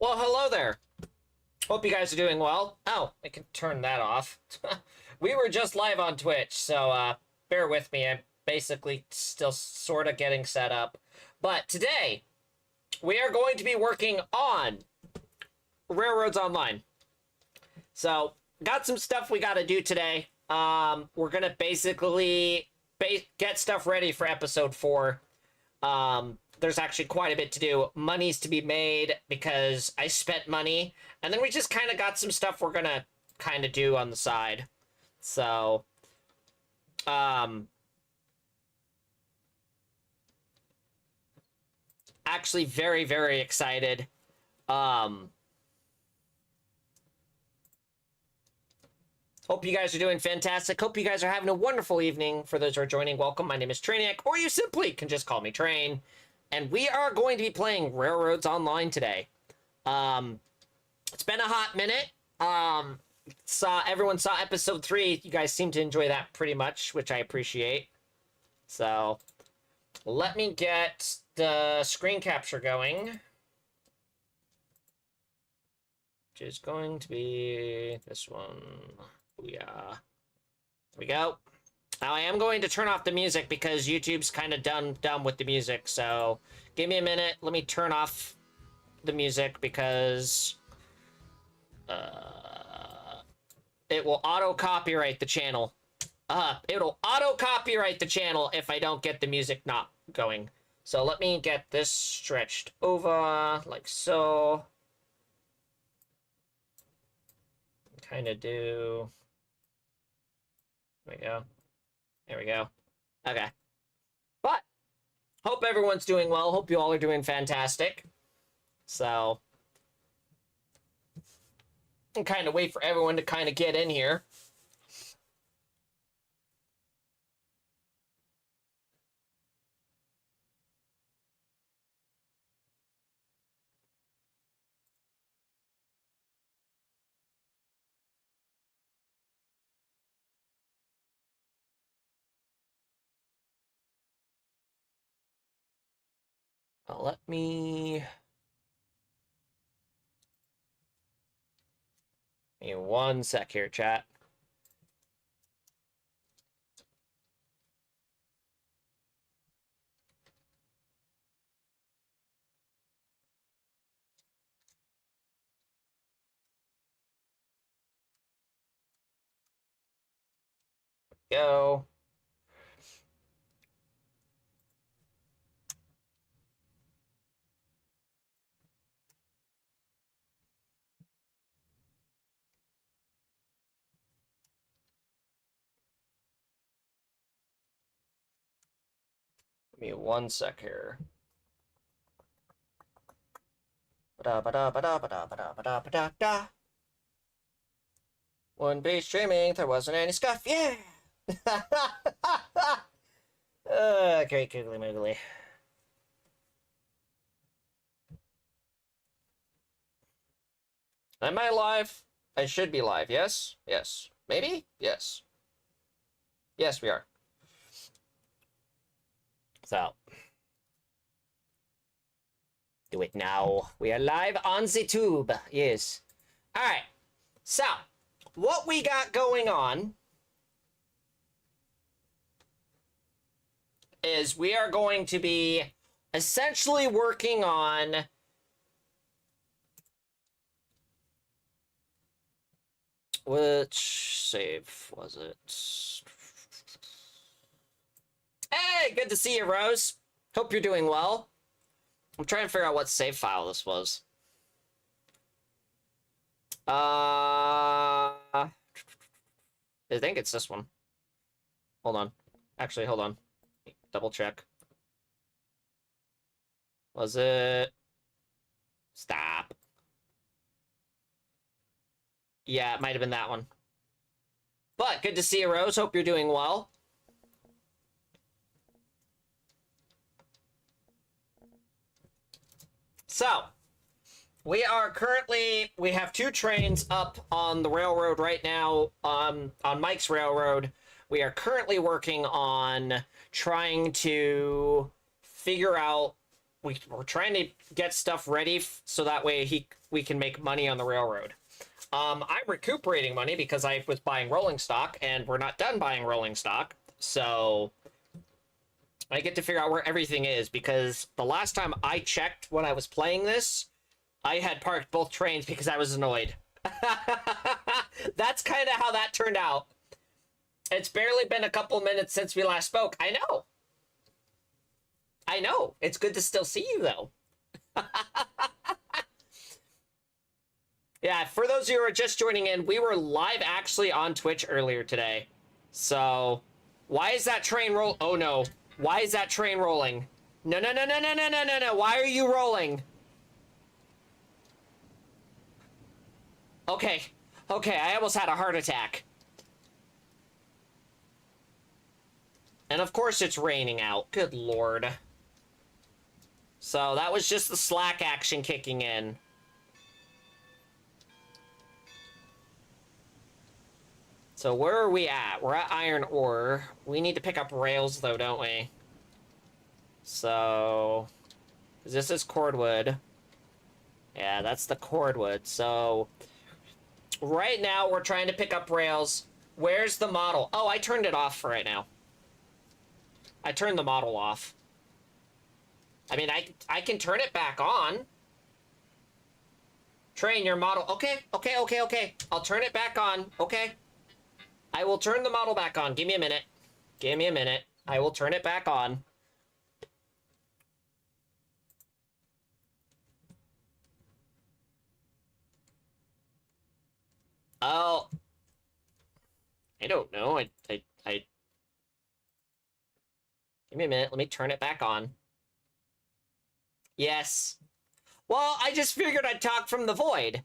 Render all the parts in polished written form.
Well, hello there. Hope you guys are doing well. Oh, I can turn that off. We were just live on Twitch, so bear with me. I'm basically still sort of getting set up. But today, we are going to be working on Railroads Online. So, got some stuff we got to do today. We're going to basically get stuff ready for episode 4. There's actually quite a bit to do. Money's to be made because I spent money. And then we just kind of got some stuff we're going to kind of do on the side. So, actually very, very excited. Hope you guys are doing fantastic. Hope you guys are having a wonderful evening. For those who are joining, welcome. My name is Trainiac, or you simply can just call me Train. And we are going to be playing Railroads Online today. It's been a hot minute. Everyone saw episode 3. You guys seem to enjoy that pretty much, which I appreciate. So, let me get the screen capture going. Which is going to be this one. Booyah. There we go. Now, I am going to turn off the music because YouTube's kind of done with the music, so give me a minute. Let me turn off the music because it will auto-copyright the channel. It'll auto-copyright the channel if I don't get the music not going. So let me get this stretched over like so. Kind of do... There we go. There we go. Okay. But, hope everyone's doing well. Hope you all are doing fantastic. So, I'll kind of wait for everyone to kind of get in here. Let me... Give me one sec here, chat. Go. Give me one sec here. Ba-da-ba-da-ba-da-ba-da-ba-da-ba-da-ba-da-ba-da. Wouldn't be streaming if there wasn't any scuff. Yeah! Great googly moogly. Am I live? I should be live, yes? Yes. Maybe? Yes. Yes, we are. So. Do it now. We are live on the tube. Yes. Alright. So, what we got going on is we are going to be essentially working on which save was it? Hey, good to see you, Rose. Hope you're doing well. I'm trying to figure out what save file this was. I think it's this one. Hold on. Actually, hold on. Double check. Was it? Stop. Yeah, it might have been that one. But good to see you, Rose. Hope you're doing well. So, we have 2 trains up on the railroad right now, on Mike's railroad. We are currently working on trying to figure out we're trying to get stuff ready so that way we can make money on the railroad. I'm recuperating money because I was buying rolling stock, and we're not done buying rolling stock, so I get to figure out where everything is, because the last time I checked when I was playing this, I had parked both trains because I was annoyed. That's kind of how that turned out. It's barely been a couple minutes since we last spoke. I know. I know. It's good to still see you, though. Yeah, for those of you who are just joining in, we were live actually on Twitch earlier today. So, why is that train roll? Oh, no. Why is that train rolling? No, no, no, no, no, no, no, no, no. Why are you rolling? Okay. Okay, I almost had a heart attack. And of course it's raining out. Good lord. So that was just the slack action kicking in. So where are we at? We're at iron ore. We need to pick up rails though, don't we? So... this is cordwood. Yeah, that's the cordwood. So... right now we're trying to pick up rails. Where's the model? Oh, I turned it off for right now. I turned the model off. I mean, I can turn it back on. Train your model. Okay, okay, okay, okay. I'll turn it back on. Okay. I will turn the model back on. Give me a minute. Give me a minute. I will turn it back on. Oh. I don't know. I... Give me a minute. Let me turn it back on. Yes. Well, I just figured I'd talk from the void.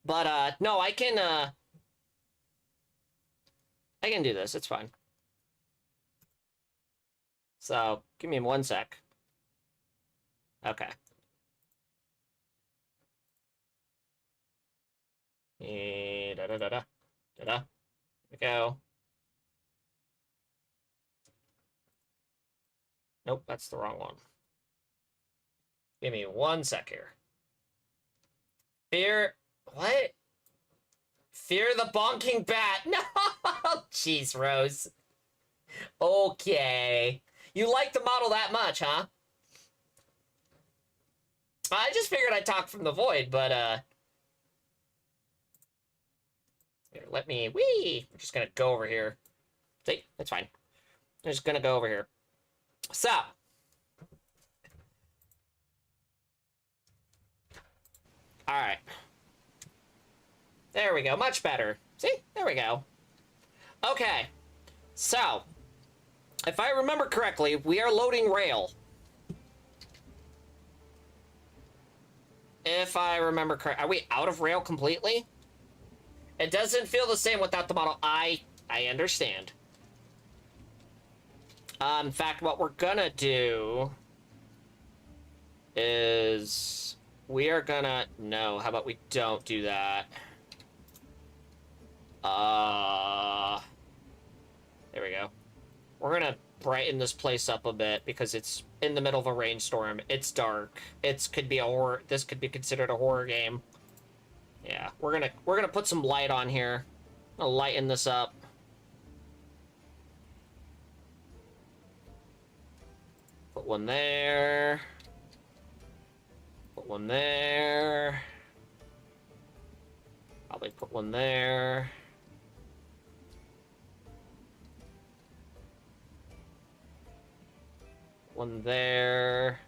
But, no, I can do this. It's fine. So, give me 1 sec. Okay. Da-da-da-da. Da-da. Here we go. Nope, that's the wrong one. Give me 1 sec here. Fear... what? Fear the bonking bat. No! Jeez, Rose. Okay. You like the model that much, huh? I just figured I'd talk from the void, but, here, let me... whee! I'm just gonna go over here. See? It's fine. I'm just gonna go over here. So... alright. There we go. Much better. See? There we go. Okay. So, if I remember correctly, we are loading rail. If I remember correctly. Are we out of rail completely? It doesn't feel the same without the model. I understand. In fact, what we're gonna do is we are gonna... no, how about we don't do that? There we go. We're gonna brighten this place up a bit because it's in the middle of a rainstorm. It's dark. It could be a horror... this could be considered a horror game. Yeah, we're gonna put some light on here. I'll lighten this up. Put one there. Put one there. Probably put one there. One there.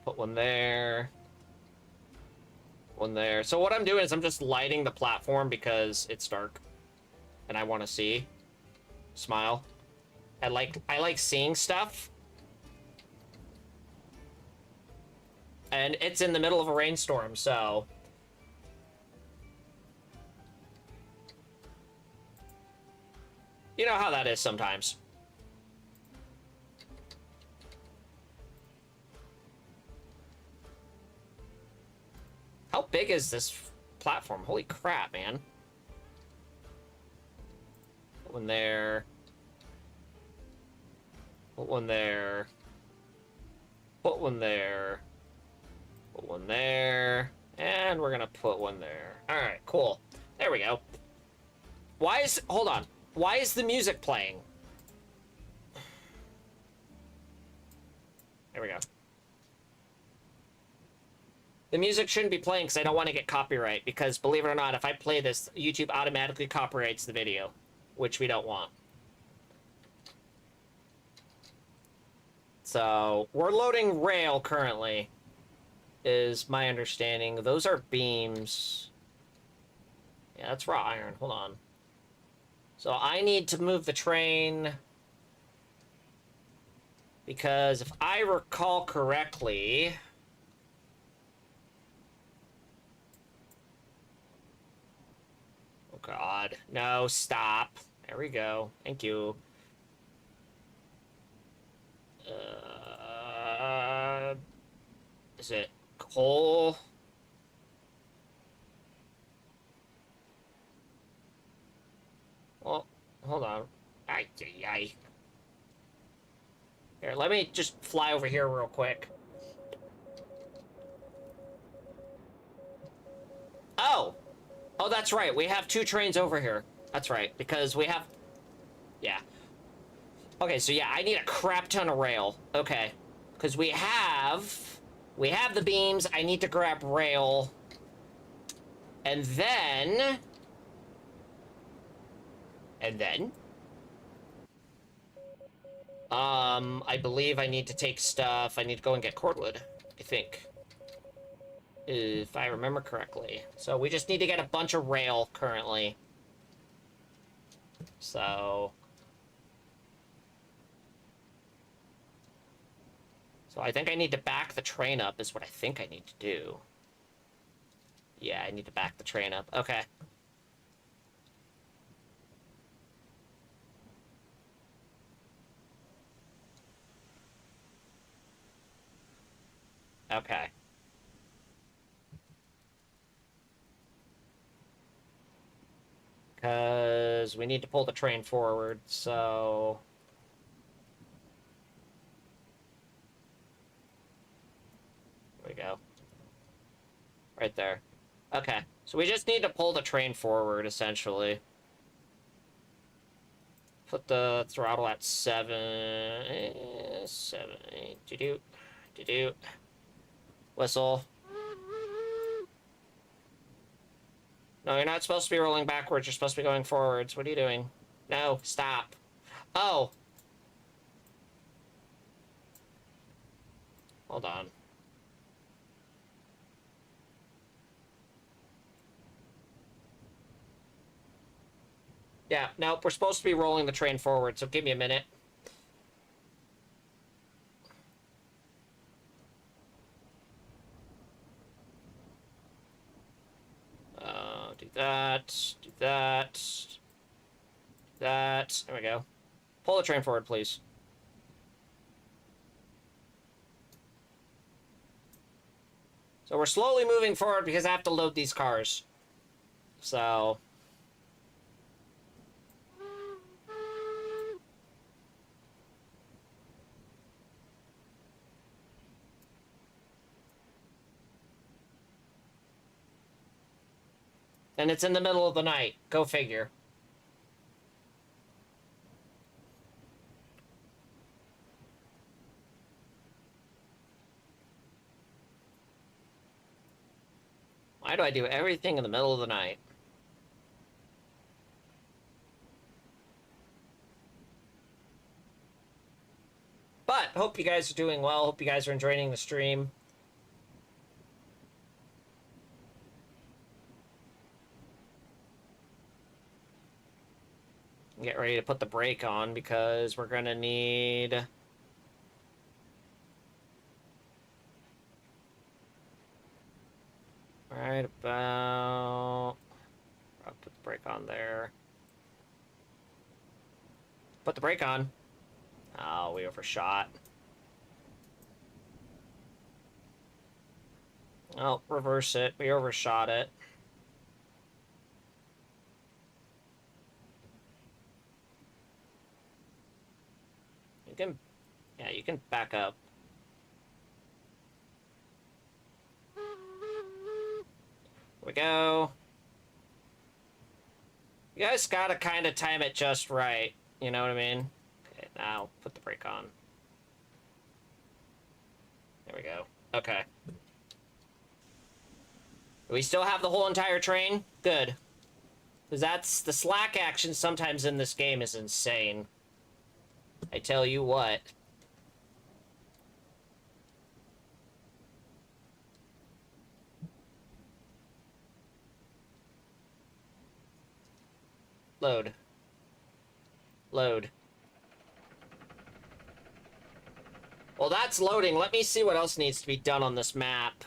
Put one there. One there. So what I'm doing is I'm just lighting the platform because it's dark. And I want to see. Smile. I like seeing stuff. And it's in the middle of a rainstorm, so... you know how that is sometimes. How big is this platform? Holy crap, man. Put one there. Put one there. Put one there. Put one there. And we're gonna put one there. Alright, cool. There we go. Why is... Hold on. Why is the music playing? There we go. The music shouldn't be playing because I don't want to get copyright. Because, believe it or not, if I play this, YouTube automatically copyrights the video. Which we don't want. So, we're loading rail currently. Is my understanding. Those are beams. Yeah, that's raw iron. Hold on. So, I need to move the train... Because if I recall correctly... Oh, God. No, stop. There we go. Thank you. Is it coal? Well, hold on. Ay, ay, ay. Here, let me just fly over here real quick. Oh! Oh, that's right. We have 2 trains over here. That's right, because we have... Yeah. Okay, so yeah, I need a crap ton of rail. Okay. Because we have... We have the beams. I need to grab rail. And then... And then... I believe I need to take stuff. I need to go and get cordwood, I think. If I remember correctly. So we just need to get a bunch of rail currently. So I think I need to back the train up is what I think I need to do. Yeah, I need to back the train up. Okay. Okay. Because we need to pull the train forward, so... There we go. Right there. Okay. So we just need to pull the train forward, essentially. Put the throttle at 7... 7... Do-do. Do-do. Whistle. No, you're not supposed to be rolling backwards. You're supposed to be going forwards. What are you doing? No, stop. Oh. Hold on. Yeah, nope, we're supposed to be rolling the train forward, so give me a minute. Do that, do that, do that. There we go. Pull the train forward, please. So we're slowly moving forward because I have to load these cars. So... And it's in the middle of the night. Go figure. Why do I do everything in the middle of the night? But, hope you guys are doing well. Hope you guys are enjoying the stream. Get ready to put the brake on because we're gonna need... Right about... I'll put the brake on there. Put the brake on. Oh, we overshot. Oh, reverse it. We overshot it. You can Yeah, you can back up. Here we go. You guys gotta kind of time it just right. You know what I mean? Okay, now put the brake on. There we go. Okay. Do we still have the whole entire train? Good. Because that's... the slack action sometimes in this game is insane. I tell you what. Load. Load. Well, that's loading. Let me see what else needs to be done on this map.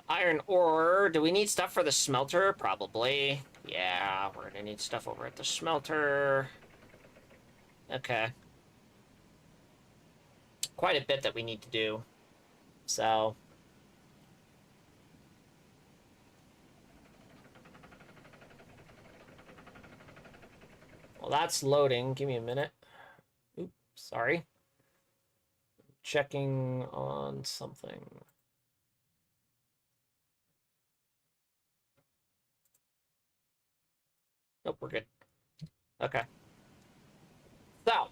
Iron ore. Do we need stuff for the smelter? Probably. Yeah, we're gonna need stuff over at the smelter. Okay. Quite a bit that we need to do. So... well, that's loading. Give me a minute. Oops, sorry. Checking on something. Nope, we're good. Okay. So,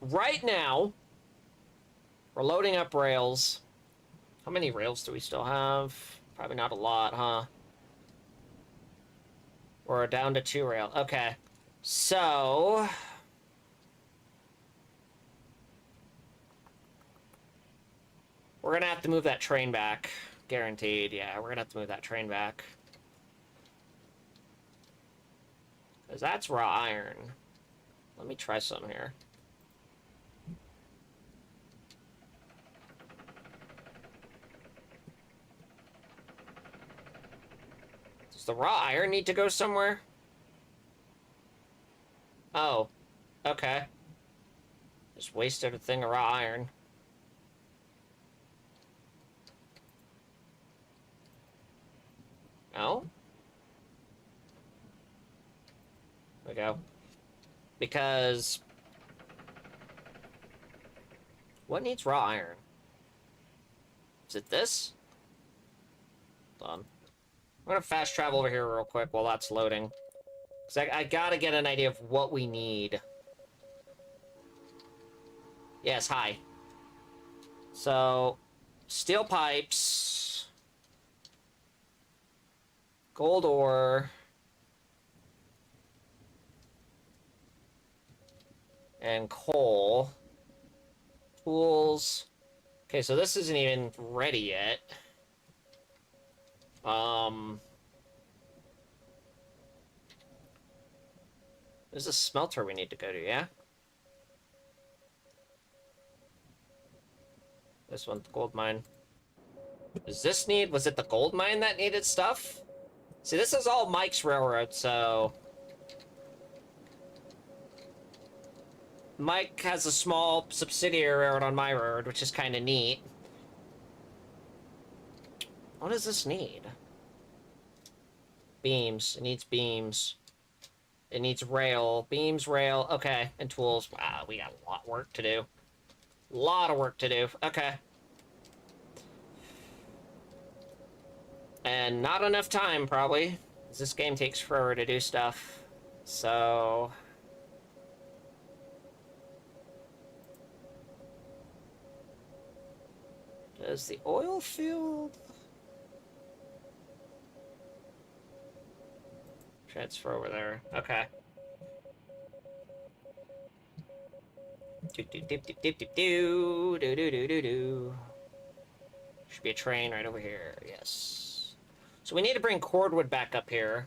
right now, we're loading up rails. How many rails do we still have? Probably not a lot, huh? We're down to 2 rail. Okay. So... we're gonna have to move that train back. Guaranteed, yeah, we're gonna have to move that train back. Because that's raw iron. Let me try something here. Does the raw iron need to go somewhere? Oh, okay. Just wasted a thing of raw iron. No? There we go. Because... what needs raw iron? Is it this? Hold on. I'm gonna fast travel over here real quick while that's loading. Because I gotta get an idea of what we need. Yes, hi. So, steel pipes, gold ore, and coal. Tools. Okay, so this isn't even ready yet. There's a smelter we need to go to, yeah? This one, the gold mine. Does this need... was it the gold mine that needed stuff? See, this is all Mike's railroad, so... Mike has a small subsidiary railroad on my railroad, which is kind of neat. What does this need? Beams. It needs beams. It needs rail. Beams, rail. Okay. And tools. Wow, we got a lot of work to do. A lot of work to do. Okay. And not enough time, probably. This game takes forever to do stuff. So... does the oil field... transfer over there. Okay. Do do do do do do do do do do do do. Should be a train right over here. Yes. So we need to bring cordwood back up here,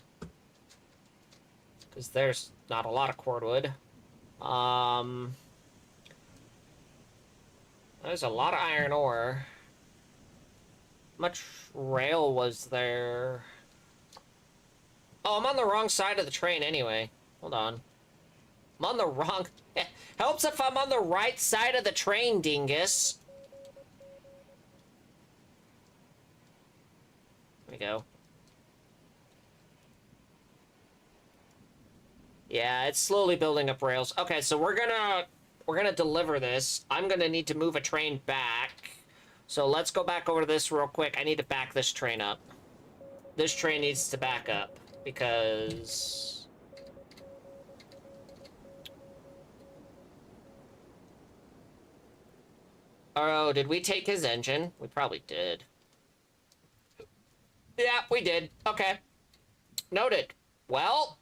because there's not a lot of cordwood. There's a lot of iron ore. How much rail was there? Oh, I'm on the wrong side of the train anyway. Hold on. I'm on the wrong... helps if I'm on the right side of the train, dingus. There we go. Yeah, it's slowly building up rails. Okay, so we're gonna deliver this. I'm gonna need to move a train back. So let's go back over to this real quick. I need to back this train up. This train needs to back up because... Oh, did we take his engine? We probably did. Yeah, we did. Okay. Noted. Well,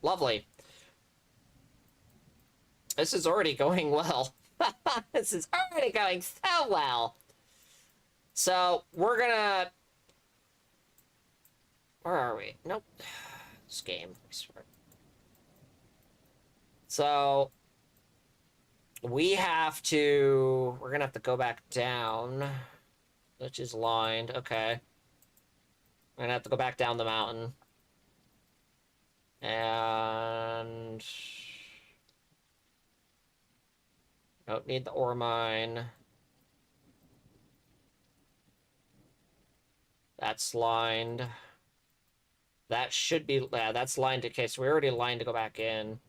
lovely. This is already going well. This is already going so well. So, we're gonna... Where are we? Nope. This game, I swear. So, we have to... We're gonna have to go back down, which is lined. Okay. We're gonna have to go back down the mountain. And... Don't need the ore mine. That's lined. That should be... Yeah, that's lined. Okay, so we already lined to go back in.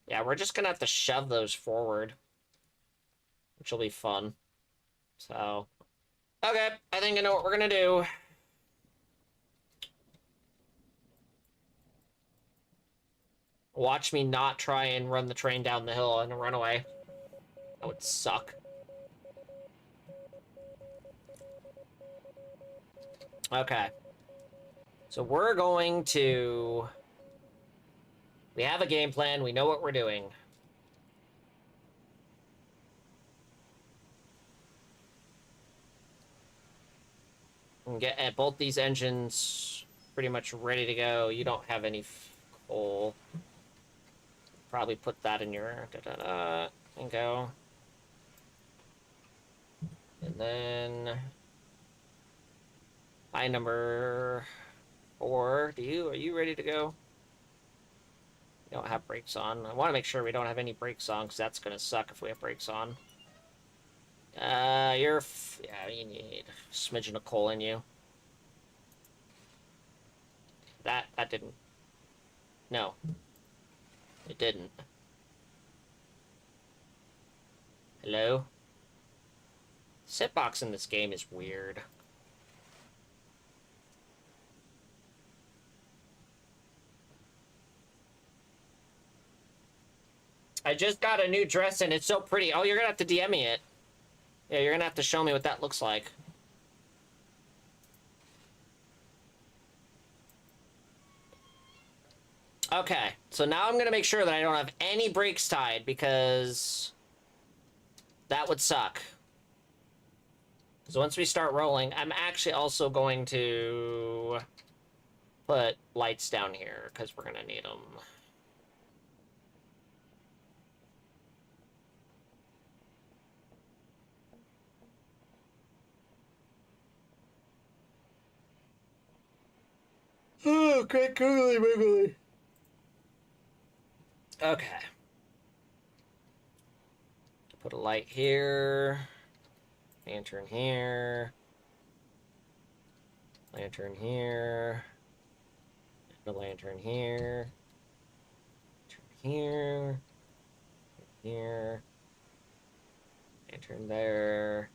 Yeah, we're just gonna have to shove those forward, which will be fun. So, okay, I think I know what we're gonna do. Watch me not try and run the train down the hill and run away. That would suck. Okay. So we're going to... We have a game plan. We know what we're doing. We can get both these engines pretty much ready to go. You don't have any coal. Probably put that in your... Da-da-da, and go. And then... Hi, number 4. Are you ready to go? We don't have brakes on. I want to make sure we don't have any brakes on, because that's going to suck if we have brakes on. Yeah, you need a smidgen of coal in you. That didn't... No. It didn't. Hello? Hitbox in this game is weird. I just got a new dress and it's so pretty. Oh, you're gonna have to DM me it. Yeah, you're gonna have to show me what that looks like. Okay, so now I'm gonna make sure that I don't have any brakes tied because that would suck. So once we start rolling, I'm actually also going to put lights down here because we're gonna need them. Oh, great googly wiggly. Okay. Put a light here. Lantern here. Lantern here. The lantern here. Lantern here. Here. Lantern there.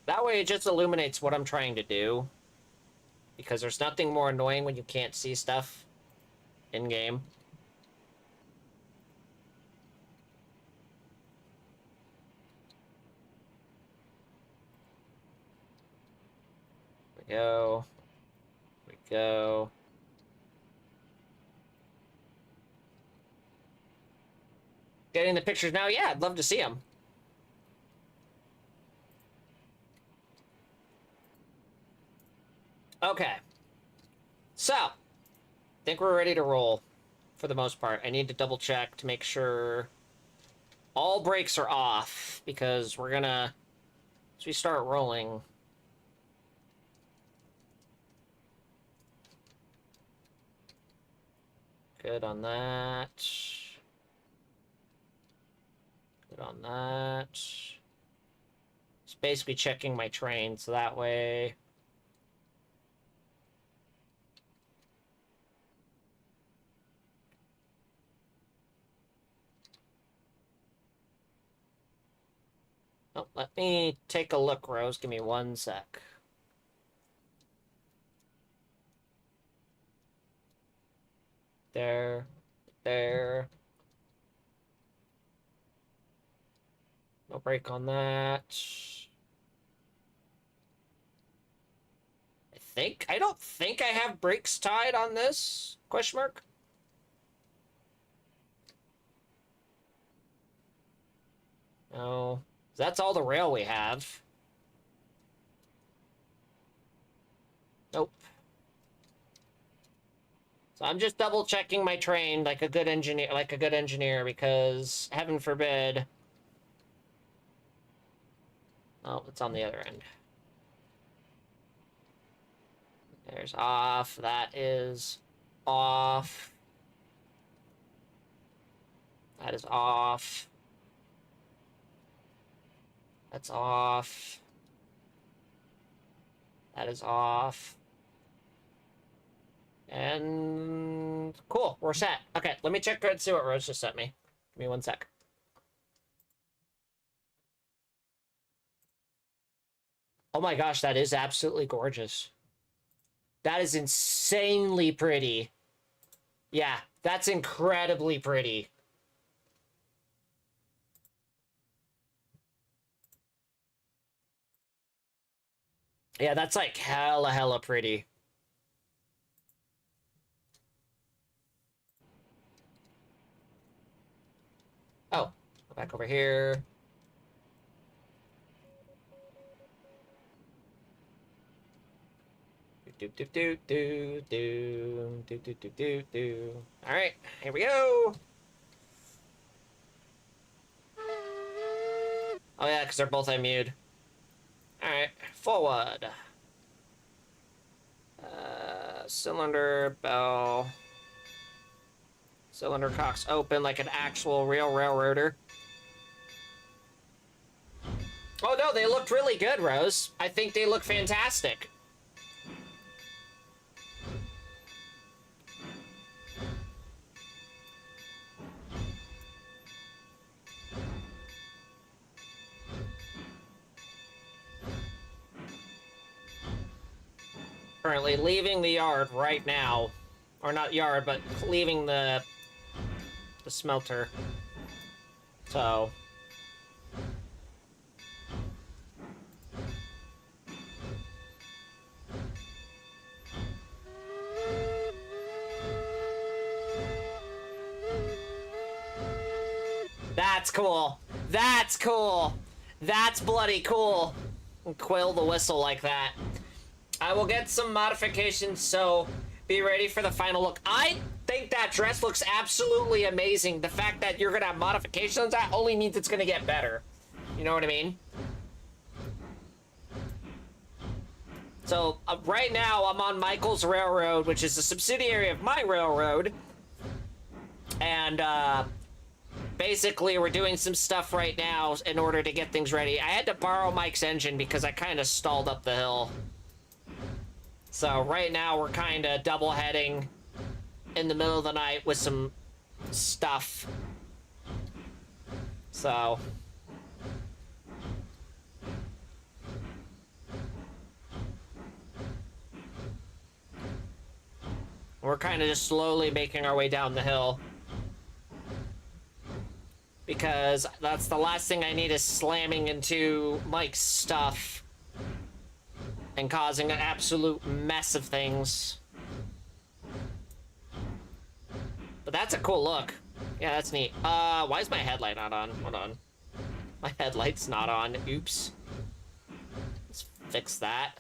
That way it just illuminates what I'm trying to do. Because there's nothing more annoying when you can't see stuff in-game. We go. We go. Getting the pictures now? Yeah, I'd love to see them. Okay. So, I think we're ready to roll for the most part. I need to double check to make sure all brakes are off because we're gonna, as we start rolling, good on that. Good on that. basically checking my train, so that way... Oh, let me take a look, Rose. Give me 1 sec. There. There. No break on that. I don't think I have brakes tied on this? Question mark? No. That's all the rail we have. Nope. So I'm just double checking my train like a good engineer, because heaven forbid. Oh, it's on the other end. There's off. That is off. That is off. That's off. That is off. And cool, we're set. Okay, let me check and see what Rose just sent me. Give me 1 sec. Oh my gosh, that is absolutely gorgeous. That is insanely pretty. Yeah, that's incredibly pretty. Yeah, that's like hella pretty. Oh, go back over here. All right, here we go. Oh yeah, because they're both unmuted. All right, forward. Cylinder bell. Cylinder cocks open like an actual real railroader. Oh no, they looked really good, Rose. I think they look fantastic. Currently leaving the yard right now. Or not yard, but leaving the smelter. So... That's cool. That's cool. That's bloody cool. Quill the whistle like that. I will get some modifications, so be ready for the final look. I think that dress looks absolutely amazing. The fact that you're gonna have modifications, that only means it's gonna get better. You know what I mean? So right now I'm on Michael's Railroad, which is a subsidiary of my railroad. And basically we're doing some stuff right now in order to get things ready. I had to borrow Mike's engine because I kind of stalled up the hill. So right now we're kind of double heading in the middle of the night with some stuff. So we're kind of just slowly making our way down the hill, because that's the last thing I need is slamming into Mike's stuff and causing an absolute mess of things. But that's a cool look. Yeah, that's neat. Why is my headlight not on? Hold on. My headlight's not on. Oops. Let's fix that.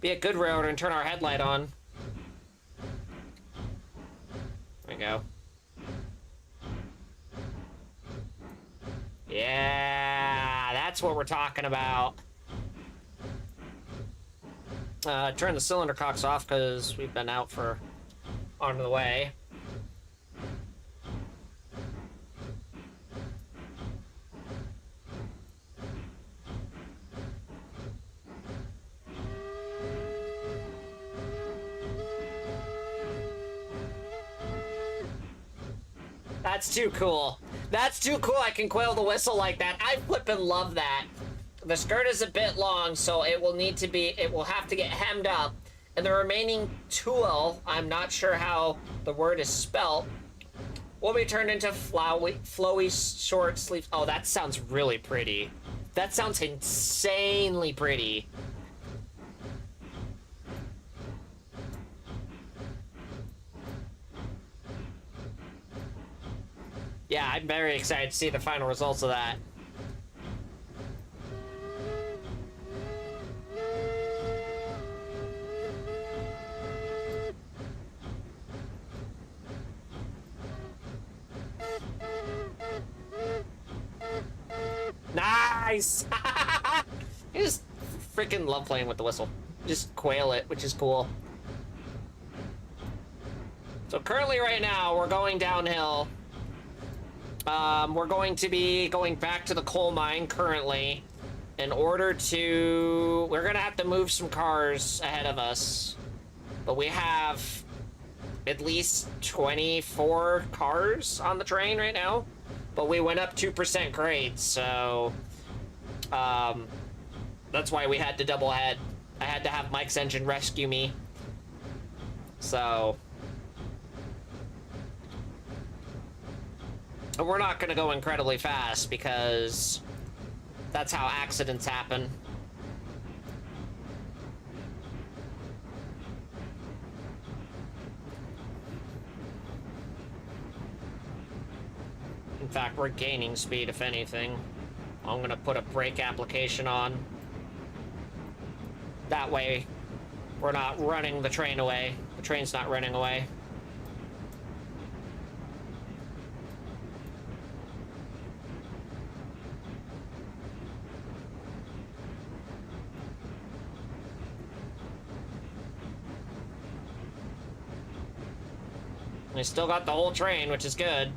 Be a good railroader and turn our headlight on. There we go. Yeah, that's what we're talking about. Turn the cylinder cocks off because we've been out for on the way. That's too cool. That's too cool. I can coil the whistle like that. I flippin' love that. The skirt is a bit long, so it will have to get hemmed up. And the remaining tulle, I'm not sure how the word is spelt, will be turned into flowy short sleeves. Oh, that sounds really pretty. That sounds insanely pretty. Yeah, I'm very excited to see the final results of that. Nice! I just freaking love playing with the whistle. Just quail it, which is cool. So currently right now, we're going downhill. We're going to be going back to the coal mine currently in order to... We're gonna have to move some cars ahead of us. But we have at least 24 cars on the train right now. But we went up 2% grade, so... that's why we had to double head. I had to have Mike's engine rescue me. So... We're not gonna go incredibly fast because that's how accidents happen. In fact, we're gaining speed, if anything. I'm gonna put a brake application on. That way, we're not running the train away. The train's not running away. We still got the whole train, which is good.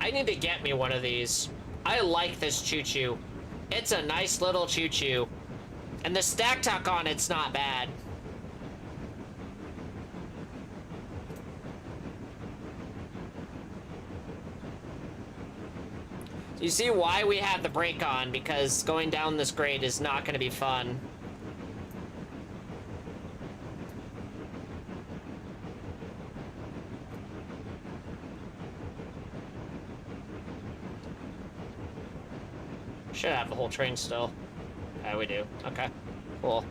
I need to get me one of these. I like this choo-choo. It's a nice little choo-choo. And the stack tuck on it's not bad. You see why we have the brake on, because going down this grade is not going to be fun. Should have the whole train still. Yeah, we do. Okay, cool.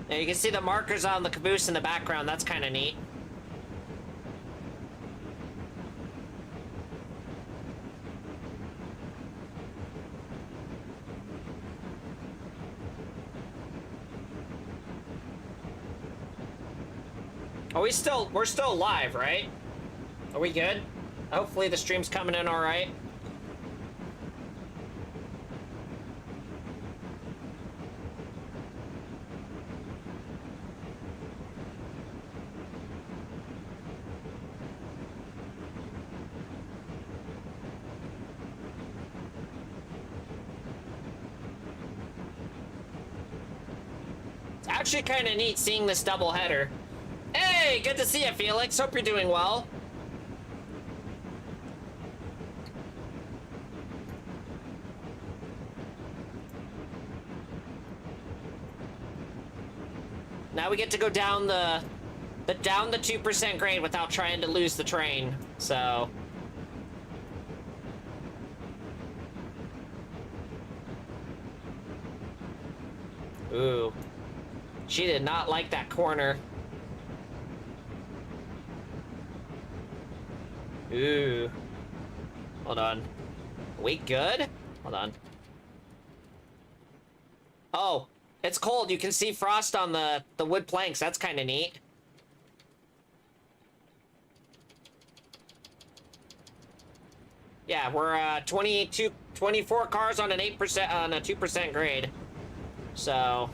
Yeah, you can see the markers on the caboose in the background. That's kind of neat. We're still live, right? Are we good? Hopefully the stream's coming in all right. It's actually kind of neat seeing this double header. Hey, good to see you, Felix. Hope you're doing well. Now we get to go down the 2% grade without trying to lose the train. So ooh. She did not like that corner. Ooh. Hold on. We good? Hold on. Oh, it's cold. You can see frost on the wood planks. That's kind of neat. Yeah, we're 24 cars on an 8% on a 2% grade. So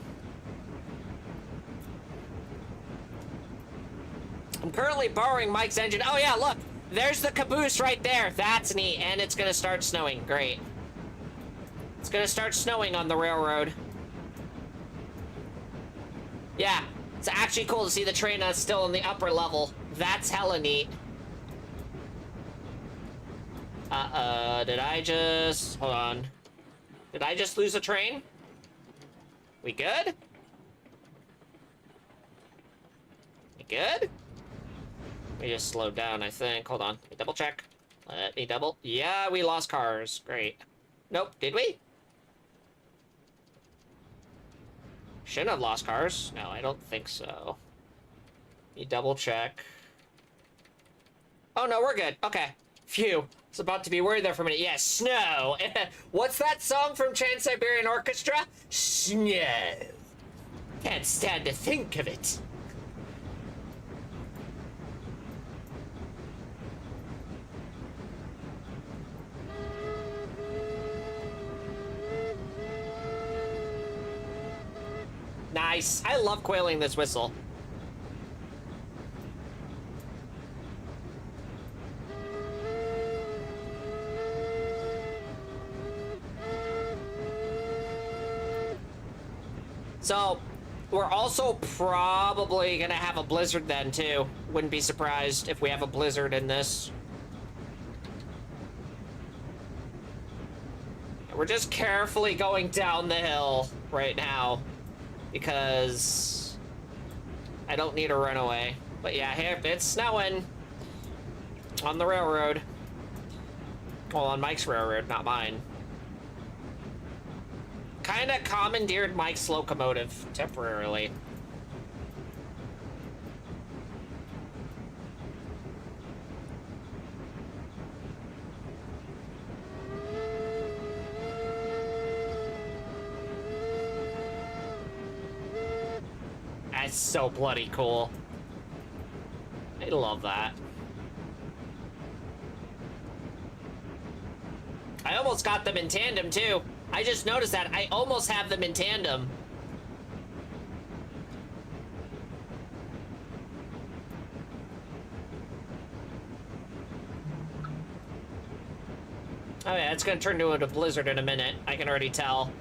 I'm currently borrowing Mike's engine. Oh yeah, look, there's the caboose right there. That's neat, and it's gonna start snowing. Great. It's gonna start snowing on the railroad. Yeah, it's actually cool to see the train still in the upper level. That's hella neat. Did I just... Hold on. Did I just lose a train? We good? We good? We just slowed down, I think. Hold on. Let me double check. Let me double... Yeah, we lost cars. Great. Nope, did we? Shouldn't have lost cars. No, I don't think so. Let me double check. Oh, no, we're good. Okay. Phew. I was about to be worried there for a minute. Yeah, snow. What's that song from Trans-Siberian Orchestra? Snow. Can't stand to think of it. Nice. I love quailing this whistle. So, we're also probably gonna have a blizzard then, too. Wouldn't be surprised if we have a blizzard in this. We're just carefully going down the hill right now, because I don't need a runaway. But yeah, here, it's snowing on the railroad. Well, on Mike's railroad, not mine. Kind of commandeered Mike's locomotive temporarily. That's so bloody cool. I love that. I almost got them in tandem, too. I just noticed that. I almost have them in tandem. Oh yeah, it's gonna turn into a blizzard in a minute. I can already tell.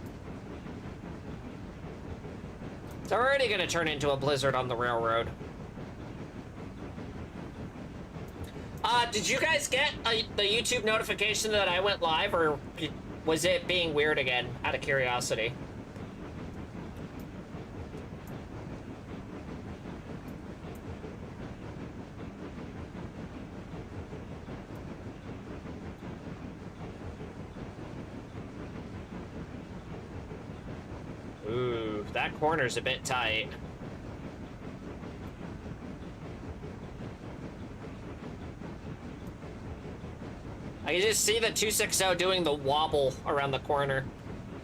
It's already gonna turn into a blizzard on the railroad. Did you guys get the YouTube notification that I went live, or was it being weird again, out of curiosity? Ooh, that corner's a bit tight. I can just see the 260 doing the wobble around the corner.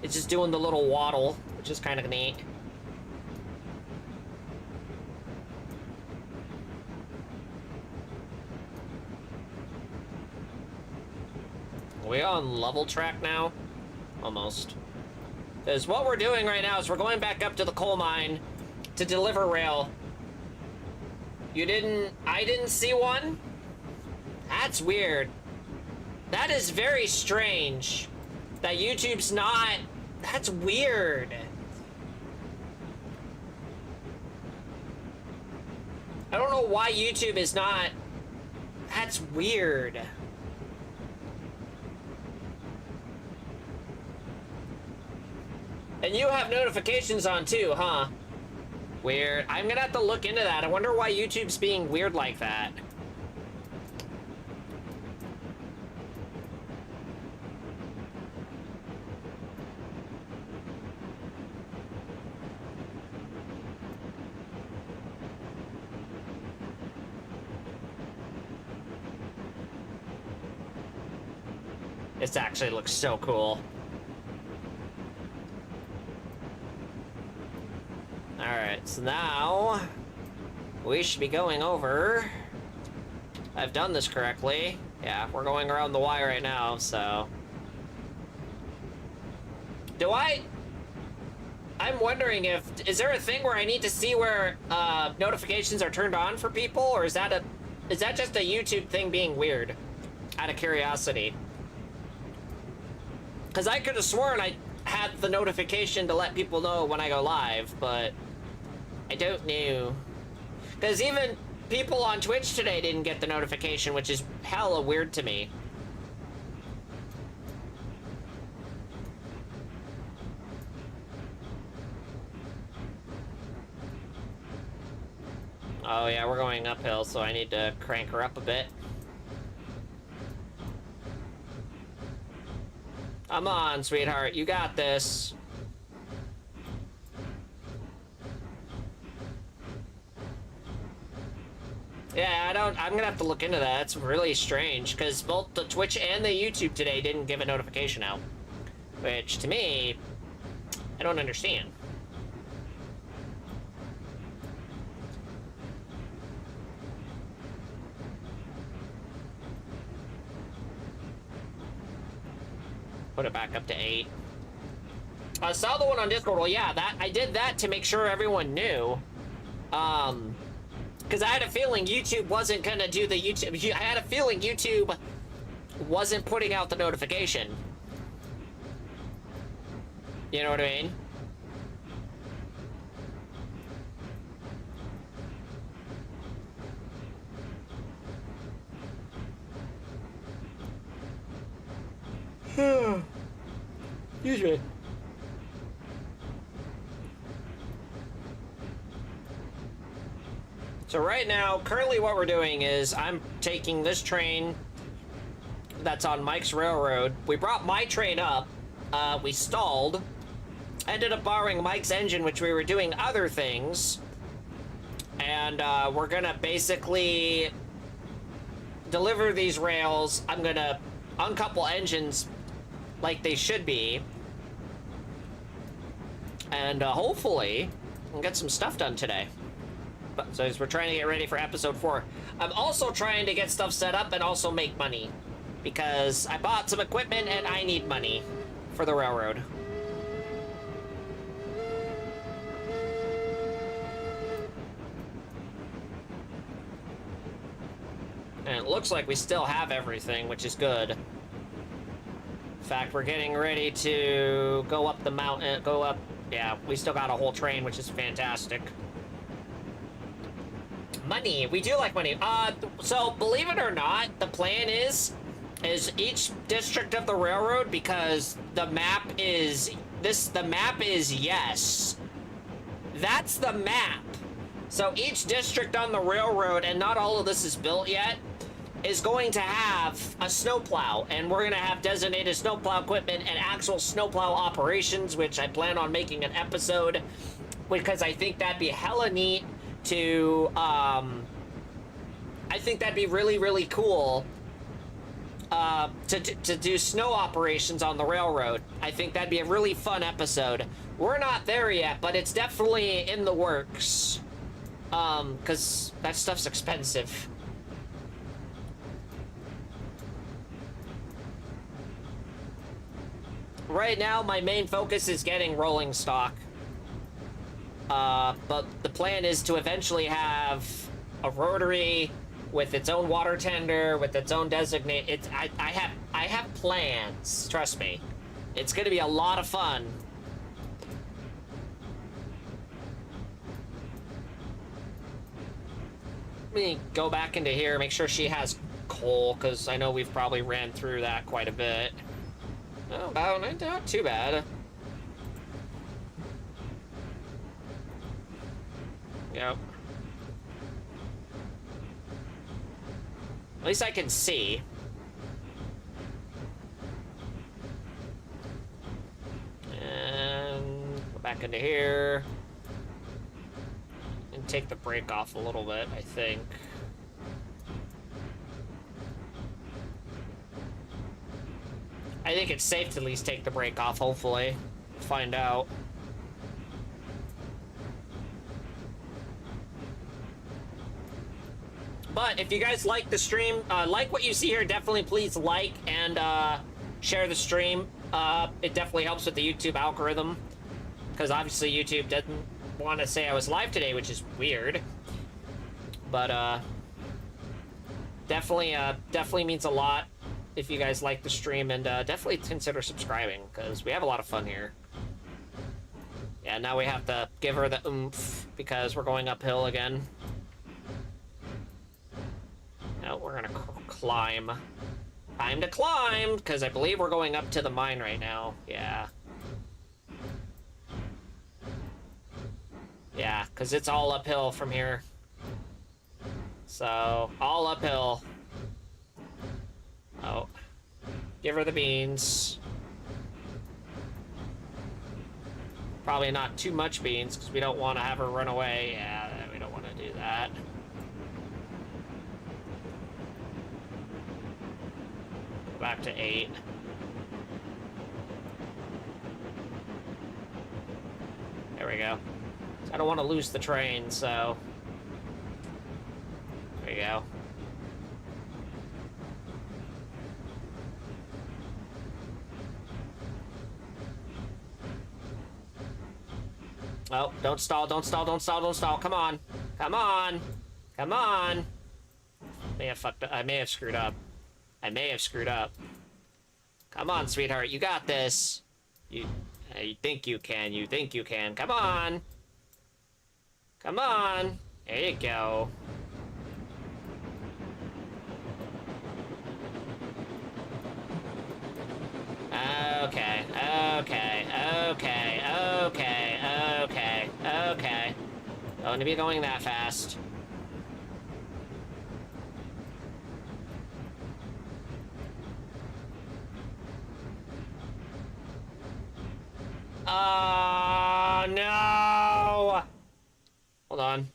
It's just doing the little waddle, which is kind of neat. Are we on level track now? Almost. Because what we're doing right now is we're going back up to the coal mine to deliver rail. I didn't see one? That's weird. That is very strange. That YouTube's not... That's weird. I don't know why YouTube is not... That's weird. And you have notifications on too, huh? Weird. I'm gonna have to look into that. I wonder why YouTube's being weird like that. This actually looks so cool. Alright, so now we should be going over. I've done this correctly. Yeah, we're going around the Y right now, so. I'm wondering is there a thing where I need to see where notifications are turned on for people, or is that just a YouTube thing being weird? Out of curiosity. Because I could have sworn I had the notification to let people know when I go live, but I don't know. Because even people on Twitch today didn't get the notification, which is hella weird to me. Oh yeah, we're going uphill, so I need to crank her up a bit. Come on, sweetheart, you got this. Yeah, I'm gonna have to look into that. It's really strange, because both the Twitch and the YouTube today didn't give a notification out. Which, to me, I don't understand. Put it back up to 8. I saw the one on Discord. Well, yeah, I did that to make sure everyone knew. Because I had a feeling YouTube wasn't gonna do the YouTube. I had a feeling YouTube wasn't putting out the notification. You know what I mean? Excuse me. So right now, currently what we're doing is I'm taking this train that's on Mike's railroad. We brought my train up, we stalled, ended up borrowing Mike's engine, which we were doing other things, and we're gonna basically deliver these rails. I'm gonna uncouple engines like they should be, and hopefully we'll get some stuff done today. So we're trying to get ready for episode 4. I'm also trying to get stuff set up and also make money, because I bought some equipment and I need money for the railroad. And it looks like we still have everything, which is good. In fact, we're getting ready to go up the mountain, yeah, we still got a whole train, which is fantastic. Money, we do like money. So believe it or not, the plan is each district of the railroad, because the map is yes. That's the map. So each district on the railroad, and not all of this is built yet, is going to have a snowplow, and we're gonna have designated snowplow equipment and actual snowplow operations, which I plan on making an episode, because I think that'd be hella neat to, I think that'd be really, really cool to do snow operations on the railroad. I think that'd be a really fun episode. We're not there yet, but it's definitely in the works, because that stuff's expensive. Right now, my main focus is getting rolling stock. But the plan is to eventually have a rotary with its own water tender, with its own designate. I have plans. Trust me, it's going to be a lot of fun. Let me go back into here, make sure she has coal, because I know we've probably ran through that quite a bit. Oh, not too bad. Yep. At least I can see. And go back into here. And take the brake off a little bit, I think. I think it's safe to at least take the brake off, hopefully. Find out. But if you guys like the stream, like what you see here, definitely please like and share the stream. It definitely helps with the YouTube algorithm. Because obviously YouTube doesn't want to say I was live today, which is weird. But definitely means a lot if you guys like the stream, and definitely consider subscribing, because we have a lot of fun here. Yeah, now we have to give her the oomph, because we're going uphill again. No, we're gonna climb. Time to climb, because I believe we're going up to the mine right now. Yeah. Yeah, because it's all uphill from here. So, all uphill. Oh. Give her the beans. Probably not too much beans, because we don't want to have her run away. Yeah, we don't want to do that. Go back to 8. There we go. I don't want to lose the train, so... There you go. Oh, don't stall, don't stall, don't stall, don't stall. Come on. Come on. Come on. May have fucked up. I may have screwed up. I may have screwed up. Come on, sweetheart. You got this. You think you can. You think you can. Come on. Come on. There you go. Okay, okay, okay, okay, okay, okay. Don't to be going that fast. Oh, no! Hold on.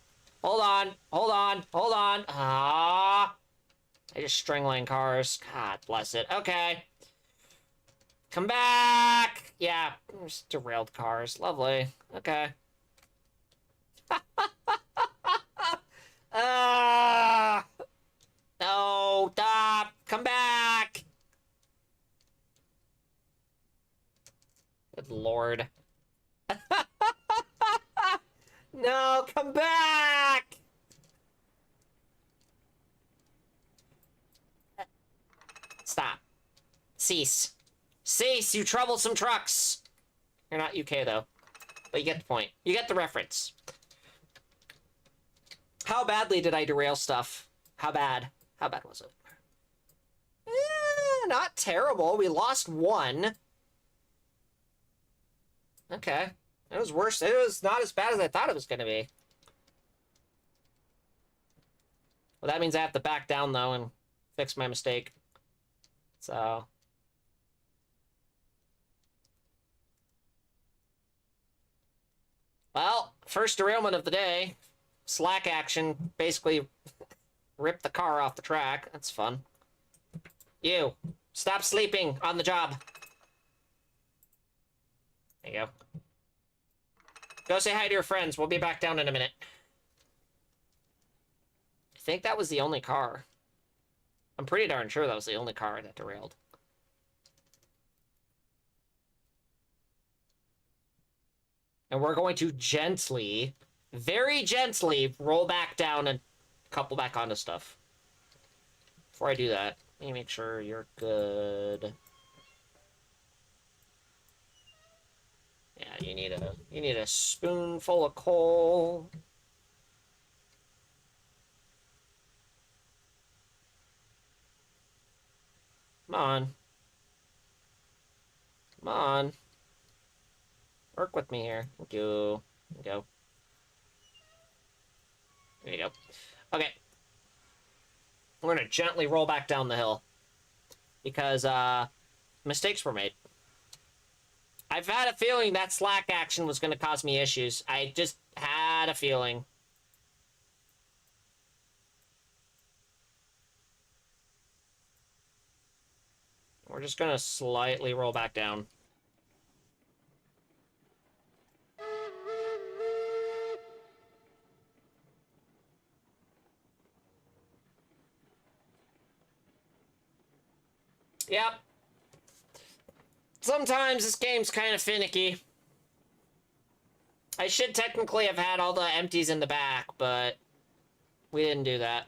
Hold on. Hold on. Hold on. Ah. I just string cars. God bless it. Okay. Come back! Yeah, just derailed cars. Lovely. Okay. No, stop! Come back! Good lord. No, come back! Stop. Cease. Cease, you troublesome trucks! You're not UK, though. But you get the point. You get the reference. How badly did I derail stuff? How bad? How bad was it? Not terrible. We lost 1. Okay. It was worse. It was not as bad as I thought it was going to be. Well, that means I have to back down, though, and fix my mistake. So... Well, first derailment of the day. Slack action. Basically ripped the car off the track. That's fun. You. Stop sleeping on the job. There you go. Go say hi to your friends. We'll be back down in a minute. I think that was the only car. I'm pretty darn sure that was the only car that derailed. And we're going to gently, very gently, roll back down and couple back onto stuff. Before I do that, let me make sure you're good. Yeah, you need a spoonful of coal. Come on. Come on. Work with me here. Thank you. There you go. There you go. Okay. We're gonna gently roll back down the hill. Because, mistakes were made. I've had a feeling that slack action was gonna cause me issues. I just had a feeling. we're just gonna slightly roll back down. Yep. Sometimes this game's kind of finicky. I should technically have had all the empties in the back, but we didn't do that.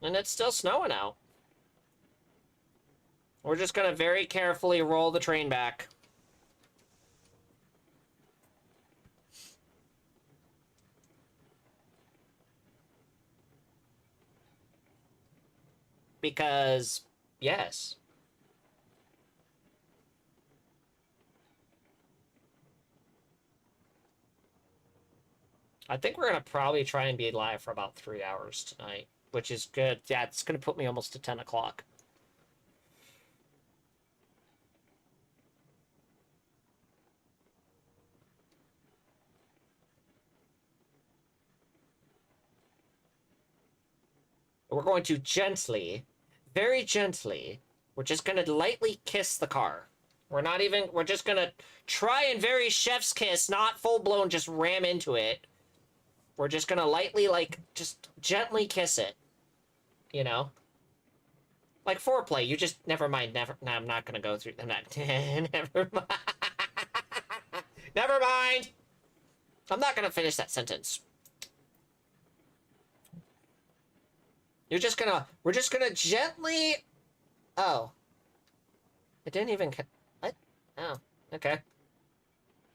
And it's still snowing out. We're just gonna very carefully roll the train back. Because, yes. I think we're gonna probably try and be live for about 3 hours tonight, which is good. Yeah, it's gonna put me almost to 10 o'clock. We're going to gently, very gently, we're just gonna lightly kiss the car. We're just gonna try and very chef's kiss, not full-blown just ram into it. We're just gonna lightly, like, just gently kiss it. You know? Like foreplay, you just, never mind, no, I'm not gonna go through, I'm not, never mind. Never mind! I'm not gonna finish that sentence. We're just gonna gently, oh. It didn't even, what? Oh, okay.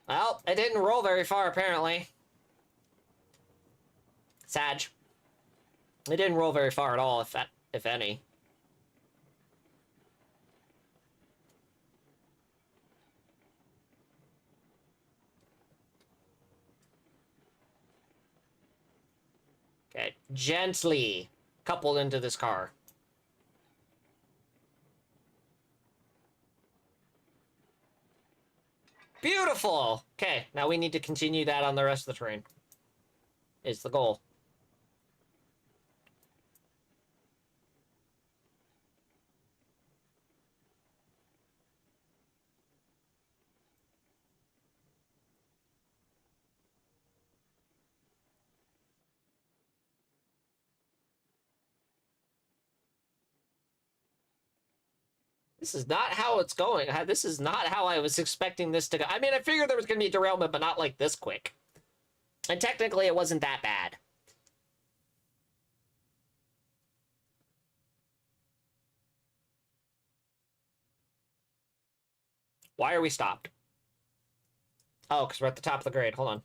Well, it didn't roll very far, apparently. Sag. It didn't roll very far at all, if any. Okay, gently coupled into this car. Beautiful! Okay, now we need to continue that on the rest of the train. Is the goal. This is not how it's going. This is not how I was expecting this to go. I mean, I figured there was going to be derailment, but not like this quick. And technically, it wasn't that bad. Why are we stopped? Oh, because we're at the top of the grade. Hold on.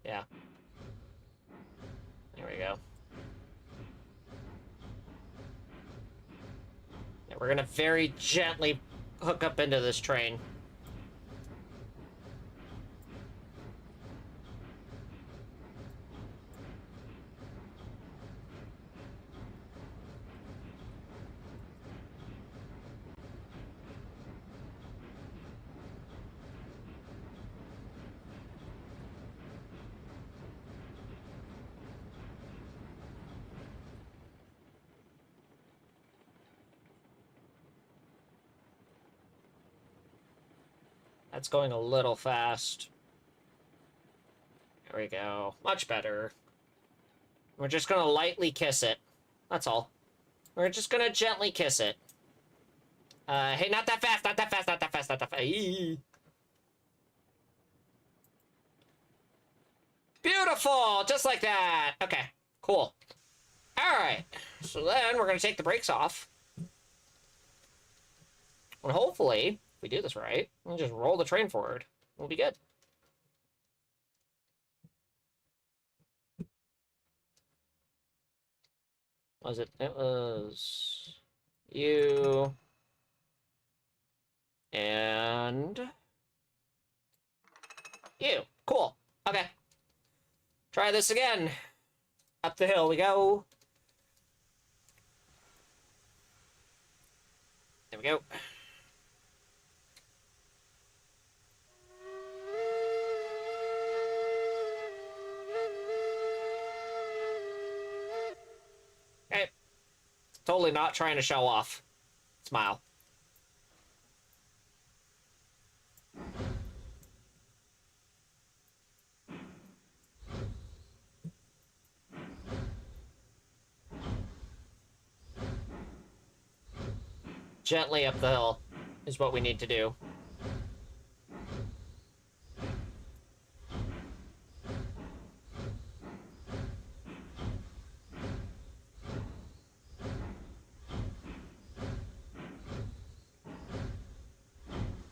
Yeah. There we go. Yeah, we're gonna very gently hook up into this train. That's going a little fast. There we go. Much better. We're just gonna lightly kiss it. That's all. We're just gonna gently kiss it. Hey, not that fast, not that fast, not that fast, not that fast. Eee. Beautiful! Just like that. Okay, cool. Alright. So then we're gonna take the brakes off. And hopefully, if we do this right, we'll just roll the train forward. We'll be good. Was it? It was you and you. Cool. Okay. Try this again. Up the hill we go. There we go. totally not trying to show off. Smile. Gently up the hill is what we need to do.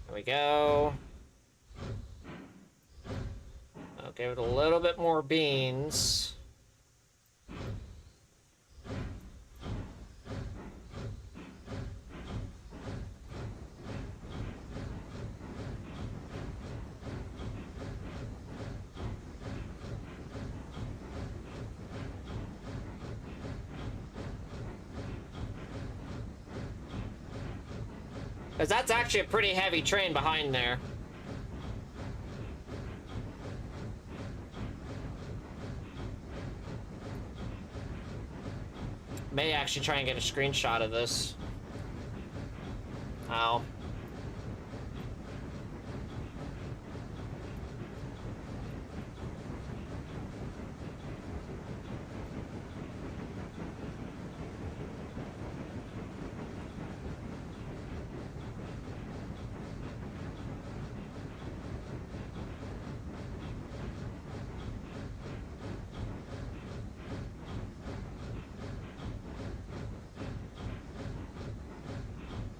There we go. I'll give it a little bit more beans. Because that's actually a pretty heavy train behind there. May actually try and get a screenshot of this. Oh.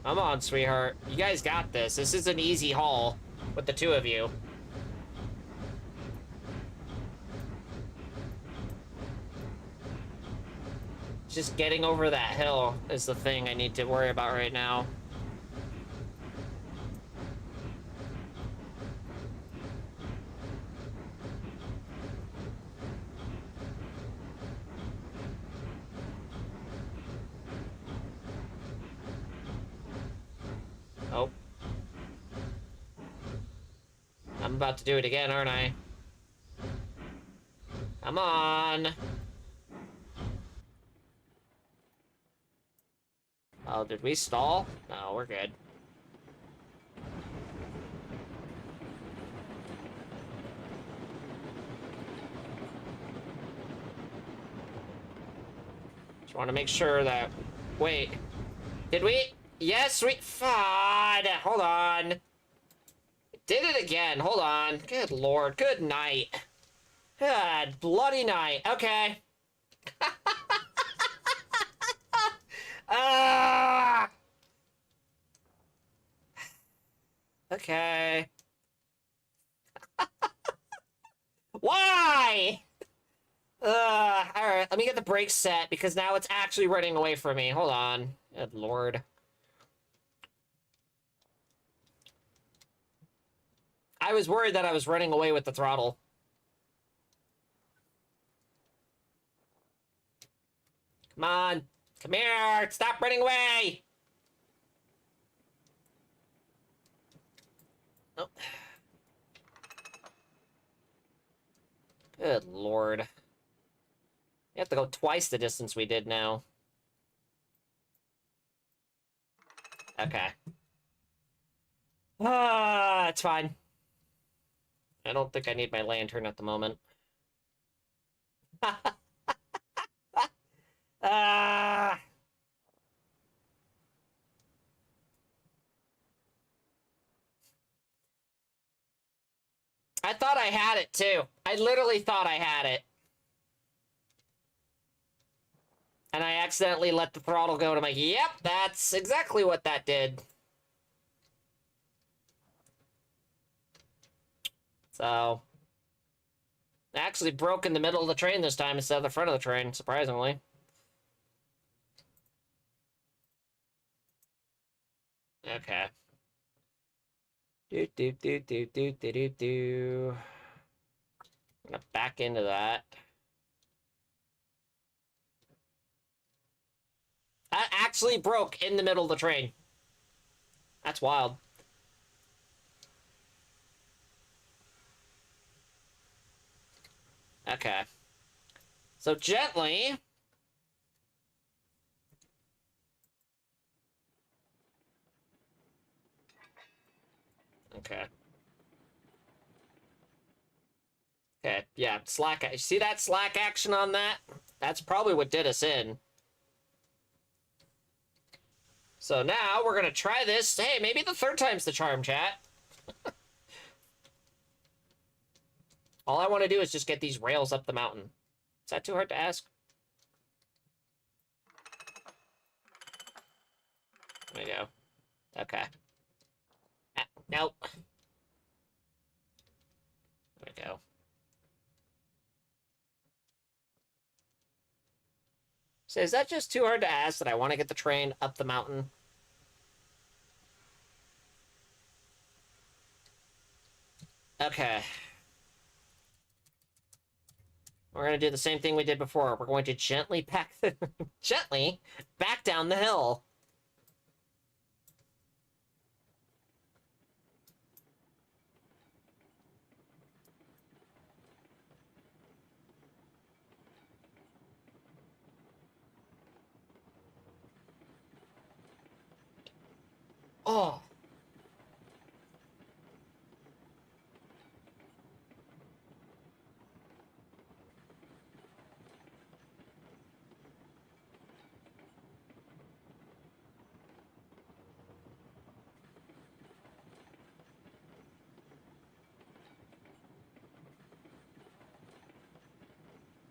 Come on, sweetheart. You guys got this. This is an easy haul with the two of you. Just getting over that hill is the thing I need to worry about right now. Oh. I'm about to do it again, aren't I? Come on. Oh, did we stall? No, we're good. Just want to make sure that... Wait. Did we? Yes, we... Fine. Hold on. Did it again. Hold on. Good lord. Good night. Good bloody night. Okay. Ah! Okay. Why? Alright, let me get the brakes set, because now it's actually running away from me. Hold on. Good lord. I was worried that I was running away with the throttle. Come on. Come here. Stop running away. Oh. Good lord. We have to go twice the distance we did now. Okay. Ah, it's fine. I don't think I need my lantern at the moment. Ah! I thought I had it, too. I literally thought I had it. And I accidentally let the throttle go, and I'm like, yep, that's exactly what that did. So... I actually broke in the middle of the train this time instead of the front of the train, surprisingly. Okay. Do. I'm gonna back into that. That actually broke in the middle of the train. That's wild. Okay. So gently... Okay. Okay, yeah, slack. See that slack action on that? That's probably what did us in. So now we're gonna try this. Hey, maybe the third time's the charm, chat. All I want to do is just get these rails up the mountain. Is that too hard to ask? There we go. Okay. Nope. There we go. So is that just too hard to ask that I want to get the train up the mountain? Okay. We're going to do the same thing we did before. We're going to gently gently back down the hill. Oh.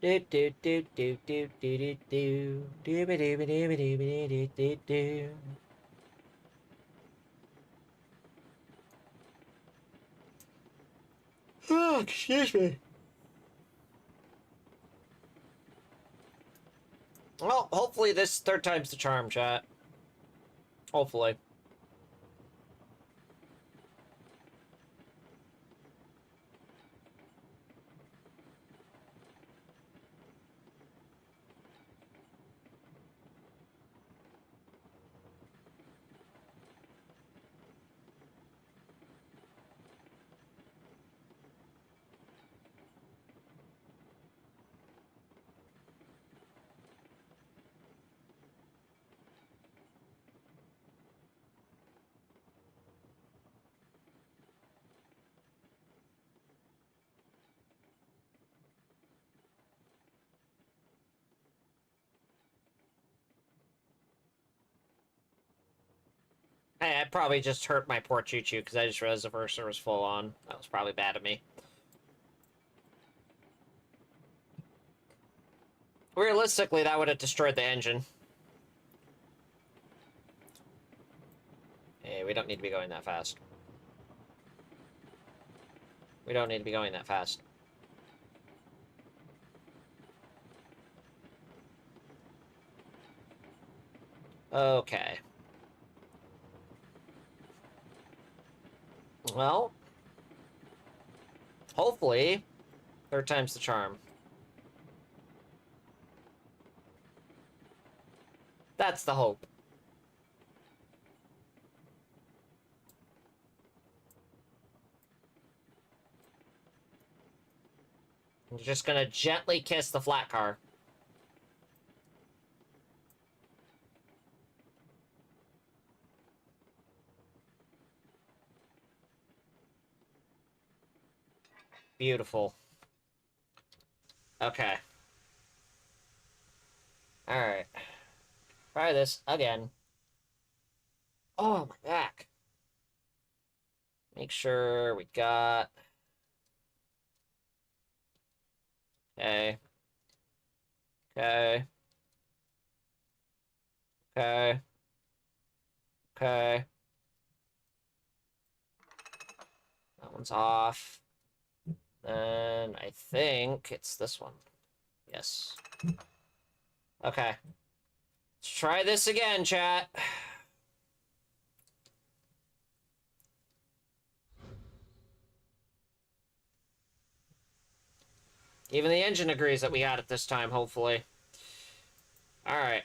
Do do do do do do do do do do do do do do do do. Oh, excuse me. Well, hopefully this third time's the charm, chat. Hopefully. Hey, I probably just hurt my poor Choo-Choo because I just realized the verser was full on. That was probably bad of me. Realistically, that would have destroyed the engine. Hey, we don't need to be going that fast. We don't need to be going that fast. Okay. Well, hopefully, third time's the charm. That's the hope. I'm just gonna gently kiss the flat car. Beautiful. Okay. Alright. Try this again. Oh, my back. Make sure we got... Okay. Okay. Okay. Okay. That one's off. Then I think it's this one. Yes. Okay. Let's try this again, chat. Even the engine agrees that we got it this time, hopefully. Alright.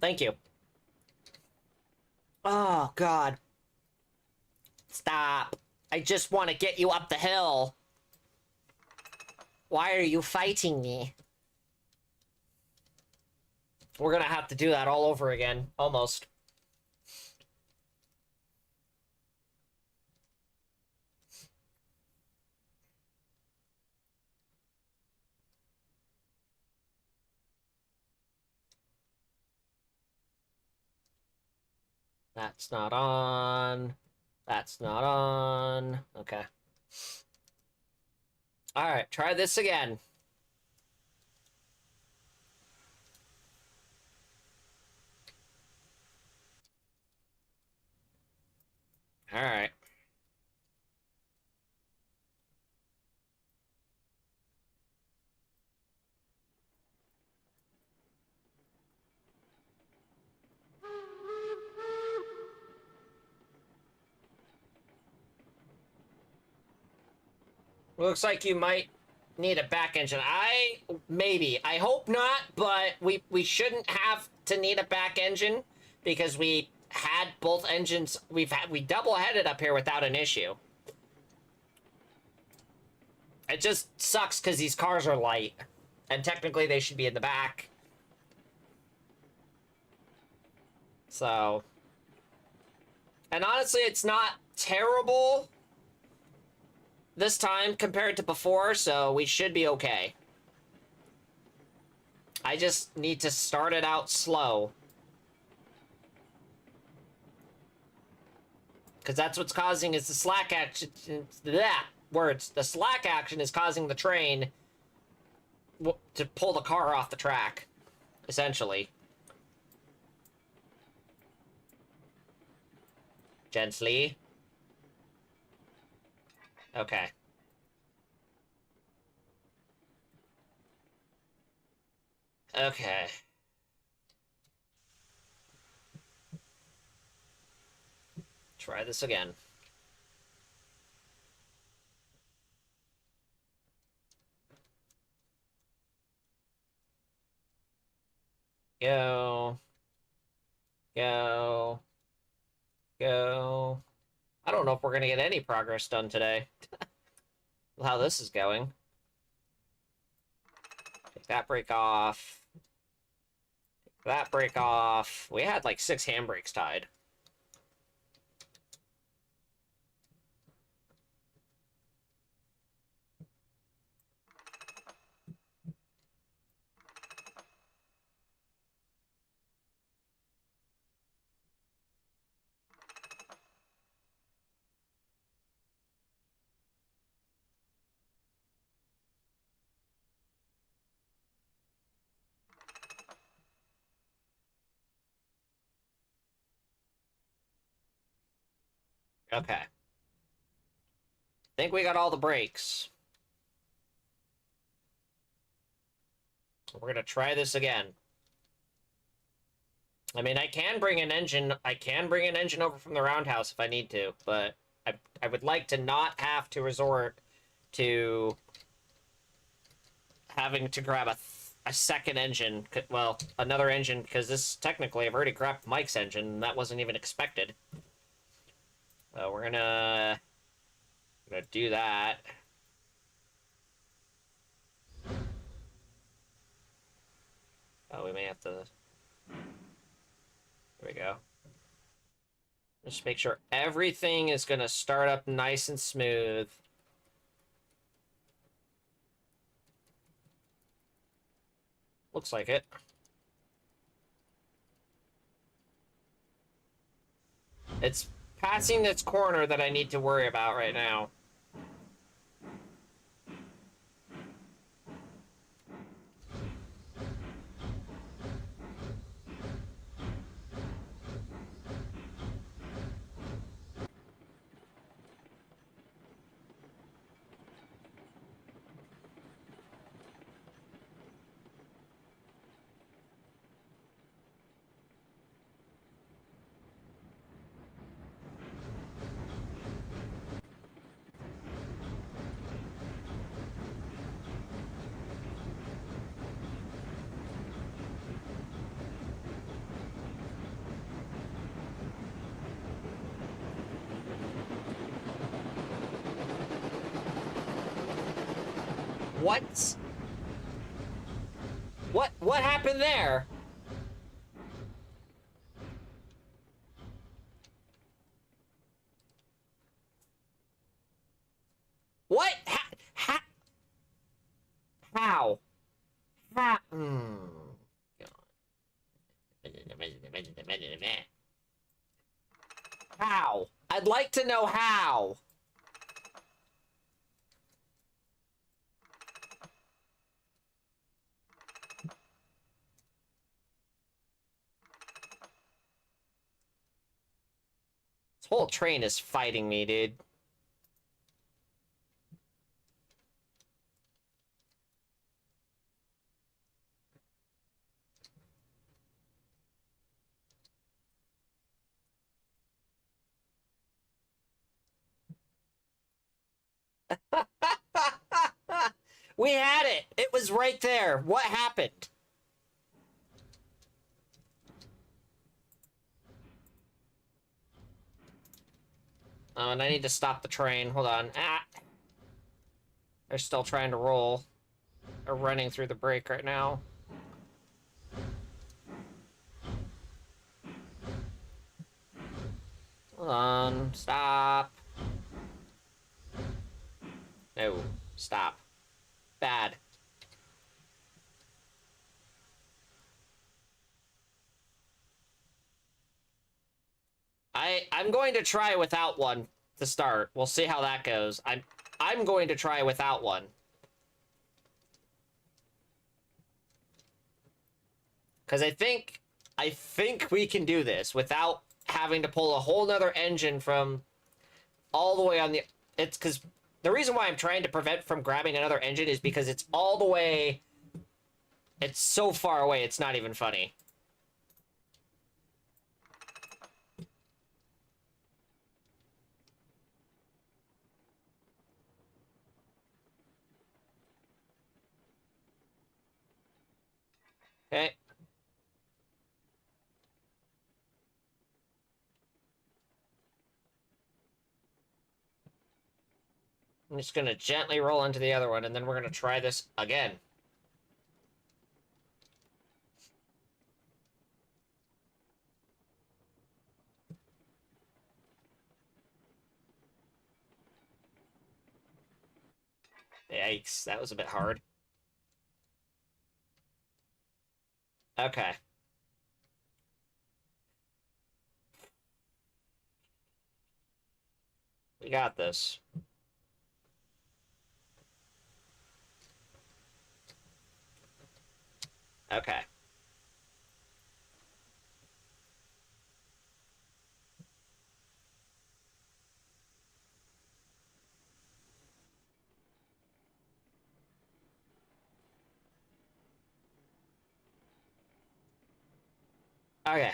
Thank you. Oh, God. Stop. I just want to get you up the hill. Why are you fighting me? We're gonna have to do that all over again. Almost. That's not on. That's not on. Okay. Alright, try this again. Alright. Looks like you might need a back engine. Maybe. I hope not, but we shouldn't have to need a back engine because we had both engines. We double-headed up here without an issue. It just sucks because these cars are light. And technically they should be in the back. So. And honestly, it's not terrible this time compared to before, so we should be okay. I just need to start it out slow. Because that's what's causing is the slack action. The slack action is causing the train to pull the car off the track, essentially. Gently. Okay. Okay. Try this again. Go. Go. Go. I don't know if we're gonna get any progress done today. How this is going. Take that brake off. Take that brake off. We had like 6 handbrakes tied. Okay. Think we got all the brakes. We're gonna try this again. I mean, I can bring an engine over from the roundhouse if I need to, but I would like to not have to resort to having to grab a second engine, well, another engine, because this, technically, I've already grabbed Mike's engine, and that wasn't even expected. So we're gonna do that. Oh, we may have to... There we go. Just make sure everything is gonna start up nice and smooth. Looks like it. It's passing this corner that I need to worry about right now. What? What happened there? What? How? How? How? I'd like to know how. This whole train is fighting me, dude. We had it. It was right there. What happened? Oh, and I need to stop the train. Hold on. Ah. They're still trying to roll. They're running through the break right now. Hold on. Stop. No. Stop. Bad. I'm going to try without one to start. We'll see how that goes. I'm going to try without one. Because I think we can do this without having to pull a whole nother engine from all the way on the... It's because the reason why I'm trying to prevent from grabbing another engine is because it's all the way... It's so far away, it's not even funny. Okay. I'm just gonna gently roll into the other one, and then we're gonna try this again. Yikes, that was a bit hard. Okay. We got this. Okay. Okay.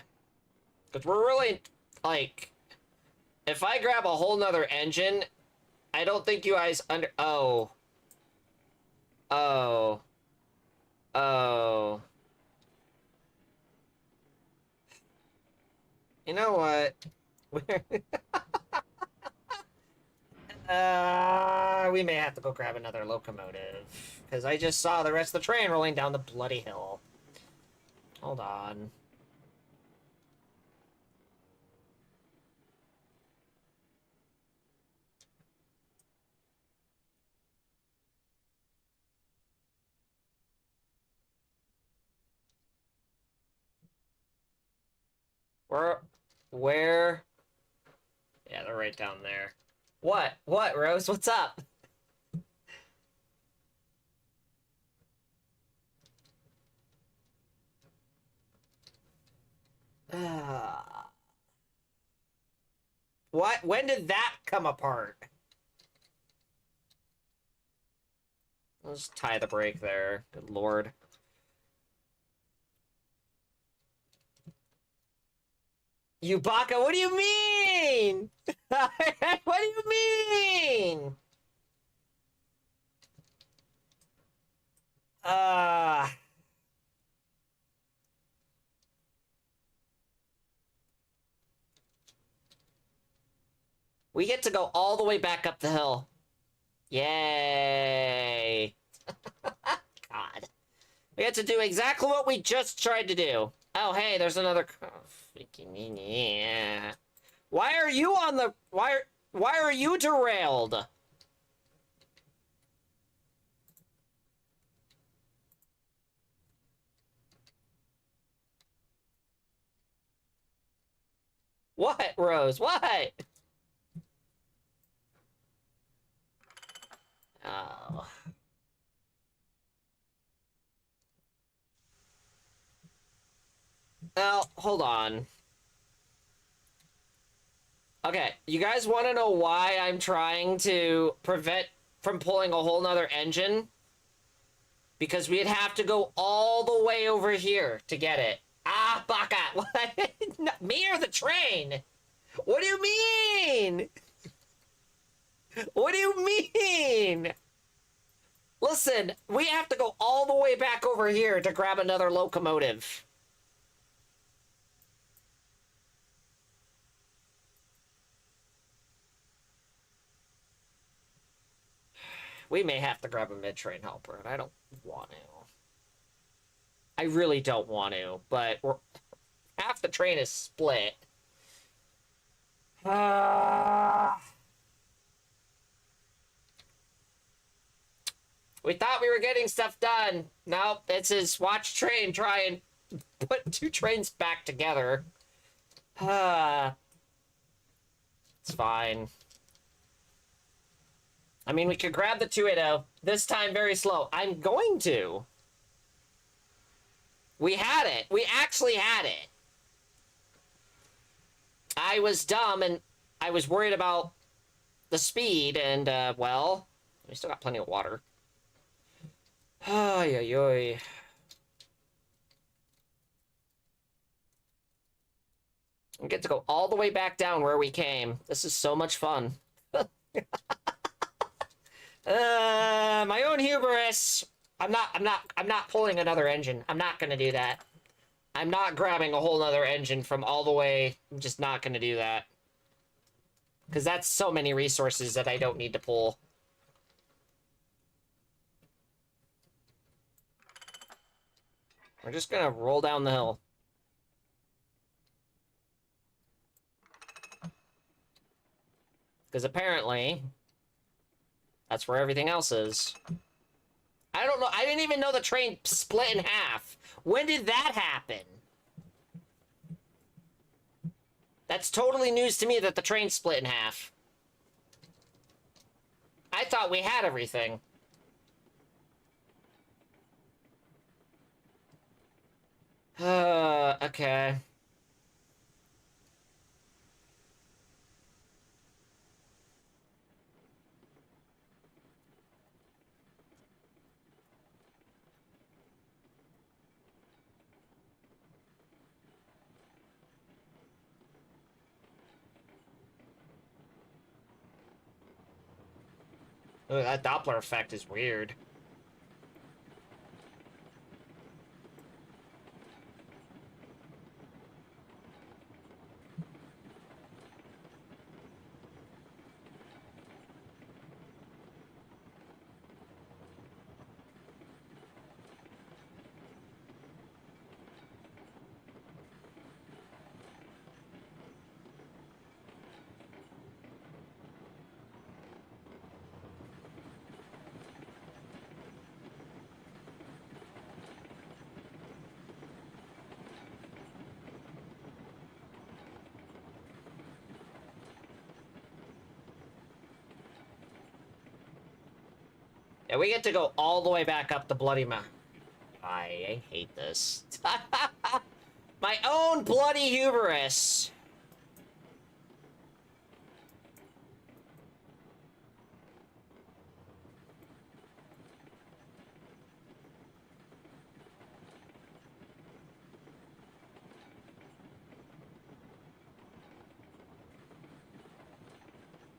Because we're really, like... If I grab a whole nother engine, I don't think you guys under... Oh. Oh. Oh. You know what? We may have to go grab another locomotive. Because I just saw the rest of the train rolling down the bloody hill. Hold on. Where? Yeah, they're right down there. What? What, Rose? What's up? What? When did that come apart? Let's tie the brake there. Good lord. Yubaka, what do you mean? What do you mean? Uh... We get to go all the way back up the hill. Yay. We had to do exactly what we just tried to do. Oh, hey, there's another... Oh, freaking... Yeah. Why are you on the... Why are you derailed? What, Rose? What? Oh. Well, hold on. Okay, you guys want to know why I'm trying to prevent from pulling a whole nother engine? Because we'd have to go all the way over here to get it. Ah, baka! What? Me or the train? What do you mean? What do you mean? Listen, we have to go all the way back over here to grab another locomotive. We may have to grab a mid-train helper, and I don't want to. I really don't want to, but half the train is split. We thought we were getting stuff done. Nope, it's his watch train try and put two trains back together. It's fine. I mean, we could grab the 280. This time very slow. I'm going to. We had it. We actually had it. I was dumb and I was worried about the speed and, well, we still got plenty of water. Ay, ay, ay. We get to go all the way back down where we came. This is so much fun. My own hubris. I'm not pulling another engine. I'm not gonna do that. I'm not grabbing a whole nother engine from all the way. I'm just not gonna do that. Because that's so many resources that I don't need to pull. We're just gonna roll down the hill. Because apparently, that's where everything else is. I don't know. I didn't even know the train split in half. When did that happen? That's totally news to me that the train split in half. I thought we had everything. Okay. Ooh, that Doppler effect is weird. Yeah, we get to go all the way back up the bloody mountain. I hate this. My own bloody hubris.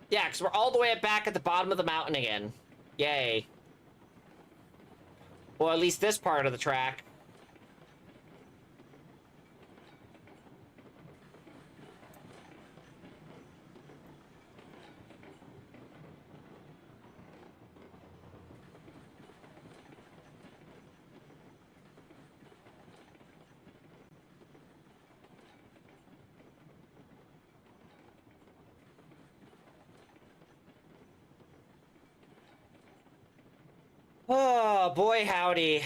Yeah, because we're all the way back at the bottom of the mountain again. Yay. Well, at least this part of the track. Boy howdy.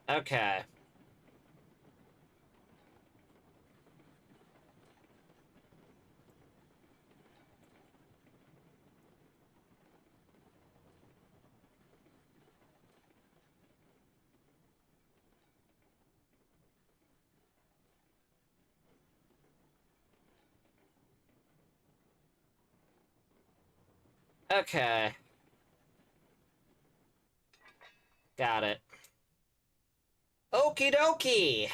Okay. Okay. Got it. Okie dokie.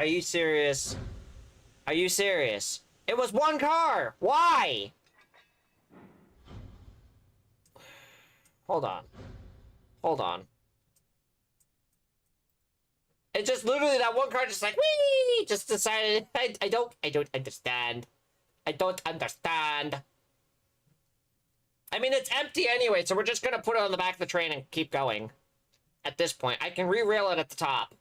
Are you serious? Are you serious? It was one car! Why? Hold on. Hold on. It just literally that one car just like, whee! Just decided, I don't understand. I don't understand. I mean, it's empty anyway, so we're just gonna put it on the back of the train and keep going. At this point, I can re-rail it at the top.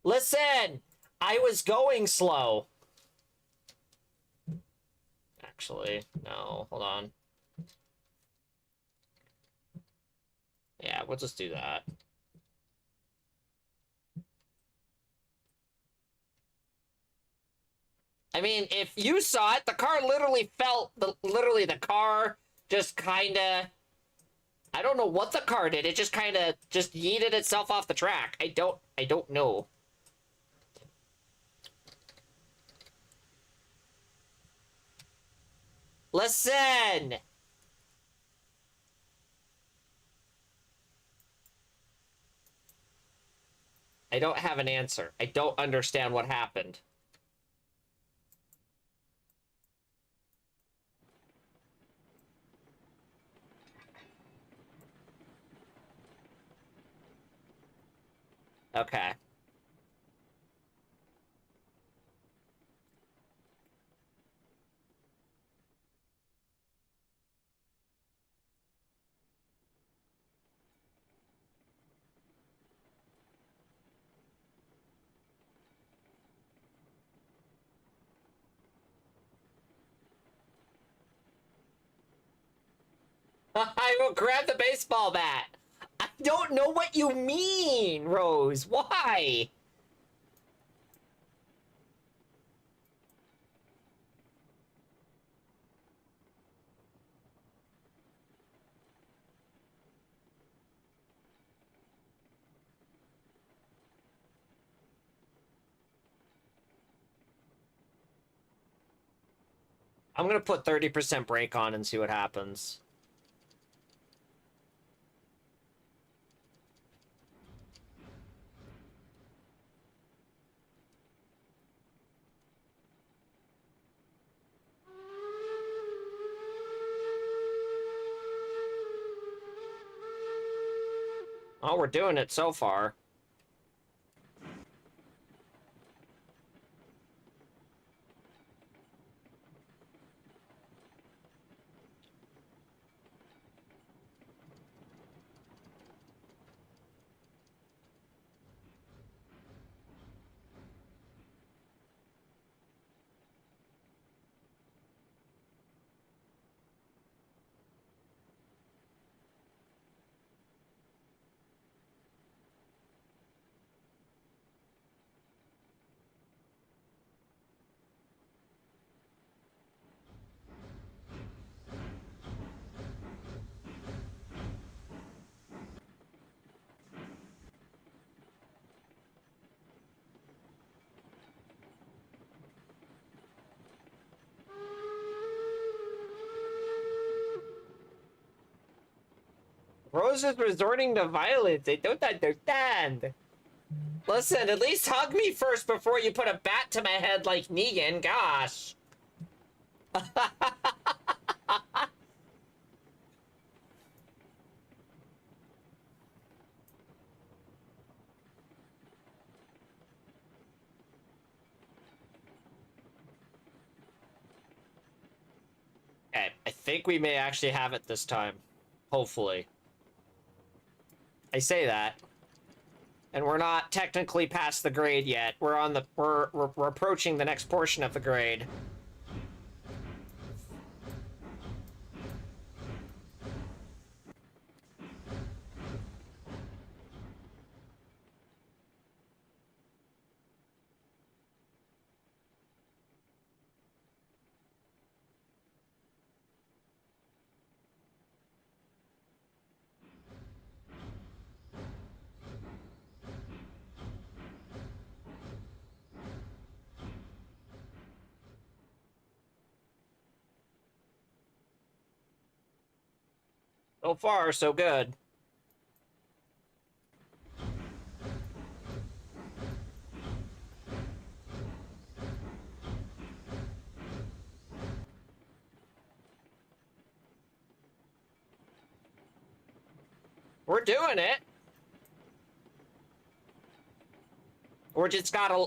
Listen! I was going slow. Actually, no, hold on. Yeah, we'll just do that. I mean, if you saw it, the car literally felt, literally the car just kinda, I don't know what the car did, it just kinda, just yeeted itself off the track. I don't know. Listen! I don't have an answer. I don't understand what happened. Okay. I will grab the baseball bat. I don't know what you mean, Rose. Why? I'm gonna put 30% brake on and see what happens. Oh, we're doing it so far. Rose is resorting to violence. I don't understand. Listen, at least hug me first before you put a bat to my head like Negan. Gosh. Okay, I think we may actually have it this time. Hopefully. I say that. And we're not technically past the grade yet. We're on the we're approaching the next portion of the grade. So far, so good. We're doing it.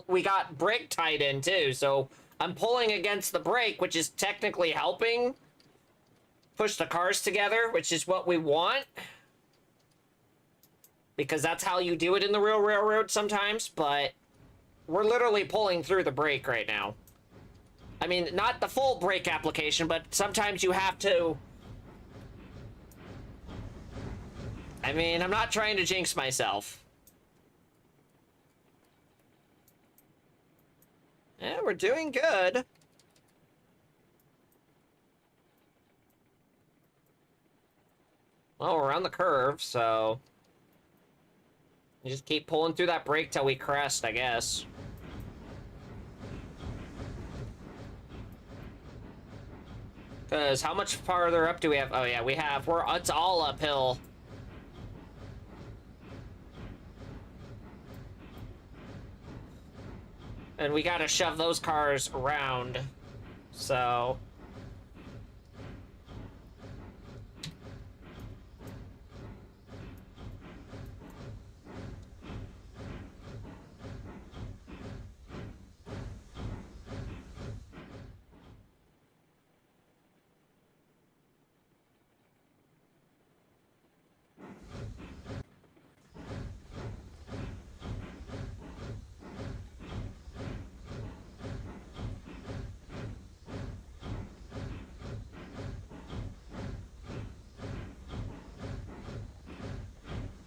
We got brake tied in too, so I'm pulling against the brake, which is technically helping push the cars together, which is what we want. Because that's how you do it in the real railroad sometimes, but we're literally pulling through the brake right now. I mean, not the full brake application, but sometimes you have to. I mean, I'm not trying to jinx myself. Yeah, we're doing good. Well, we're on the curve, so you just keep pulling through that brake till we crest, I guess. Because how much farther up do we have? Oh yeah, it's all uphill. And we gotta shove those cars around. So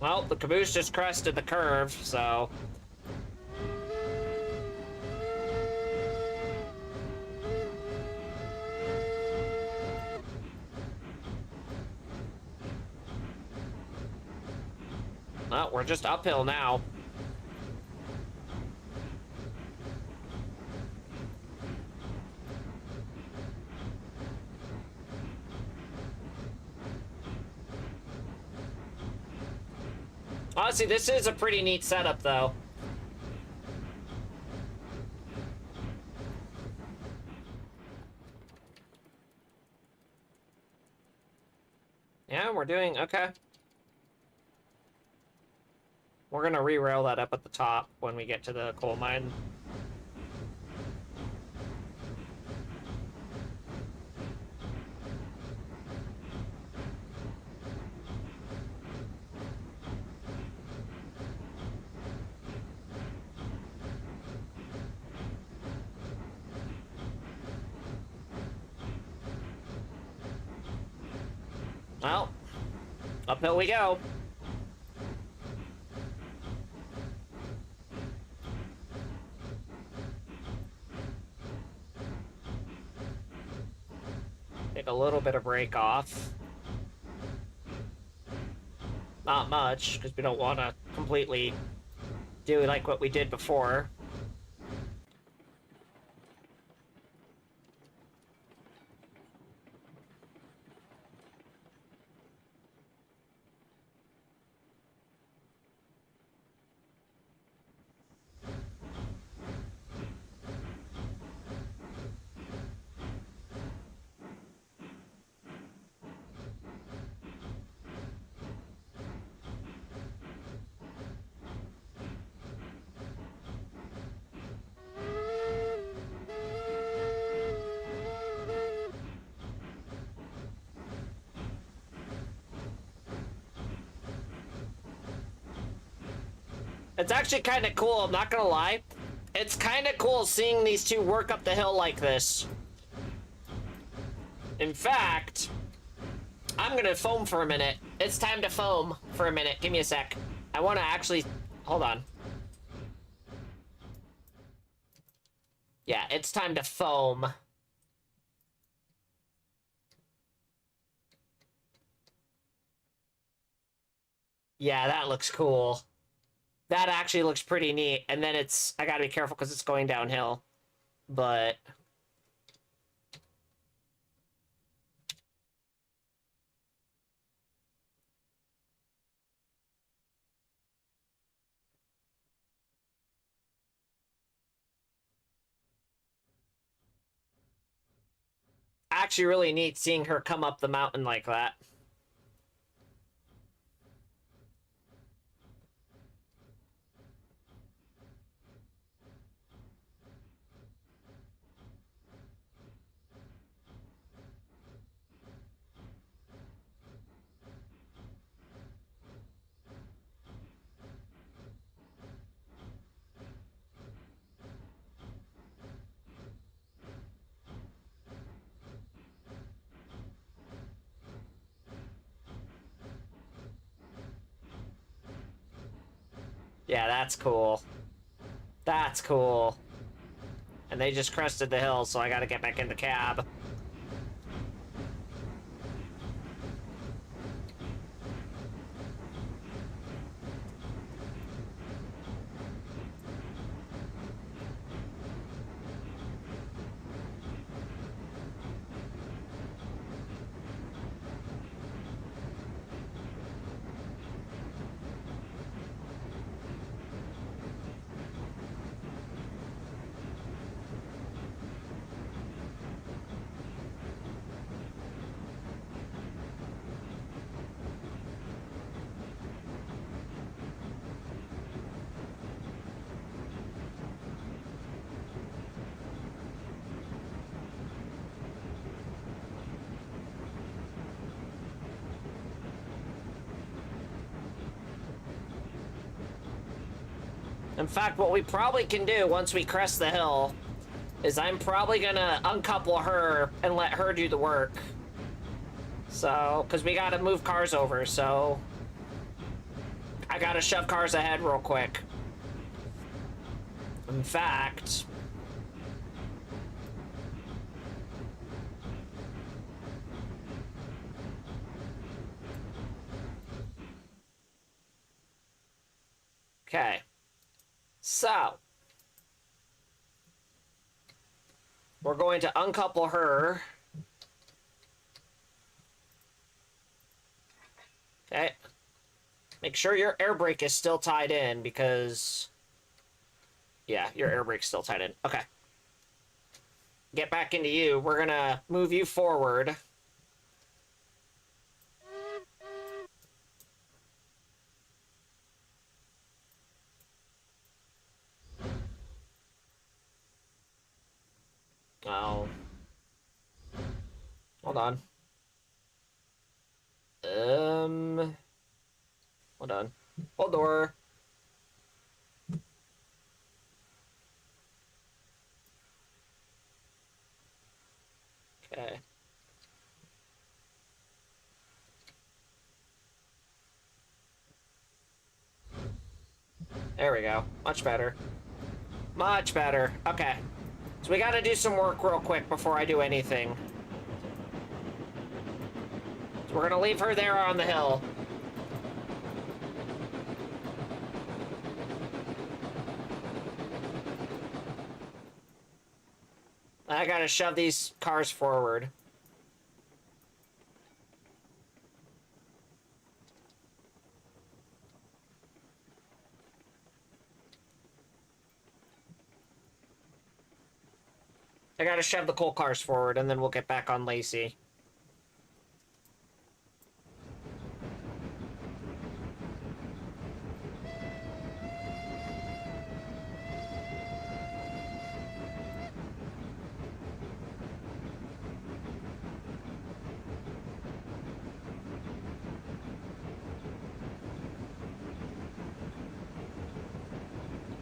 Well, the caboose just crested the curve, so... Well, we're just uphill now. Honestly, this is a pretty neat setup, though. Yeah, we're doing okay. We're gonna re-rail that up at the top when we get to the coal mine. Well, uphill we go. Take a little bit of break off. Not much, because we don't want to completely do like what we did before. It's actually kind of cool, I'm not gonna lie. It's kind of cool seeing these two work up the hill like this. In fact, I'm gonna foam for a minute. It's time to foam for a minute. Give me a sec. I want to actually... Hold on. Yeah, it's time to foam. Yeah, that looks cool. That actually looks pretty neat. And then it's... I gotta be careful because it's going downhill. But... actually really neat seeing her come up the mountain like that. Yeah, that's cool. That's cool. And they just crested the hill, so I gotta get back in the cab. In fact, what we probably can do once we crest the hill is I'm probably gonna uncouple her and let her do the work. So, because we gotta move cars over, so... I gotta shove cars ahead real quick. In fact... Okay. So... we're going to uncouple her. Okay. Make sure your air brake is still tied in, because... yeah, your air brake's still tied in. Okay. Get back into you. We're gonna move you forward. Oh. Hold on. Hold on. Hold door. Okay. There we go. Much better. Much better. Okay. So we gotta do some work real quick before I do anything. So we're gonna leave her there on the hill. I gotta shove these cars forward. I gotta shove the coal cars forward, and then we'll get back on Lacey.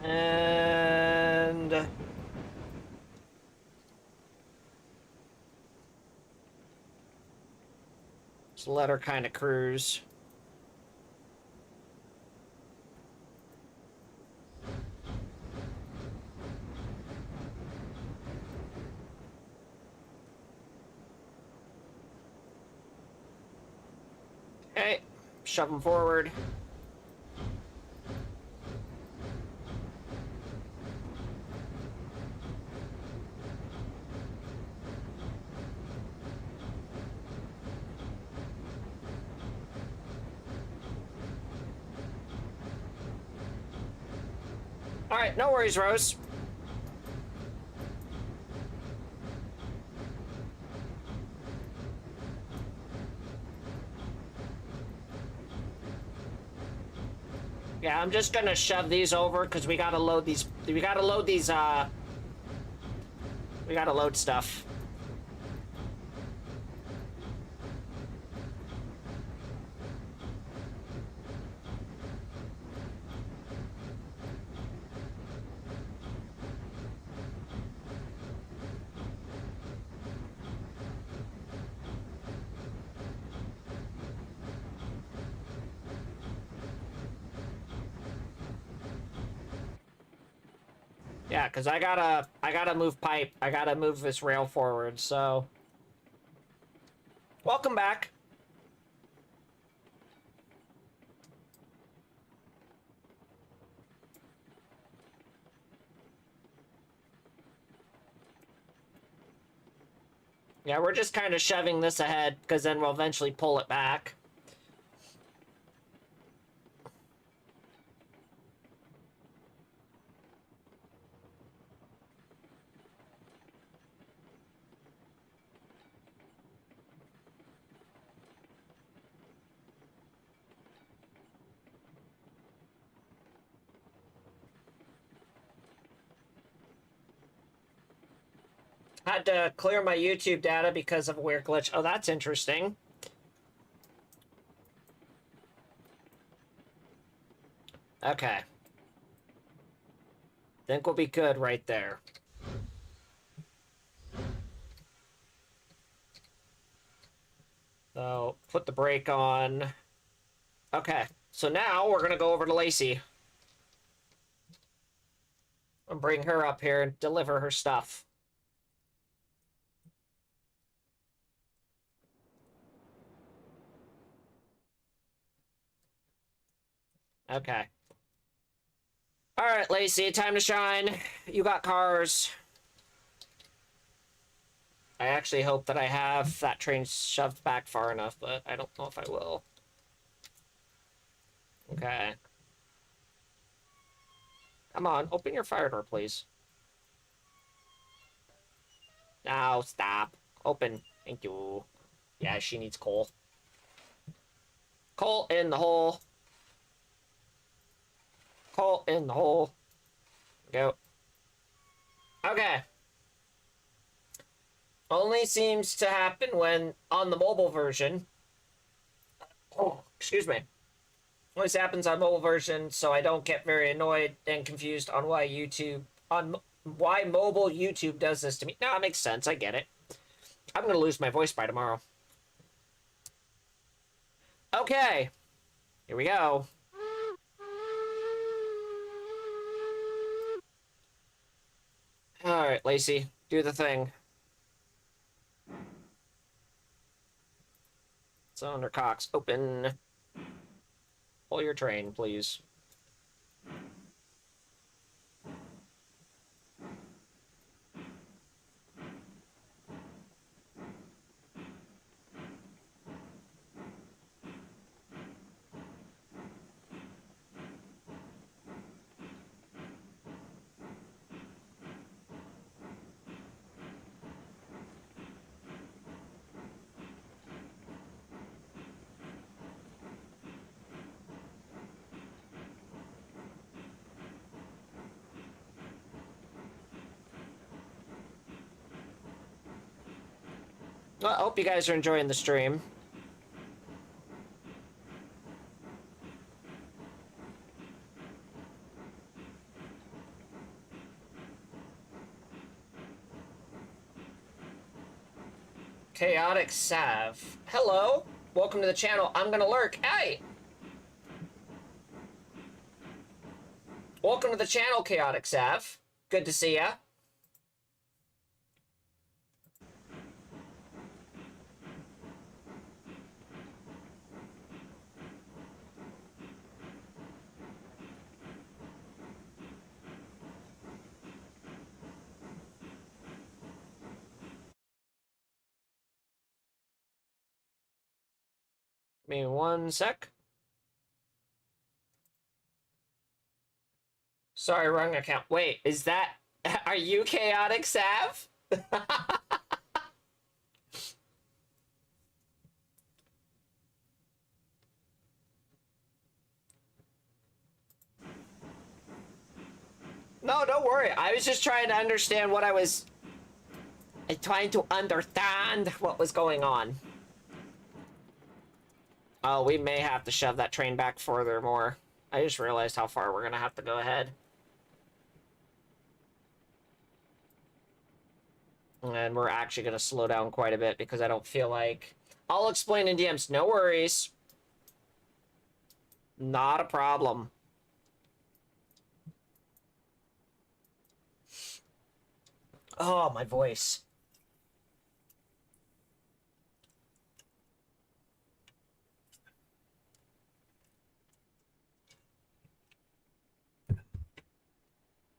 And... just let her kind of cruise. Okay, shove them forward. All right, no worries, Rose. Yeah, I'm just gonna shove these over because we gotta load these. We gotta load these. We gotta load stuff. Yeah, because I gotta move pipe. I gotta move this rail forward, so... welcome back. Yeah, we're just kind of shoving this ahead, because then we'll eventually pull it back. Had to clear my YouTube data because of a weird glitch. Oh, that's interesting. Okay. Think we'll be good right there. So, put the brake on. Okay. So now we're gonna go over to Lacey. And bring her up here and deliver her stuff. Okay. Alright, Lacey, time to shine. You got cars. I actually hope that I have that train shoved back far enough, but I don't know if I will. Okay. Come on, open your fire door, please. No, stop. Open. Thank you. Yeah, she needs coal. Coal in the hole. Coal in the hole. Go. Okay. Only seems to happen when on the mobile version. Oh, excuse me. Only happens on mobile version, so I don't get very annoyed and confused on why mobile YouTube does this to me. No, it makes sense. I get it. I'm gonna lose my voice by tomorrow. Okay. Here we go. Alright, Lacey. Do the thing. Cylinder cocks. Open. Pull your train, please. Well, I hope you guys are enjoying the stream. Chaotic Sav. Hello. Welcome to the channel. I'm gonna lurk. Hey! Welcome to the channel, Chaotic Sav. Good to see ya. Give me one sec. Sorry, wrong account. Wait, is that... Are you Chaotic Sav? No, don't worry. I was just trying to understand what I was... trying to understand what was going on. Oh, we may have to shove that train back further more. I just realized how far we're gonna have to go ahead. And we're actually gonna slow down quite a bit because I don't feel like... I'll explain in DMs. No worries. Not a problem. Oh, my voice.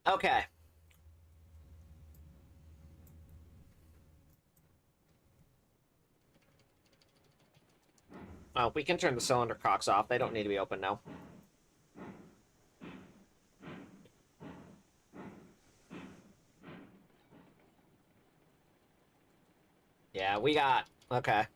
Okay. Oh, we can turn the cylinder cocks off. They don't need to be open now. Yeah, we got... Okay.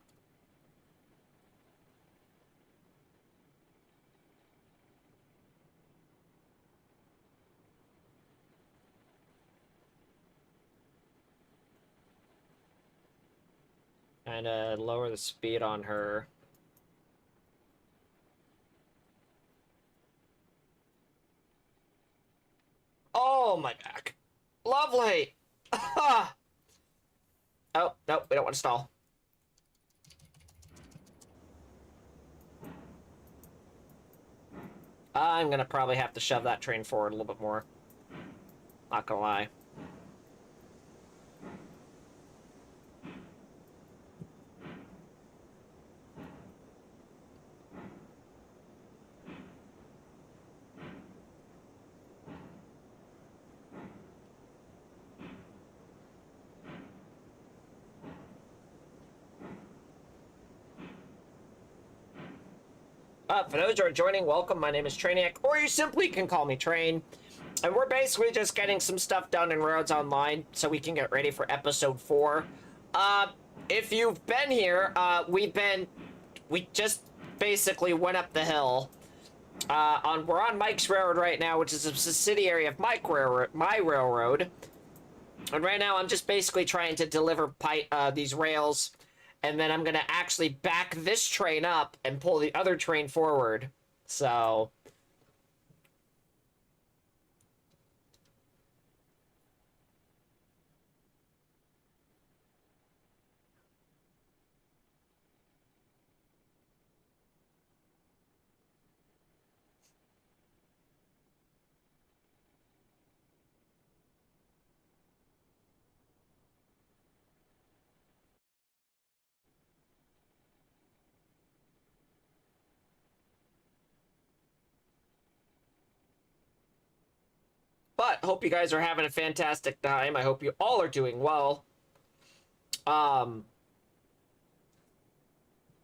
Kind of lower the speed on her. Oh, my back. Lovely! Oh, no, we don't want to stall. I'm gonna probably have to shove that train forward a little bit more. Not gonna lie. For those who are joining, welcome. My name is Trainiac, or you simply can call me Train. And we're basically just getting some stuff done in Roads Online so we can get ready for episode 4. If you've been here, we just basically went up the hill. We're on Mike's Railroad right now, which is a subsidiary of my railroad. And right now I'm just basically trying to deliver these rails, and then I'm gonna actually back this train up and pull the other train forward. So but hope you guys are having a fantastic time. I hope you all are doing well.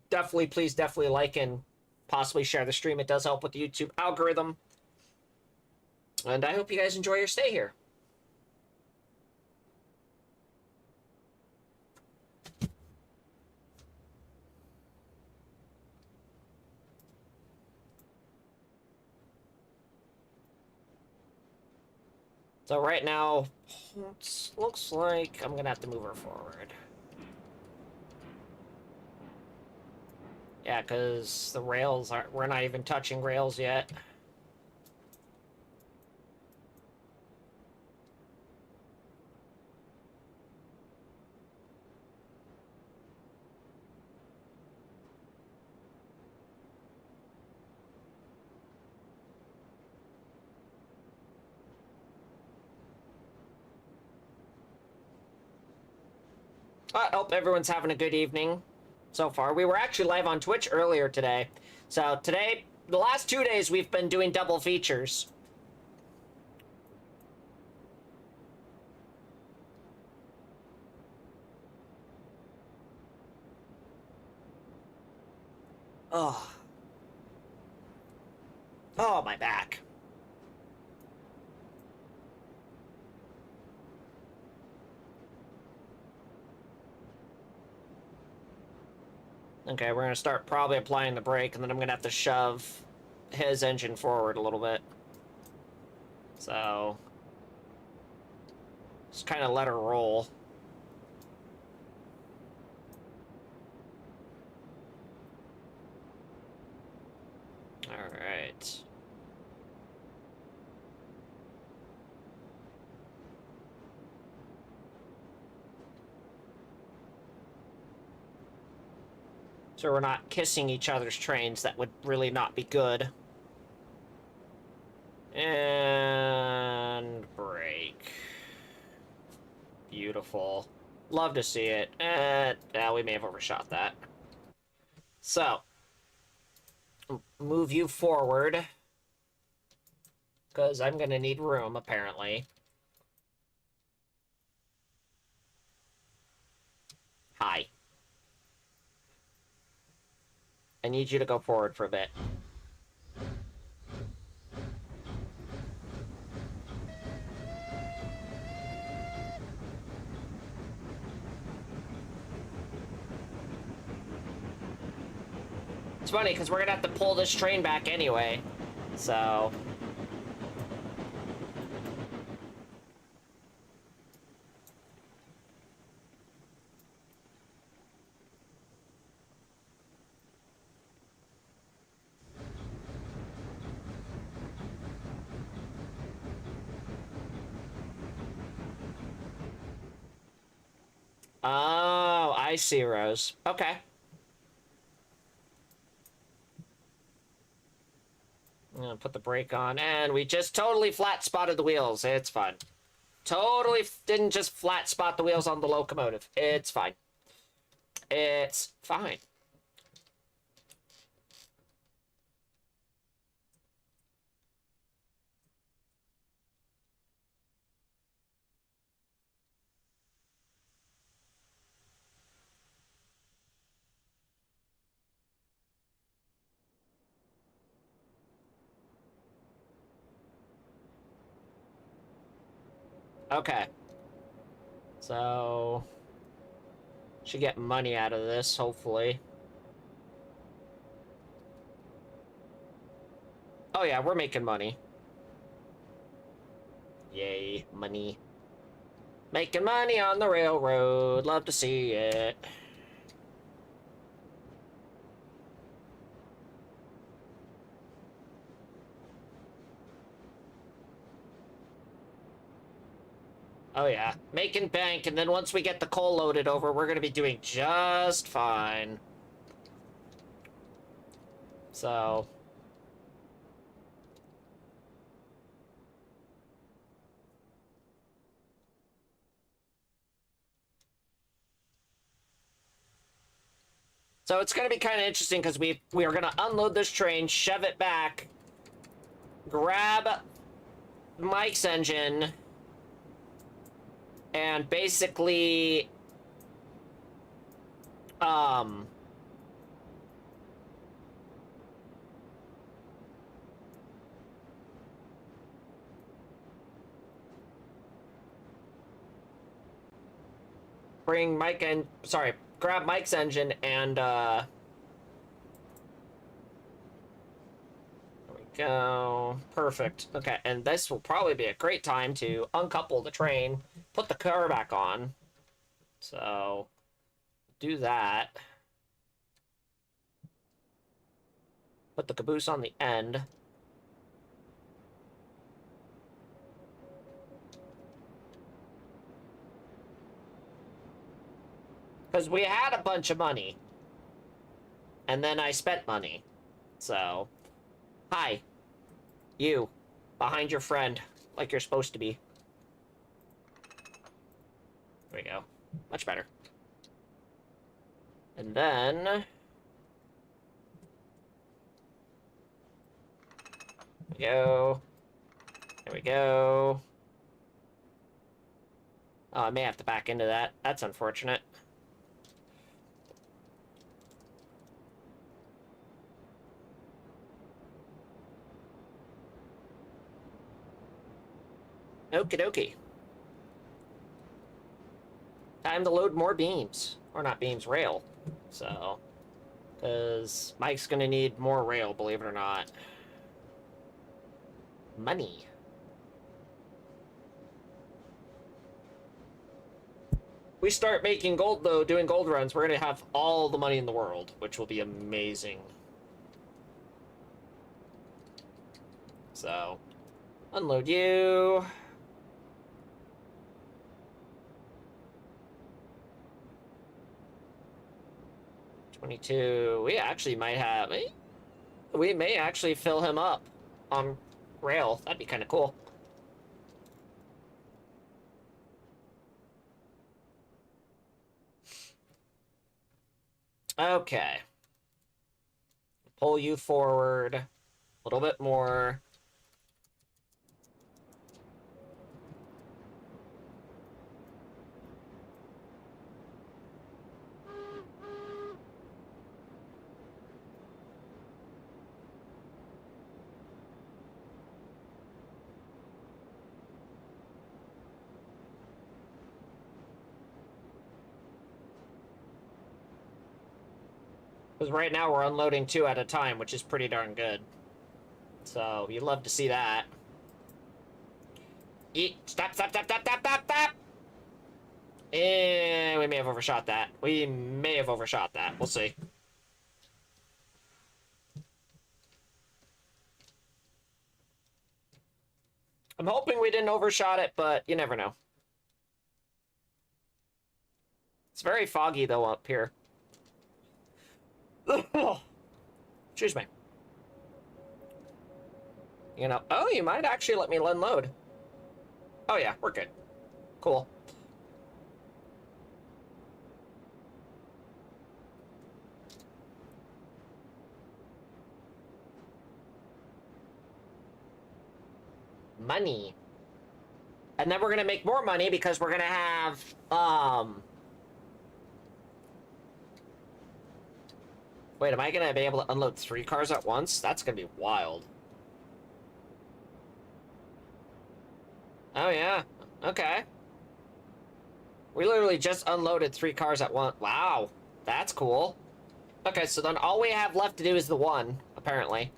Definitely, please definitely like and possibly share the stream. It does help with the YouTube algorithm. And I hope you guys enjoy your stay here. So right now, it looks like I'm gonna have to move her forward. Yeah, because the rails aren't, we're not even touching rails yet. I hope everyone's having a good evening so far. We were actually live on Twitch earlier today. So today, the last 2 days, we've been doing double features. Oh. Oh, my back. Okay, we're gonna start probably applying the brake, and then I'm gonna have to shove his engine forward a little bit. So just kind of let her roll. All right. So we're not kissing each other's trains. That would really not be good. And brake. Beautiful. Love to see it. We may have overshot that. So, move you forward. Because I'm going to need room, apparently. Hi. I need you to go forward for a bit. It's funny, because we're going to have to pull this train back anyway. So... Oh, I see, Rose. Okay. Put the brake on, and we just totally flat spotted the wheels. It's fine. Totally didn't just flat spot the wheels on the locomotive. It's fine. It's fine. Okay. So... should get money out of this, hopefully. Oh yeah, we're making money. Yay, money. Making money on the railroad. Love to see it. Oh yeah, making bank, and then once we get the coal loaded over, we're gonna be doing just fine. So... so it's gonna be kind of interesting, because we are gonna unload this train, shove it back, grab Mike's engine, and basically... bring Mike and... sorry, grab Mike's engine and, there we go. Perfect. Okay, and this will probably be a great time to uncouple the train, put the car back on. So, do that. Put the caboose on the end. Because we had a bunch of money. And then I spent money. So, hi. You. Behind your friend. Like you're supposed to be. There we go. Much better. And then... there we go. There we go. Oh, I may have to back into that. That's unfortunate. Okie dokie. Time to load more beams. Or not beams, rail. So, because Mike's gonna need more rail, believe it or not. Money. We start making gold, though, doing gold runs, we're gonna have all the money in the world, which will be amazing. So, unload you. $22. We actually might have... we may actually fill him up on rail. That'd be kind of cool. Okay. Pull you forward a little bit more. Because right now we're unloading 2 at a time, which is pretty darn good. So, you'd love to see that. Eat. Stop, stop, stop, stop, stop, stop, stop! And we may have overshot that. We may have overshot that. We'll see. I'm hoping we didn't overshot it, but you never know. It's very foggy, though, up here. Excuse me. You know, oh, you might actually let me unload. Oh yeah, we're good. Cool. Money. And then we're gonna make more money because we're gonna have, wait, am I gonna be able to unload 3 cars at once? That's gonna be wild. Oh yeah, okay. We literally just unloaded 3 cars at once. Wow, that's cool. Okay, so then all we have left to do is the one, apparently.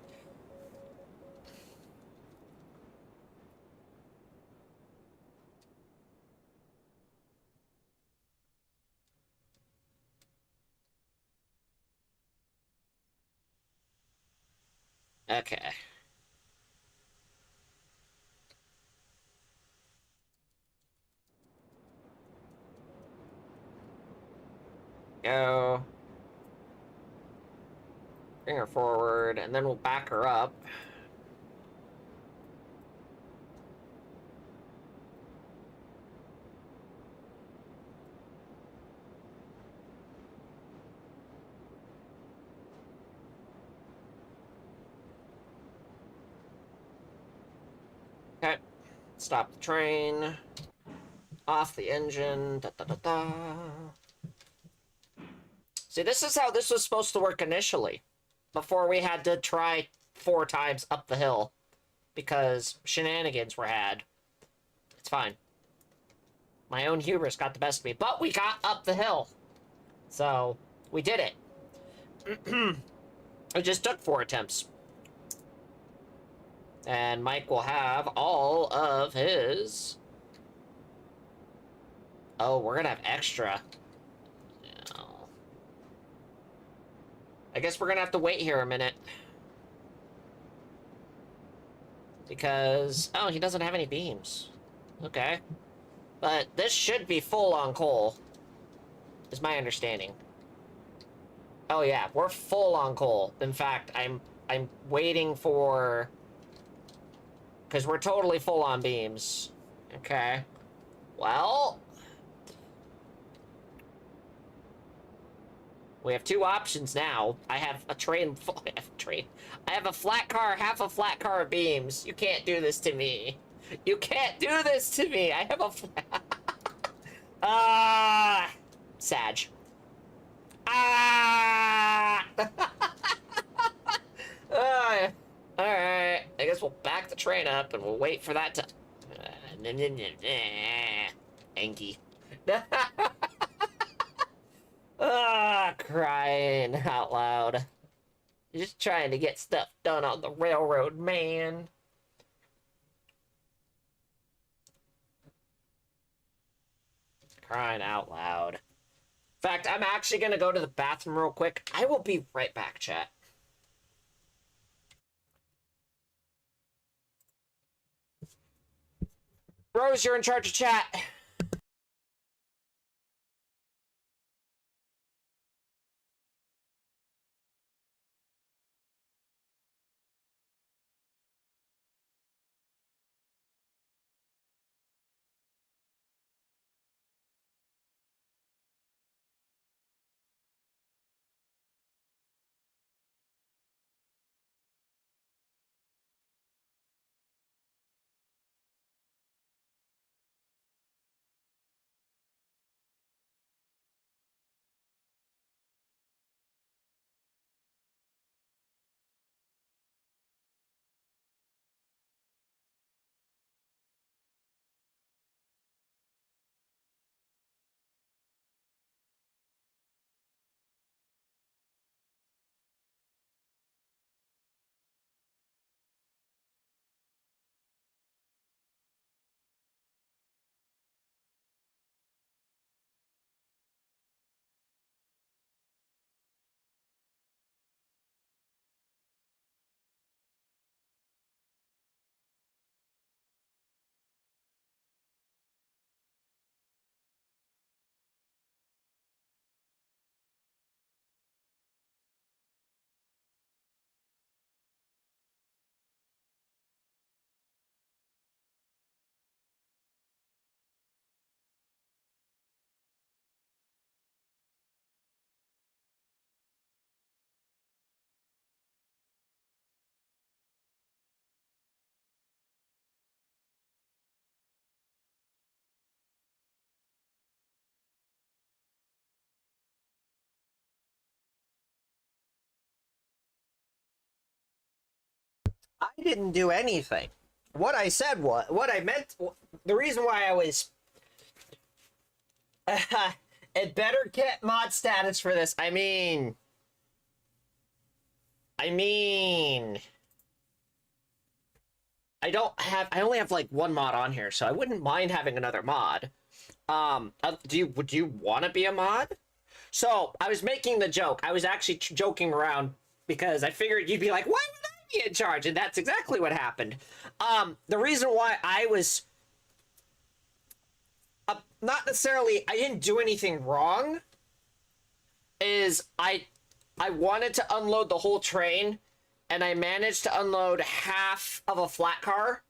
Okay. Go. Bring her forward, and then we'll back her up. Okay. Stop the train. Off the engine. Da, da, da, da. See, this is how this was supposed to work initially. Before we had to try 4 times up the hill. Because shenanigans were had. It's fine. My own hubris got the best of me. But we got up the hill. So, we did it. It just took 4 attempts. And Mike will have all of his... Oh, we're gonna have extra. No. I guess we're gonna have to wait here a minute. Because... Oh, he doesn't have any beams. Okay. But this should be full on coal. Is my understanding. Oh yeah, we're full on coal. In fact, I'm waiting for... Because we're totally full on beams. Okay. Well... We have 2 options now. I have a train... I have a flat car, half a flat car of beams. You can't do this to me. You can't do this to me. I have a flat... Ah... Sag. Ah! Alright. I guess we'll back the train up and we'll wait for that to... Anky. Ah, crying out loud. Just trying to get stuff done on the railroad, man. Crying out loud. In fact, I'm actually gonna go to the bathroom real quick. I will be right back, chat. Rose, you're in charge of chat. I didn't do anything. What I said was, what I meant, the reason why I was, it better get mod status for this. I mean, I only have like one mod on here, so I wouldn't mind having another mod. Would you want to be a mod? So I was making the joke. I was actually joking around because I figured you'd be like, why would I be in charge? And that's exactly what happened. The reason why I was not necessarily, I didn't do anything wrong, is I wanted to unload the whole train, and I managed to unload half of a flat car,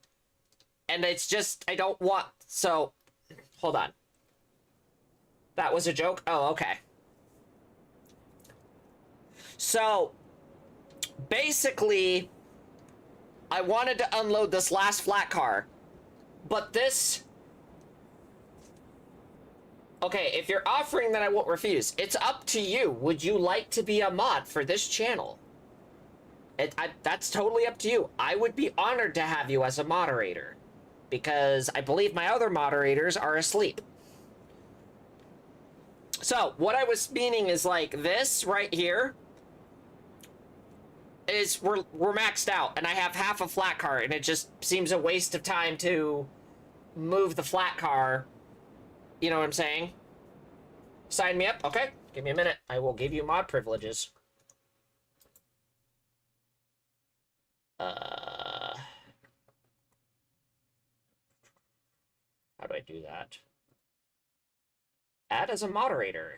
and it's just, I don't want, so, hold on. That was a joke? Oh, okay. So, basically, I wanted to unload this last flat car, but this... Okay, if you're offering, then I won't refuse. It's up to you. Would you like to be a mod for this channel? That's totally up to you. I would be honored to have you as a moderator, because I believe my other moderators are asleep. So, what I was meaning is, like, this right here is, we're maxed out, and I have half a flat car, and it just seems a waste of time to move the flat car. You know what I'm saying? Sign me up? Okay, give me a minute. I will give you mod privileges. How do I do that? Add as a moderator.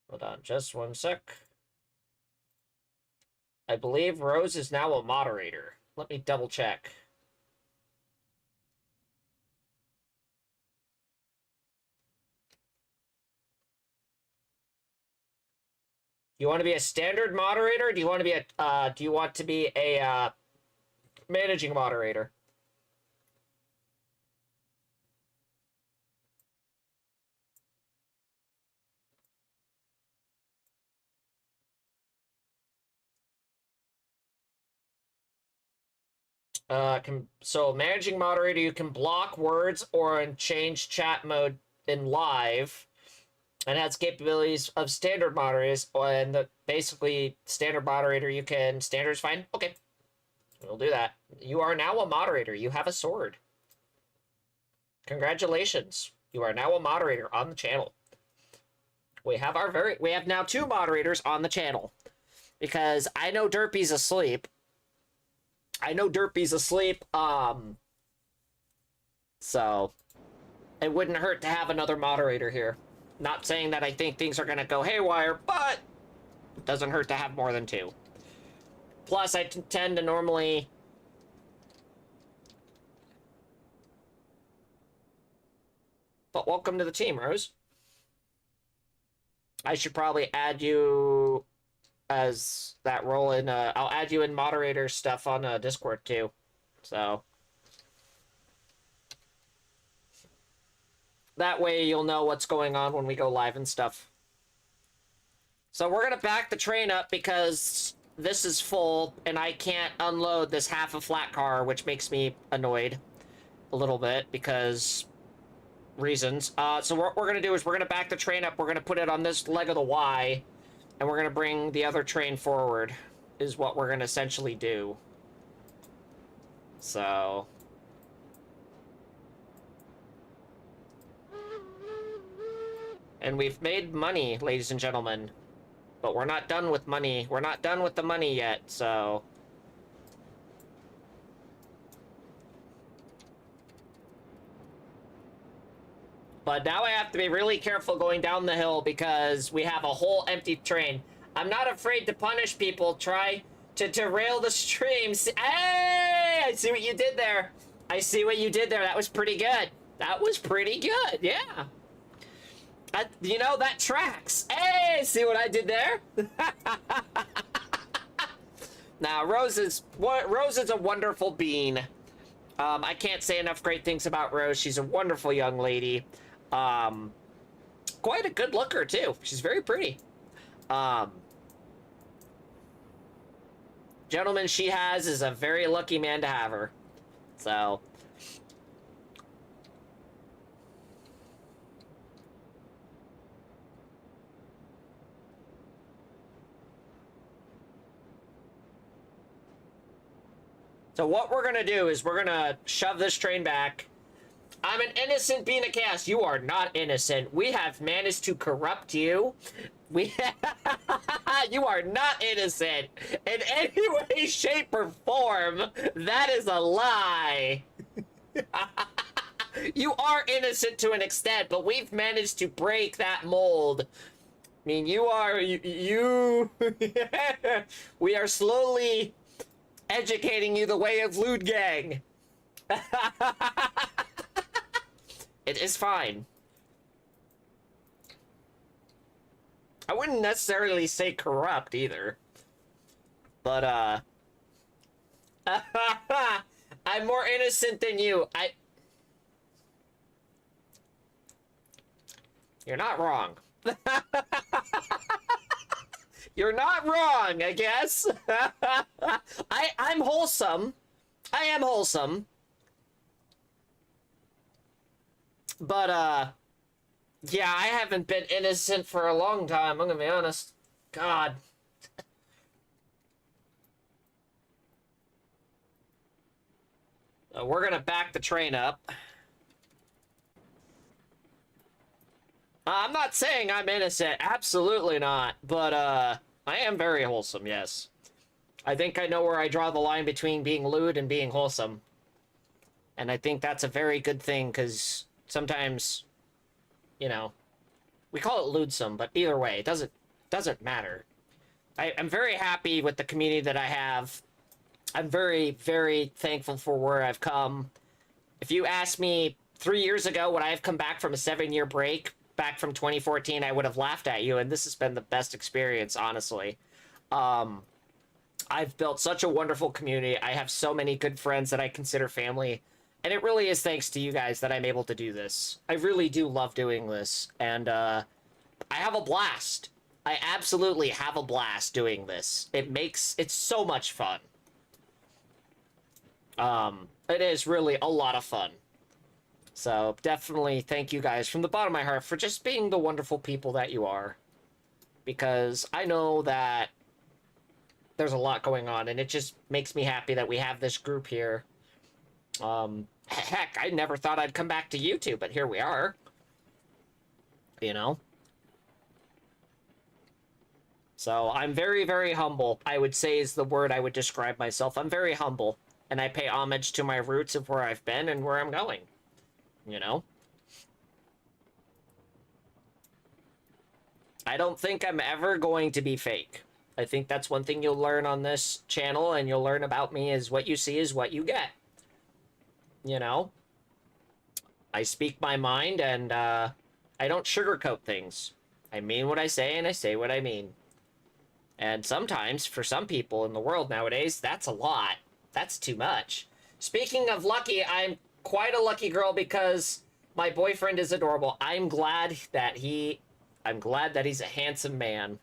Hold on, just one sec. I believe Rose is now a moderator. Let me double check. You want to be a standard moderator? Do you want to be a managing moderator? So managing moderator, you can block words or change chat mode in live, and has capabilities of standard moderators. And basically standard moderator, you can standard's fine. Okay, we'll do that. You are now a moderator. You have a sword. Congratulations, you are now a moderator on the channel. We have now 2 moderators on the channel, because I know Derpy's asleep. So it wouldn't hurt to have another moderator here. Not saying that I think things are gonna go haywire, but it doesn't hurt to have more than 2. Plus, I tend to normally... But welcome to the team, Rose. I should probably add you as that role in, I'll add you in moderator stuff on Discord too. So that way you'll know what's going on when we go live and stuff. So we're gonna back the train up because this is full and I can't unload this half a flat car, which makes me annoyed a little bit because reasons. So what we're gonna do is we're gonna back the train up. We're gonna put it on this leg of the Y, and we're gonna bring the other train forward, is what we're gonna essentially do. So... And we've made money, ladies and gentlemen. But we're not done with money. We're not done with the money yet, so... But now I have to be really careful going down the hill because we have a whole empty train. I'm not afraid to punish people. Try to derail the streams. Hey! I see what you did there. I see what you did there. That was pretty good. That was pretty good, yeah. You know, that tracks. Hey! See what I did there? Now, Rose is a wonderful bean. I can't say enough great things about Rose. She's a wonderful young lady. quite a good looker too. She's very pretty. Um, Gentleman she has is a very lucky man to have her. So. So what we're gonna do is we're gonna shove this train back. I'm an innocent being a chaos. You are not innocent. We have managed to corrupt you. We You are not innocent in any way, shape, or form. That is a lie. You are innocent to an extent, but we've managed to break that mold. I mean, you we are slowly educating you the way of lewd gang. It is fine. I wouldn't necessarily say corrupt either. But, I'm more innocent than you. You're not wrong. You're not wrong, I guess. I'm wholesome. I am wholesome. But, yeah, I haven't been innocent for a long time, I'm gonna be honest. God. We're gonna back the train up. I'm not saying I'm innocent, absolutely not. But, I am very wholesome, yes. I think I know where I draw the line between being lewd and being wholesome. And I think that's a very good thing, because sometimes, you know, we call it lewdsome, but either way, it doesn't matter. I'm very happy with the community that I have. I'm very, very thankful for where I've come. If you asked me 3 years ago when I've come back from a 7-year break, back from 2014, I would have laughed at you, and this has been the best experience, honestly. I've built such a wonderful community. I have so many good friends that I consider family. And it really is thanks to you guys that I'm able to do this. I really do love doing this. And, I have a blast. I absolutely have a blast doing this. It's so much fun. It is really a lot of fun. So, definitely thank you guys from the bottom of my heart for just being the wonderful people that you are. Because I know that there's a lot going on, and it just makes me happy that we have this group here. Heck, I never thought I'd come back to YouTube, but here we are. You know? So, I'm very, very humble, I would say is the word I would describe myself. I'm very humble, and I pay homage to my roots of where I've been and where I'm going. You know? I don't think I'm ever going to be fake. I think that's one thing you'll learn on this channel, and you'll learn about me is what you see is what you get. You know? I speak my mind, and, I don't sugarcoat things. I mean what I say, and I say what I mean. And sometimes, for some people in the world nowadays, that's a lot. That's too much. Speaking of lucky, I'm quite a lucky girl because my boyfriend is adorable. I'm glad that he's a handsome man.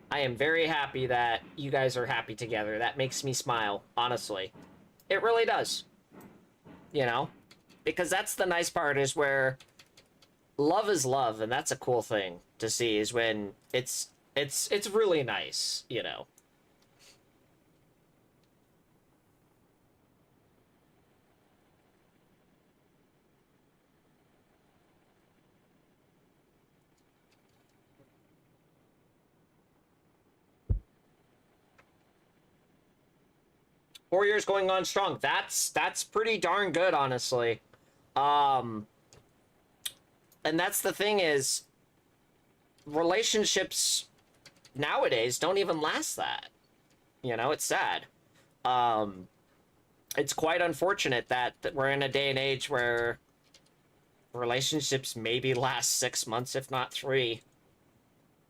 I am very happy that you guys are happy together. That makes me smile, honestly. It really does. You know? Because that's the nice part, is where love is love, and that's a cool thing to see, is when it's really nice, you know? Four years going on strong. That's pretty darn good, honestly. And that's the thing, is relationships nowadays don't even last that. You know, it's sad. It's quite unfortunate that we're in a day and age where relationships maybe last 6 months, if not 3.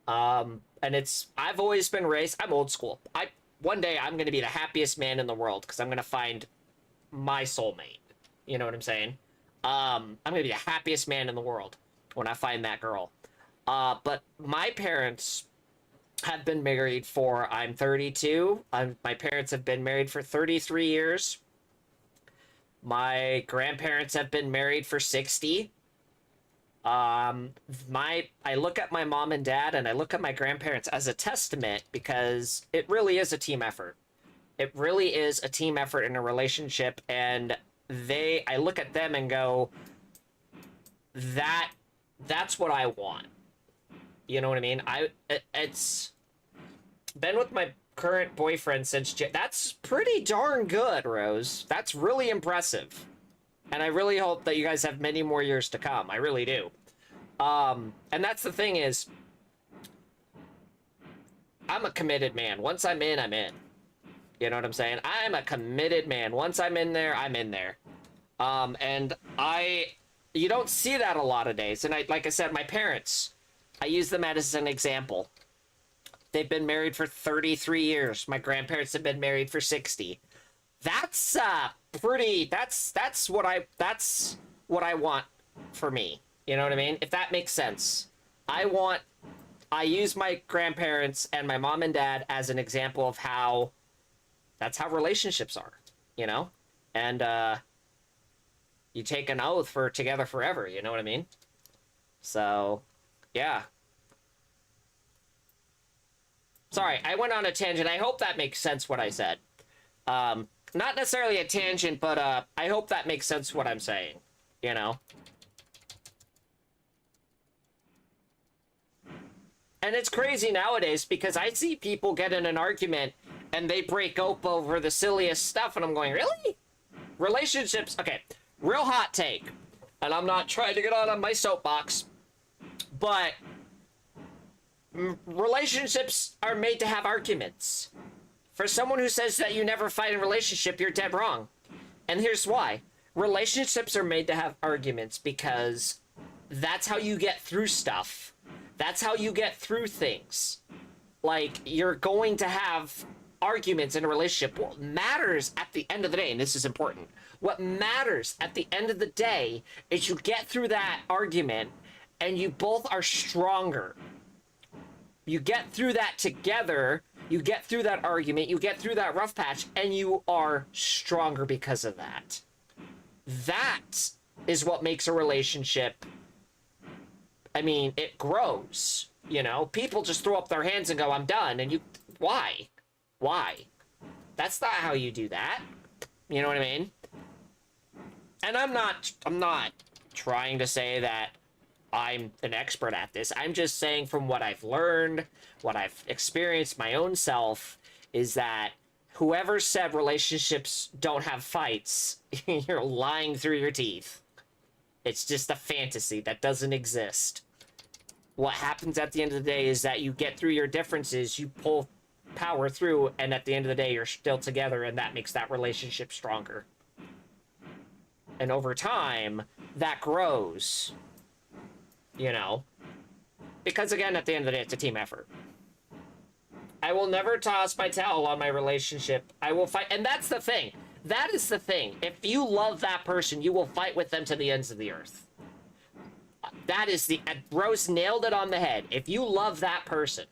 And I've always been raised, I'm old school. One day I'm going to be the happiest man in the world because I'm going to find my soulmate. You know what I'm saying? I'm gonna be the happiest man in the world when I find that girl. But my parents have been married for, I'm 32. My parents have been married for 33 years. My grandparents have been married for 60. I look at my mom and dad and I look at my grandparents as a testament because it really is a team effort. It really is a team effort in a relationship, and I look at them and go, that's what I want. You know what I mean? It's been with my current boyfriend since that's pretty darn good, Rose. That's really impressive. And I really hope that you guys have many more years to come. I really do. And that's the thing is, I'm a committed man. Once I'm in, I'm in. You know what I'm saying? I'm a committed man. Once I'm in there, I'm in there. And you don't see that a lot of days. And like I said, my parents, I use them as an example. They've been married for 33 years. My grandparents have been married for 60. That's that's what I want for me. You know what I mean? If that makes sense. I use my grandparents and my mom and dad as an example of how that's how relationships are, you know? And you take an oath for together forever, you know what I mean? So, yeah. Sorry, I went on a tangent. I hope that makes sense what I said. Not necessarily a tangent, but I hope that makes sense what I'm saying, you know? And it's crazy nowadays because I see people get in an argument and they break up over the silliest stuff, and I'm going, really? Relationships, okay, real hot take, and I'm not trying to get on my soapbox, but relationships are made to have arguments. For someone who says that you never fight in a relationship, you're dead wrong. And here's why. Relationships are made to have arguments because that's how you get through stuff. That's how you get through things. Like, you're going to have arguments in a relationship. What matters at the end of the day, and this is important, what matters at the end of the day is you get through that argument and you both are stronger. You get through that together, you get through that argument, you get through that rough patch, and you are stronger because of that. That is what makes a relationship, I mean, it grows, you know? People just throw up their hands and go, I'm done, and why? Why? That's not how you do that. You know what I mean? And I'm not trying to say that I'm an expert at this. I'm just saying from what I've learned, what I've experienced my own self, is that whoever said relationships don't have fights, you're lying through your teeth. It's just a fantasy that doesn't exist. What happens at the end of the day is that you get through your differences, you power through, and at the end of the day, you're still together, and that makes that relationship stronger. And over time, that grows. You know? Because again, at the end of the day, it's a team effort. I will never toss my towel on my relationship. I will fight. And that's the thing. That is the thing. If you love that person, you will fight with them to the ends of the earth. That is Rose nailed it on the head. If you love that person,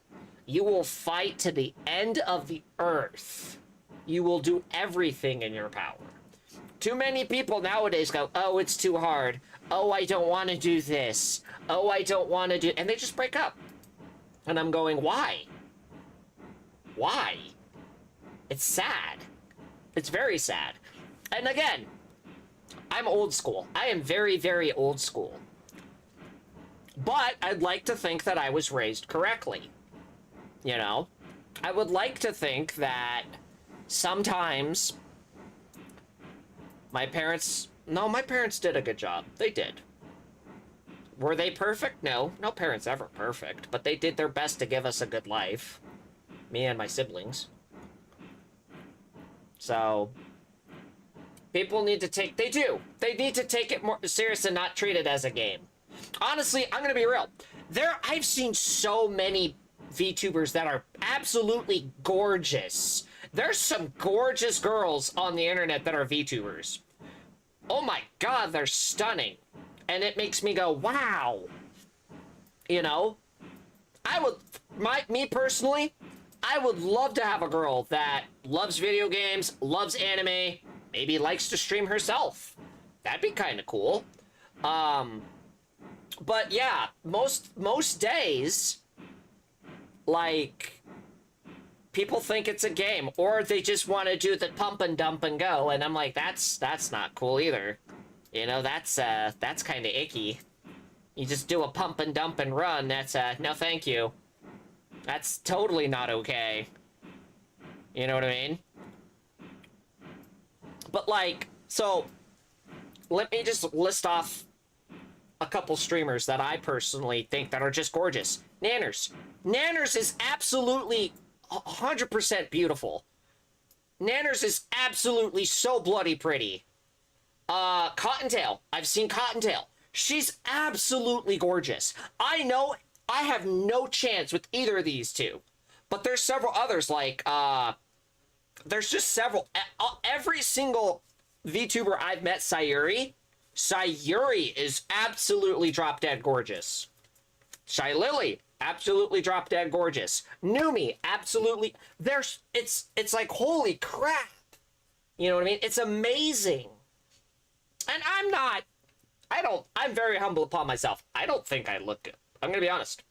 you will fight to the end of the earth. You will do everything in your power. Too many people nowadays go, oh, it's too hard. Oh, I don't want to do this. Oh, I don't want to do... And they just break up. And I'm going, why? Why? It's sad. It's very sad. And again, I'm old school. I am very, very old school. But I'd like to think that I was raised correctly. You know? I would like to think that sometimes my parents did a good job. They did. Were they perfect? No. No parent's ever perfect. But they did their best to give us a good life. Me and my siblings. So, people need to take... They do. They need to take it more serious and not treat it as a game. Honestly, I'm gonna be real. I've seen so many VTubers that are absolutely gorgeous There's some gorgeous girls on the internet that are VTubers. Oh my god, they're stunning. And it makes me go, wow. You know? I would, me personally, I would love to have a girl that loves video games, loves anime, maybe likes to stream herself. That'd be kind of cool. But yeah, most days, like, people think it's a game, or they just want to do the pump and dump and go, and I'm like, that's not cool either. You know, that's kind of icky. You just do a pump and dump and run, that's, no thank you. That's totally not okay. You know what I mean? But, like, so, let me just list off a couple streamers that I personally think that are just gorgeous. Nanners. Nanners is absolutely 100% beautiful. Nanners is absolutely so bloody pretty. Cottontail. I've seen Cottontail. She's absolutely gorgeous. I know I have no chance with either of these two. But there's several others, like, there's just several. Every single VTuber I've met, Sayuri is absolutely drop-dead gorgeous. Shy Lily, absolutely drop-dead gorgeous. Numi, absolutely. It's like, holy crap. You know what I mean? It's amazing. And I'm very humble upon myself. I don't think I look good. I'm gonna be honest.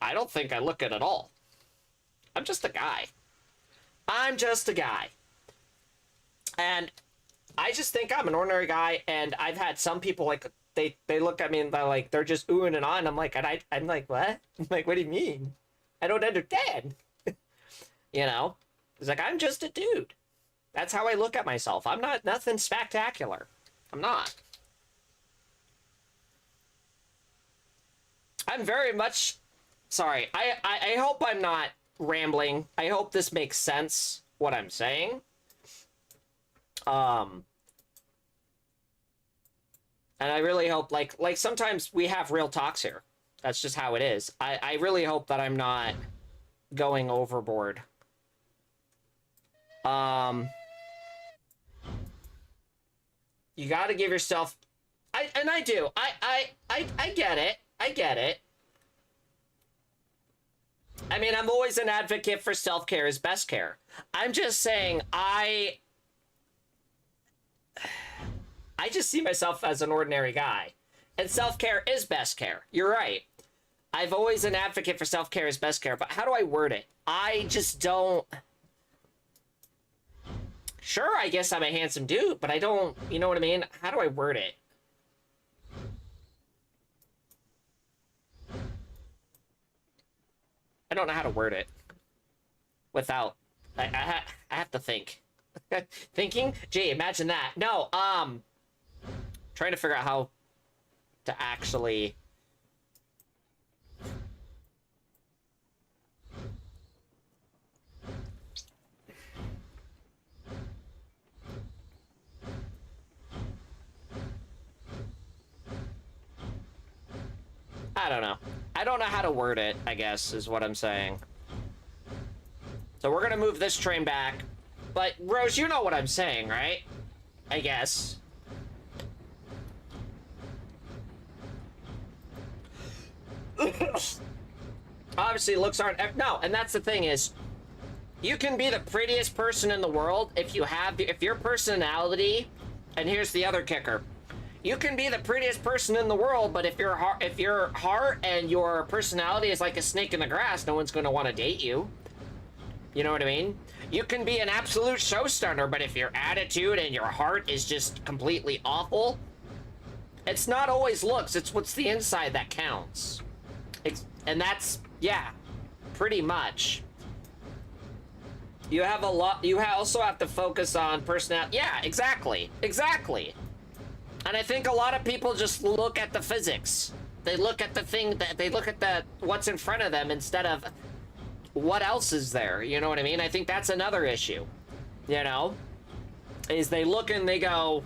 I don't think I look good at all. I'm just a guy. I'm just a guy. And I just think I'm an ordinary guy, and I've had some people, like, they look at me and they're like, they're just oohing and on. I'm like, I'm like, what? I'm like, what do you mean? I don't understand. You know? It's like, I'm just a dude. That's how I look at myself. I'm not nothing spectacular. I'm not. I'm very much... Sorry. I hope I'm not rambling. I hope this makes sense, what I'm saying. And I really hope, like sometimes we have real talks here. That's just how it is. I really hope that I'm not going overboard. You gotta give yourself... I do. I get it. I get it. I mean, I'm always an advocate for self-care is best care. I'm just saying, I just see myself as an ordinary guy. And self-care is best care. You're right. I've always an advocate for self-care is best care, but how do I word it? I just don't... Sure, I guess I'm a handsome dude, but I don't... You know what I mean? How do I word it? I don't know how to word it. Without... I have to think. Thinking? Gee, imagine that. No, trying to figure out how to actually... I don't know. I don't know how to word it, I guess, is what I'm saying. So we're gonna move this train back. But, Rose, you know what I'm saying, right? I guess. Obviously, looks aren't... No, and that's the thing is, you can be the prettiest person in the world if your personality... And here's the other kicker. You can be the prettiest person in the world, but if your heart and your personality is like a snake in the grass, no one's going to want to date you. You know what I mean? You can be an absolute show stunner, but if your attitude and your heart is just completely awful, it's not always looks, it's what's the inside that counts. And that's, yeah, pretty much. You have a lot, also have to focus on personality. Yeah, exactly, exactly. And I think a lot of people just look at the physics. They look at the thing, they look at what's in front of them instead of what else is there, you know what I mean? I think that's another issue, you know? Is they look and they go,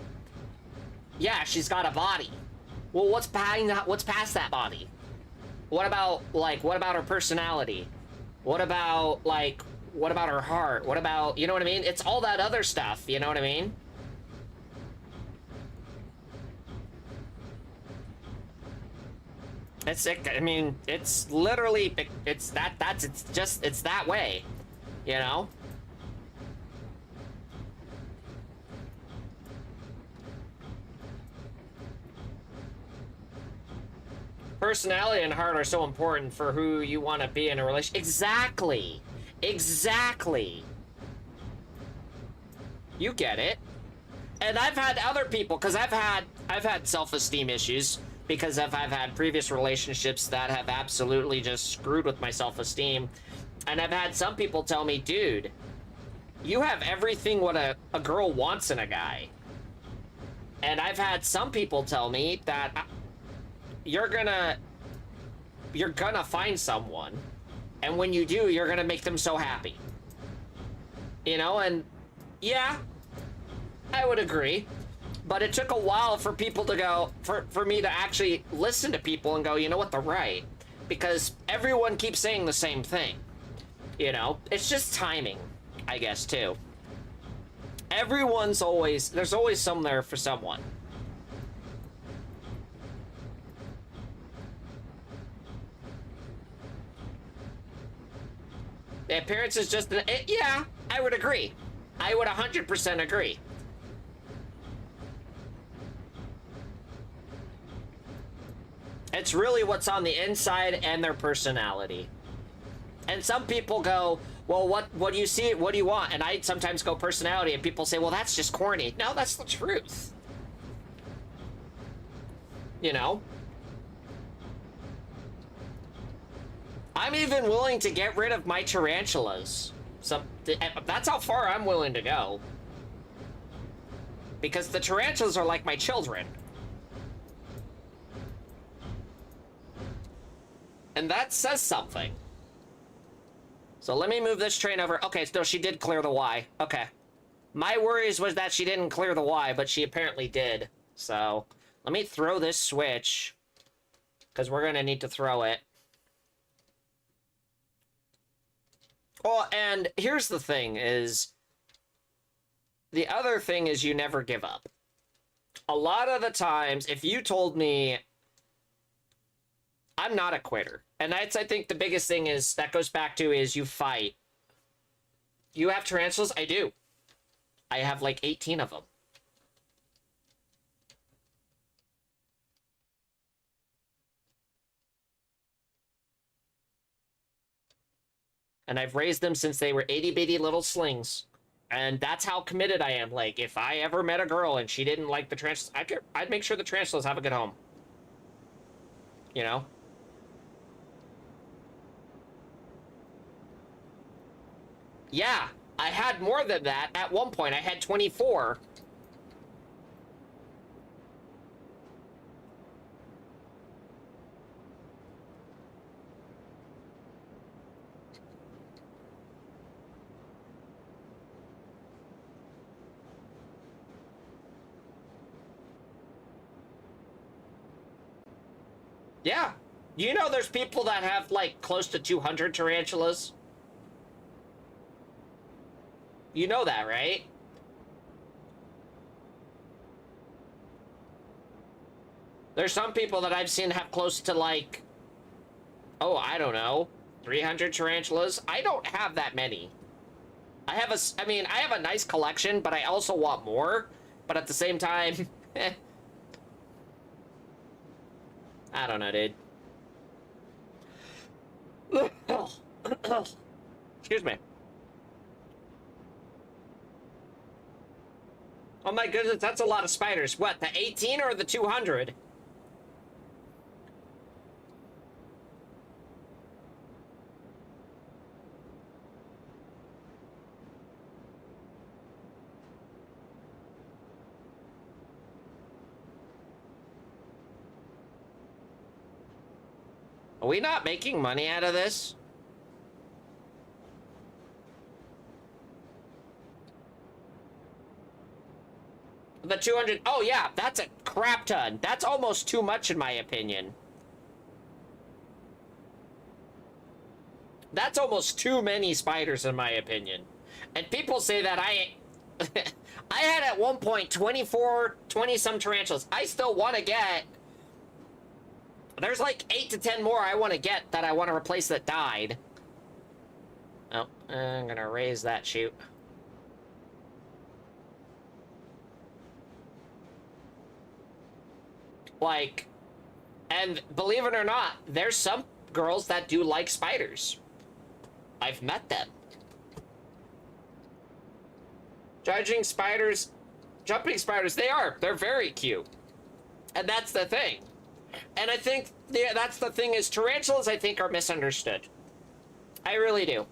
yeah, she's got a body. Well, what's past that body? What about her personality? What about, like, what about her heart? What about, you know what I mean? It's all that other stuff, you know what I mean? It's, I mean, it's literally, it's it's that way, you know? Personality and heart are so important for who you want to be in a relationship. Exactly. Exactly. You get it. And I've had other people, because I've had self-esteem issues because I've had previous relationships that have absolutely just screwed with my self-esteem. And I've had some people tell me, dude, you have everything what a girl wants in a guy. And I've had some people tell me that you're gonna find someone, and when you do, you're gonna make them so happy. You know, and yeah, I would agree. But it took a while for people to go, for me to actually listen to people and go, you know what, they're right. Because everyone keeps saying the same thing. You know, it's just timing, I guess, too. There's always some there for someone. The appearance is just, yeah, I would agree. I would 100% agree. It's really what's on the inside and their personality. And some people go, well, what do you see? What do you want? And I sometimes go personality, and people say, well, that's just corny. No, that's the truth. You know? I'm even willing to get rid of my tarantulas. That's how far I'm willing to go. Because the tarantulas are like my children. And that says something. So let me move this train over. Okay, so she did clear the Y. Okay. My worries was that she didn't clear the Y, but she apparently did. So let me throw this switch, because we're going to need to throw it. Oh, and here's the thing is, the other thing is you never give up. A lot of the times, if you told me, I'm not a quitter. And that's, I think, the biggest thing is, that goes back to, is you fight. You have tarantulas? I do. I have like 18 of them. And I've raised them since they were itty-bitty little slings. And that's how committed I am. Like, if I ever met a girl and she didn't like the tarantulas, I'd make sure the tarantulas have a good home. You know? Yeah, I had more than that. At one point, I had 24. Yeah. You know there's people that have, like, close to 200 tarantulas? You know that, right? There's some people that I've seen have close to, like, oh, I don't know, 300 tarantulas. I don't have that many. I have a nice collection, but I also want more. But at the same time, I don't know, dude. Excuse me. Oh my goodness, that's a lot of spiders. What, the 18 or the 200? Are we not making money out of this? The 200, oh yeah, that's a crap ton. That's almost too much in my opinion. That's almost too many spiders, in my opinion. And people say that I had at one point 20-some tarantulas. I still want to get... There's like 8 to 10 more I want to get that I want to replace that died. Oh, I'm gonna raise that chute. Like, and believe it or not, there's some girls that do like spiders. I've met them. Jumping spiders, they're very cute. And that's the thing. And I think that's the thing is tarantulas, I think, are misunderstood. I really do.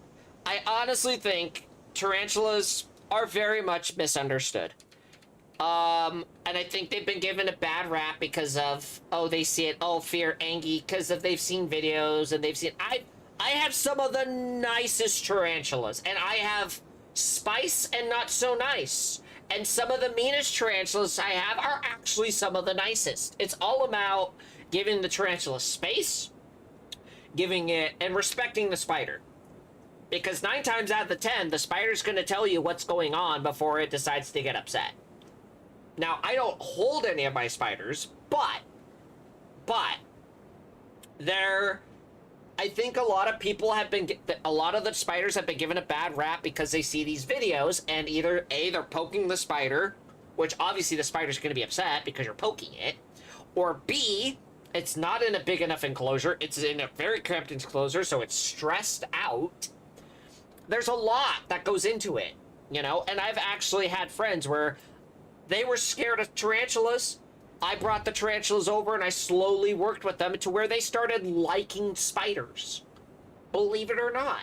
I honestly think tarantulas are very much misunderstood. And I think they've been given a bad rap because of, oh, they see it, oh, fear, Angie, because of they've seen videos and they've seen, I have some of the nicest tarantulas, and I have spice and not so nice. And some of the meanest tarantulas I have are actually some of the nicest. It's all about giving the tarantula space, giving it, and respecting the spider. Because 9 times out of the 10, the spider's going to tell you what's going on before it decides to get upset. Now, I don't hold any of my spiders, but I think a lot of people have been, a lot of the spiders have been given a bad rap because they see these videos and either A, they're poking the spider, which obviously the spider's going to be upset because you're poking it, or B, it's not in a big enough enclosure, it's in a very cramped enclosure, so it's stressed out. There's a lot that goes into it, you know, and I've actually had friends where they were scared of tarantulas. I brought the tarantulas over and I slowly worked with them to where they started liking spiders. Believe it or not.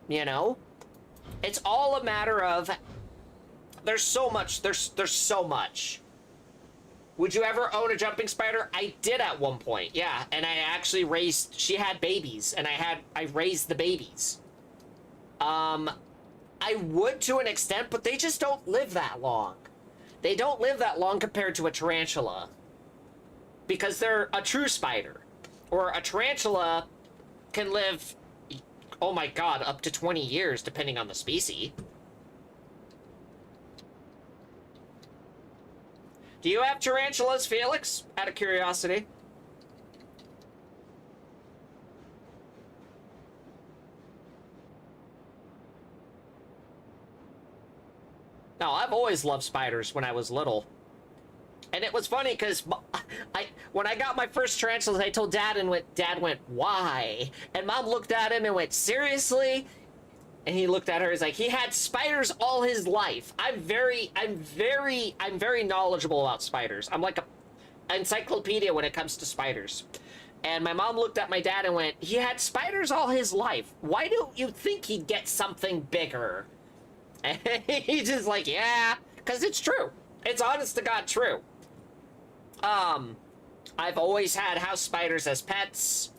You know? It's all a matter of... There's so much. There's so much. Would you ever own a jumping spider? I did at one point, yeah. And I actually raised... She had babies, and I raised the babies. I would to an extent, but they just don't live that long. They don't live that long compared to a tarantula. Because they're a true spider. Or a tarantula can live, oh my god, up to 20 years, depending on the species. Do you have tarantulas, Felix? Out of curiosity. No, I've always loved spiders when I was little. And it was funny because when I got my first tarantulas, I told Dad, and Dad went, why? And Mom looked at him and went, seriously? And he looked at her, he's like, he had spiders all his life. I'm very knowledgeable about spiders. I'm like an encyclopedia when it comes to spiders. And my mom looked at my dad and went, he had spiders all his life. Why don't you think he'd get something bigger? And he's just like, yeah, because it's true. It's honest to God true. I've always had house spiders as pets.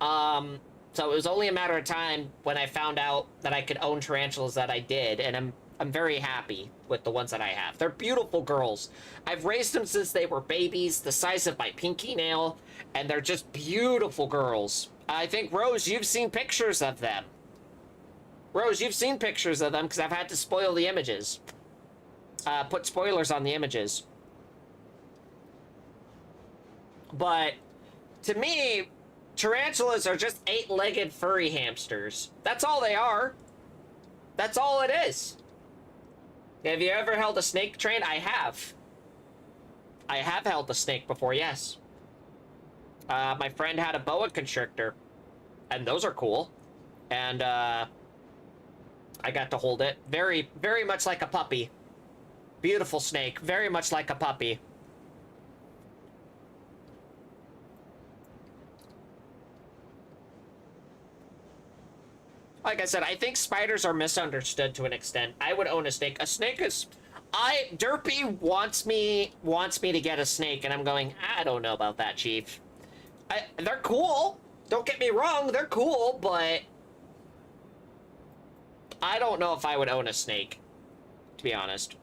So it was only a matter of time when I found out that I could own tarantulas that I did, and I'm very happy with the ones that I have. They're beautiful girls. I've raised them since they were babies, the size of my pinky nail, and they're just beautiful girls. I think, Rose, you've seen pictures of them. Rose, you've seen pictures of them because I've had to spoil the images. Put spoilers on the images. But, to me, tarantulas are just 8-legged furry hamsters. That's all they are. That's all it is. Have you ever held a snake train? I have. I have held a snake before, yes. My friend had a boa constrictor. And those are cool. And, I got to hold it. Very, very much like a puppy. Beautiful snake. Very much like a puppy. Like I said, I think spiders are misunderstood to an extent. I would own a snake. A snake is... Derpy wants me to get a snake, and I'm going, I don't know about that, Chief. They're cool. Don't get me wrong, they're cool, but... I don't know if I would own a snake, to be honest.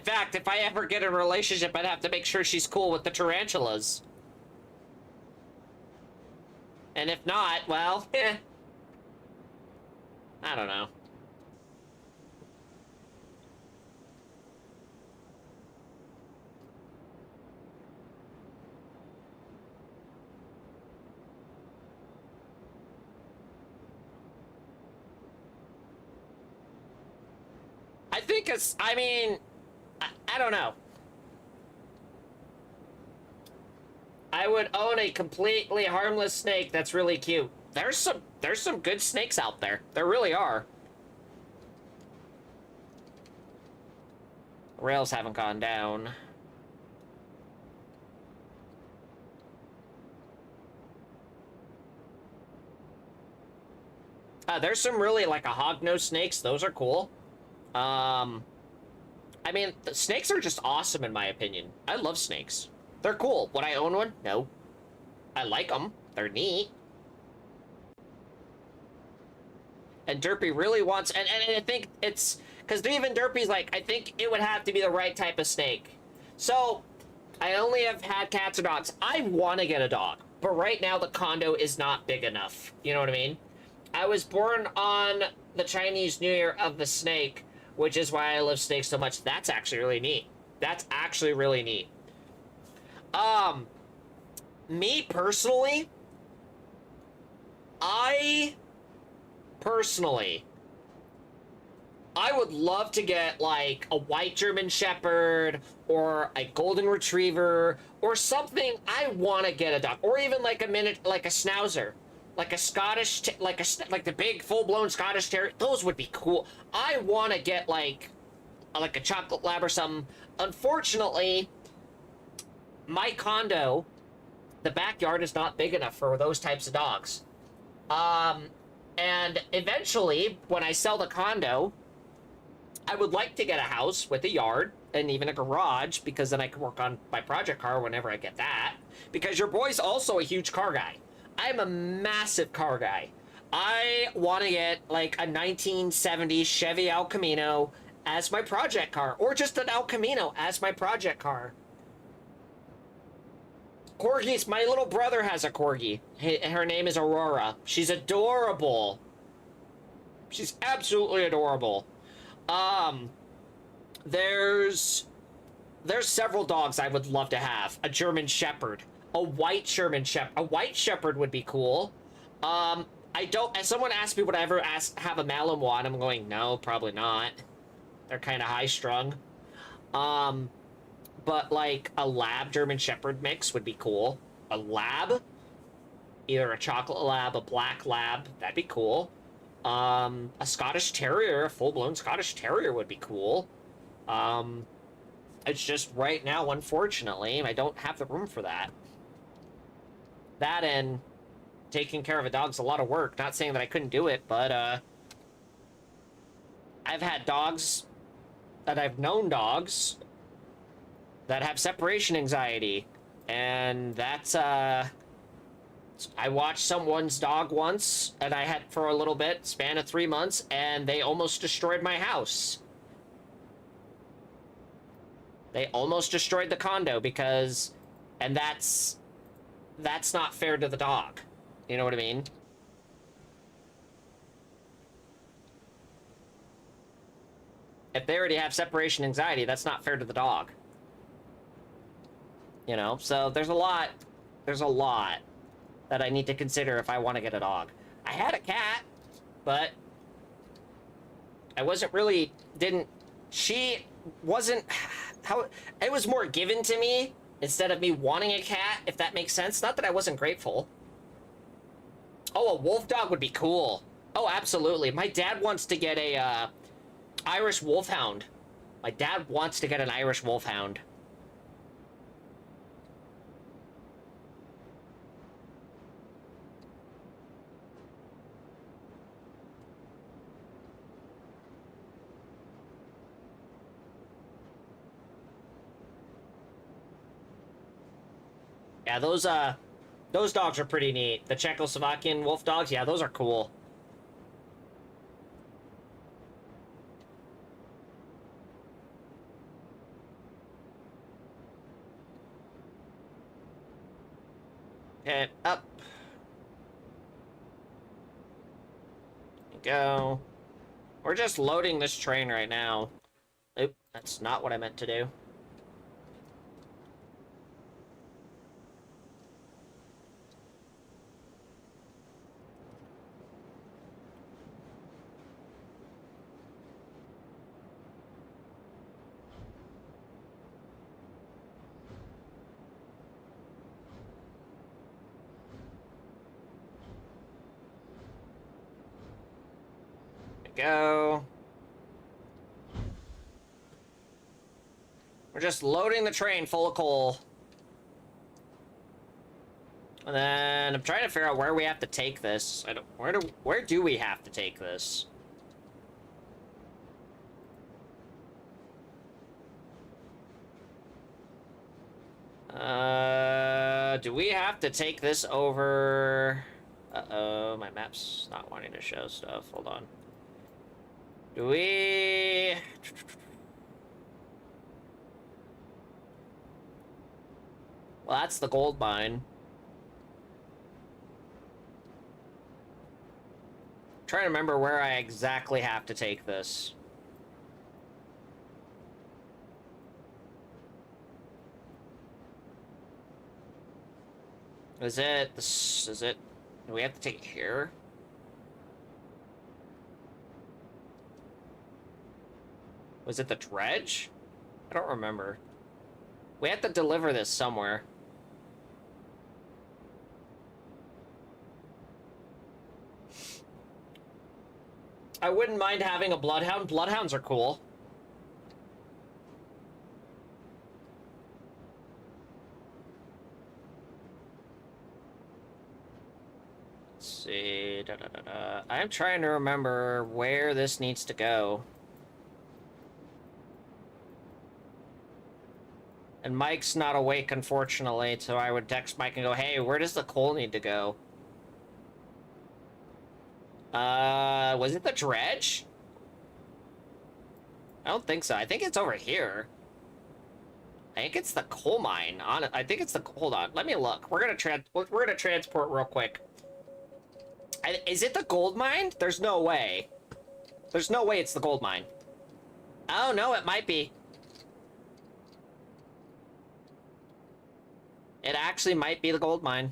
fact, if I ever get in a relationship, I'd have to make sure she's cool with the tarantulas. And if not, well, I don't know. I think it's, I mean, I don't know. I would own a completely harmless snake that's really cute. There's some good snakes out there. There really are. Rails haven't gone down. There's some really, like, a hognose snakes. Those are cool. I mean, the snakes are just awesome in my opinion. I love snakes. They're cool. Would I own one? No. I like them. They're neat. And Derpy really wants, and I think it's, because even Derpy's like, I think it would have to be the right type of snake. So, I only have had cats or dogs. I want to get a dog, but right now the condo is not big enough. You know what I mean? I was born on the Chinese New Year of the snake, which is why I love snakes so much. That's actually really neat. That's actually really neat. Me personally, I would love to get, like, a white German Shepherd or a Golden Retriever or something. I want to get a dog, or even like a like a Schnauzer, like a Scottish, like the big full-blown Scottish Terrier. Those would be cool. I want to get like a chocolate lab or something. Unfortunately, my condo, the backyard is not big enough for those types of dogs. And eventually, when I sell the condo, I would like to get a house with a yard and even a garage, because then I can work on my project car whenever I get that. Because your boy's also a huge car guy. I'm a massive car guy. I want to get like a 1970s Chevy El Camino as my project car, or just an El Camino as my project car. Corgis, my little brother has a corgi. Her name is Aurora. She's adorable. She's absolutely adorable. There's several dogs I would love to have. A German Shepherd. A white German Shepherd. A white Shepherd would be cool. I don't, as someone asked me would I ever have a Malinois, and I'm going, no, probably not. They're kind of high-strung. But, like, a lab German Shepherd mix would be cool. A lab? Either a chocolate lab, a black lab. That'd be cool. A Scottish Terrier, a full-blown Scottish Terrier would be cool. It's just right now, unfortunately, I don't have the room for that. That and taking care of a dog's a lot of work. Not saying that I couldn't do it, but, I've had dogs, that I've known dogs, that have separation anxiety, and that's, I watched someone's dog once, and I had for a little bit, span of 3 months, and they almost destroyed my house. They almost destroyed the condo because, and that's not fair to the dog. You know what I mean? If they already have separation anxiety, that's not fair to the dog. You know, so there's a lot that I need to consider if I want to get a dog. I had a cat, but I wasn't really, she wasn't, it was more given to me instead of me wanting a cat, if that makes sense. Not that I wasn't grateful. Oh, a wolf dog would be cool. Oh, absolutely. My dad wants to get a, Irish wolfhound. My dad wants to get an Irish wolfhound. Yeah, those dogs are pretty neat. The Czechoslovakian wolf dogs, yeah, those are cool. Okay, up. Go. We're just loading this train right now. Oop, that's not what I meant to do. Go. We're just loading the train full of coal. And then I'm trying to figure out where we have to take this. Where do we have to take this? Do we have to take this over? Uh-oh, my map's not wanting to show stuff. Hold on. Do we... Well, that's the gold mine. Trying to remember where I exactly have to take this. Is it this? Is it? Do we have to take it here? Was it the dredge? I don't remember. We have to deliver this somewhere. I wouldn't mind having a bloodhound. Bloodhounds are cool. Let's see. I'm trying to remember where this needs to go. And Mike's not awake, unfortunately, so I would text Mike and go, hey, where does the coal need to go? Was it the dredge? I don't think so. I think it's over here. I think it's the coal mine. I think it's the... Hold on. Let me look. We're gonna transport real quick. Is it the gold mine? There's no way. There's no way it's the gold mine. Oh, no, it might be. It actually might be the gold mine.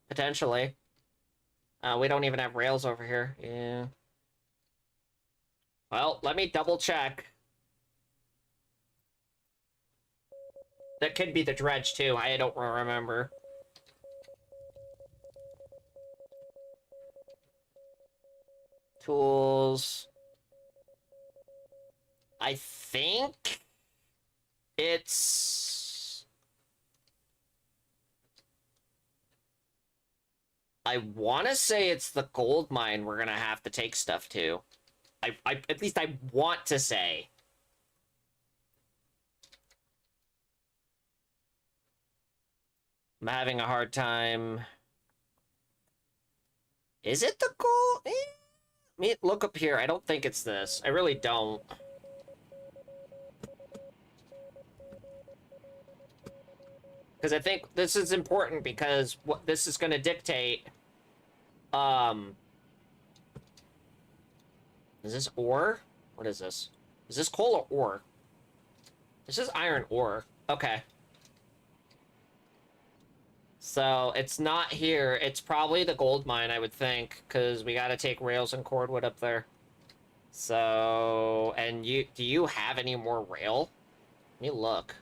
Potentially. We don't even have rails over here. Yeah. Well, let me double check. That could be the dredge, too. I don't remember. Tools. I think it's... I want to say it's the gold mine we're gonna have to take stuff to. At least I want to say. I'm having a hard time. Is it the gold? Let me look up here. I don't think it's this. I really don't. Because I think this is important because what this is going to dictate... Is this ore? What is this? Is this coal or ore? This is iron ore. Okay. So, it's not here. It's probably the gold mine, I would think, because we gotta take rails and cordwood up there. So, and do you have any more rail? Let me look.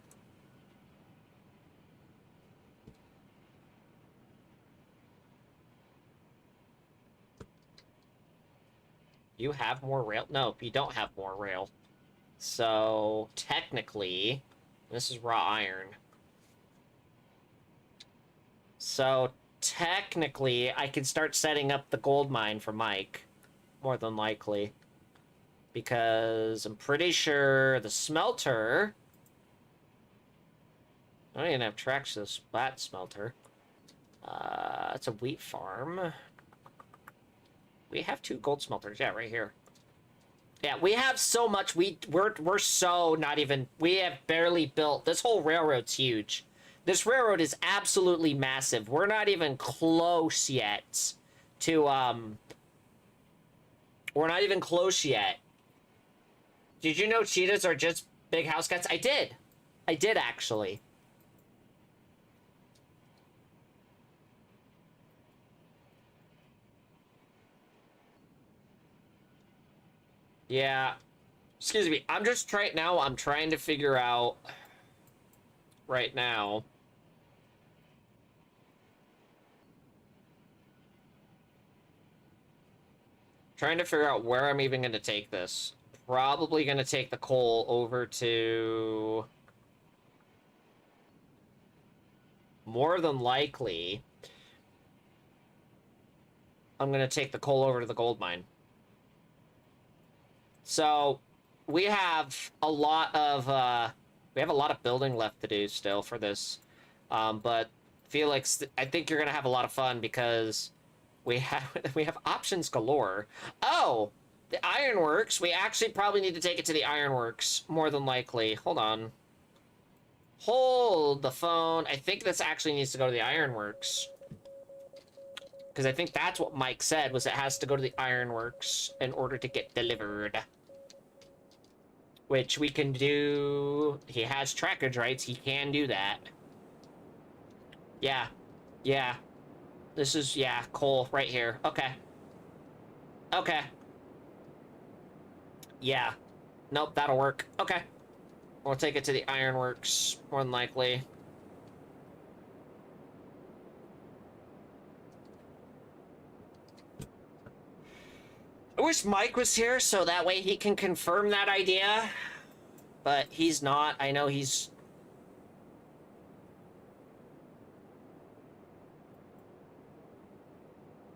You have more rail? No, you don't have more rail. So, technically, this is raw iron. So, technically, I can start setting up the gold mine for Mike. More than likely. Because I'm pretty sure the smelter... I don't even have tracks to the that smelter. It's a wheat farm. We have 2 gold smelters. Yeah, right here. Yeah, we have so much. We're so not even... We have barely built... This whole railroad's huge. This railroad is absolutely massive. We're not even close yet to, we're not even close yet. Did you know cheetahs are just big house cats? I did. I did, actually. Yeah. Excuse me. I'm just trying now. I'm trying to figure out right now. Trying to figure out where I'm even going to take this. Probably going to take the coal over to... More than likely, I'm going to take the coal over to the gold mine. So, we have a lot of, building left to do still for this. But Felix, I think you're going to have a lot of fun because we have options galore. Oh, the ironworks. We actually probably need to take it to the ironworks, more than likely. Hold on. Hold the phone. I think this actually needs to go to the ironworks. Because I think that's what Mike said, was it has to go to the ironworks in order to get delivered. Which we can do... He has trackage rights. He can do that. Yeah. Yeah. This is, yeah, coal right here. Okay. Okay. Yeah. Nope, that'll work. Okay. We'll take it to the ironworks, more than likely. I wish Mike was here so that way he can confirm that idea. But he's not. I know he's...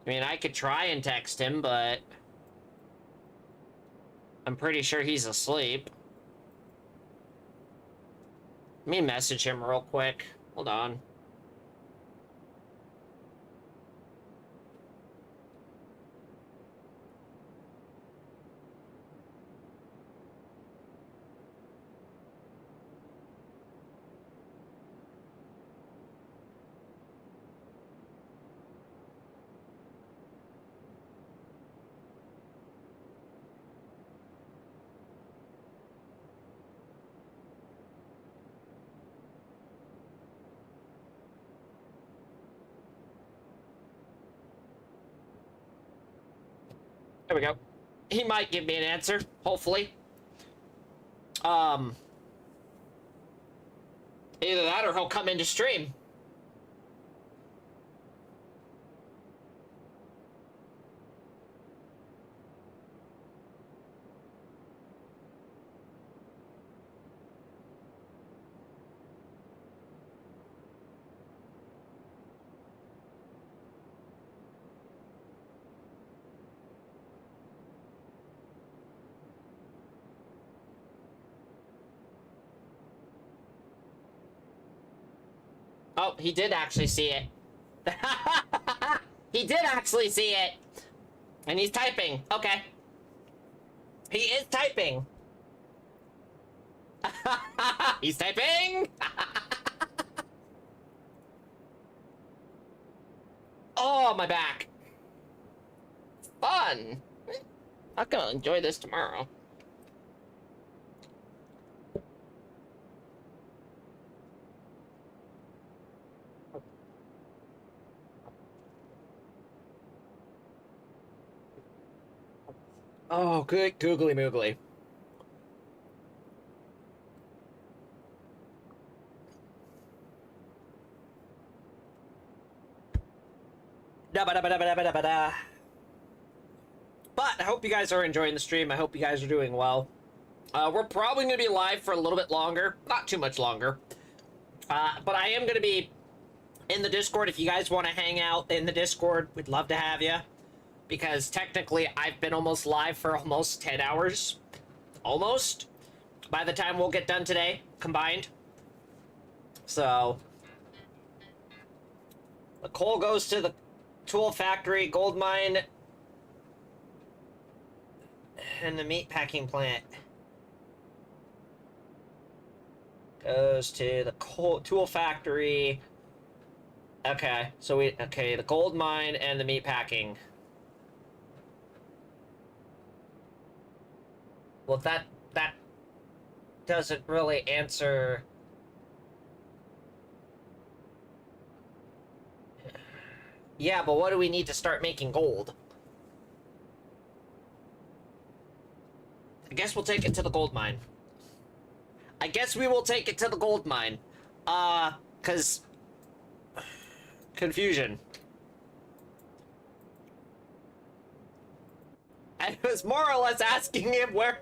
I mean, I could try and text him, but... I'm pretty sure he's asleep. Let me message him real quick. Hold on. There we go. He might give me an answer, hopefully. Either that or he'll come into stream. Oh, he did actually see it. He did actually see it. And he's typing. Okay. He is typing. He's typing. Oh, my back. Fun. I'm gonna enjoy this tomorrow. Oh, good googly moogly. Da ba da ba da ba da ba da ba da. But I hope you guys are enjoying the stream. I hope you guys are doing well. We're probably going to be live for a little bit longer. Not too much longer. But I am going to be in the Discord. If you guys want to hang out in the Discord, we'd love to have you. Because technically, I've been almost live for almost 10 hours. Almost. By the time we'll get done today, combined. So, the coal goes to the tool factory, gold mine, and the meat packing plant. Goes to the tool factory. Okay, so okay, the gold mine and the meat packing. Well, that doesn't really answer. Yeah, but what do we need to start making gold? I guess we'll take it to the gold mine. I guess we will take it to the gold mine. Cause confusion. I was more or less asking him where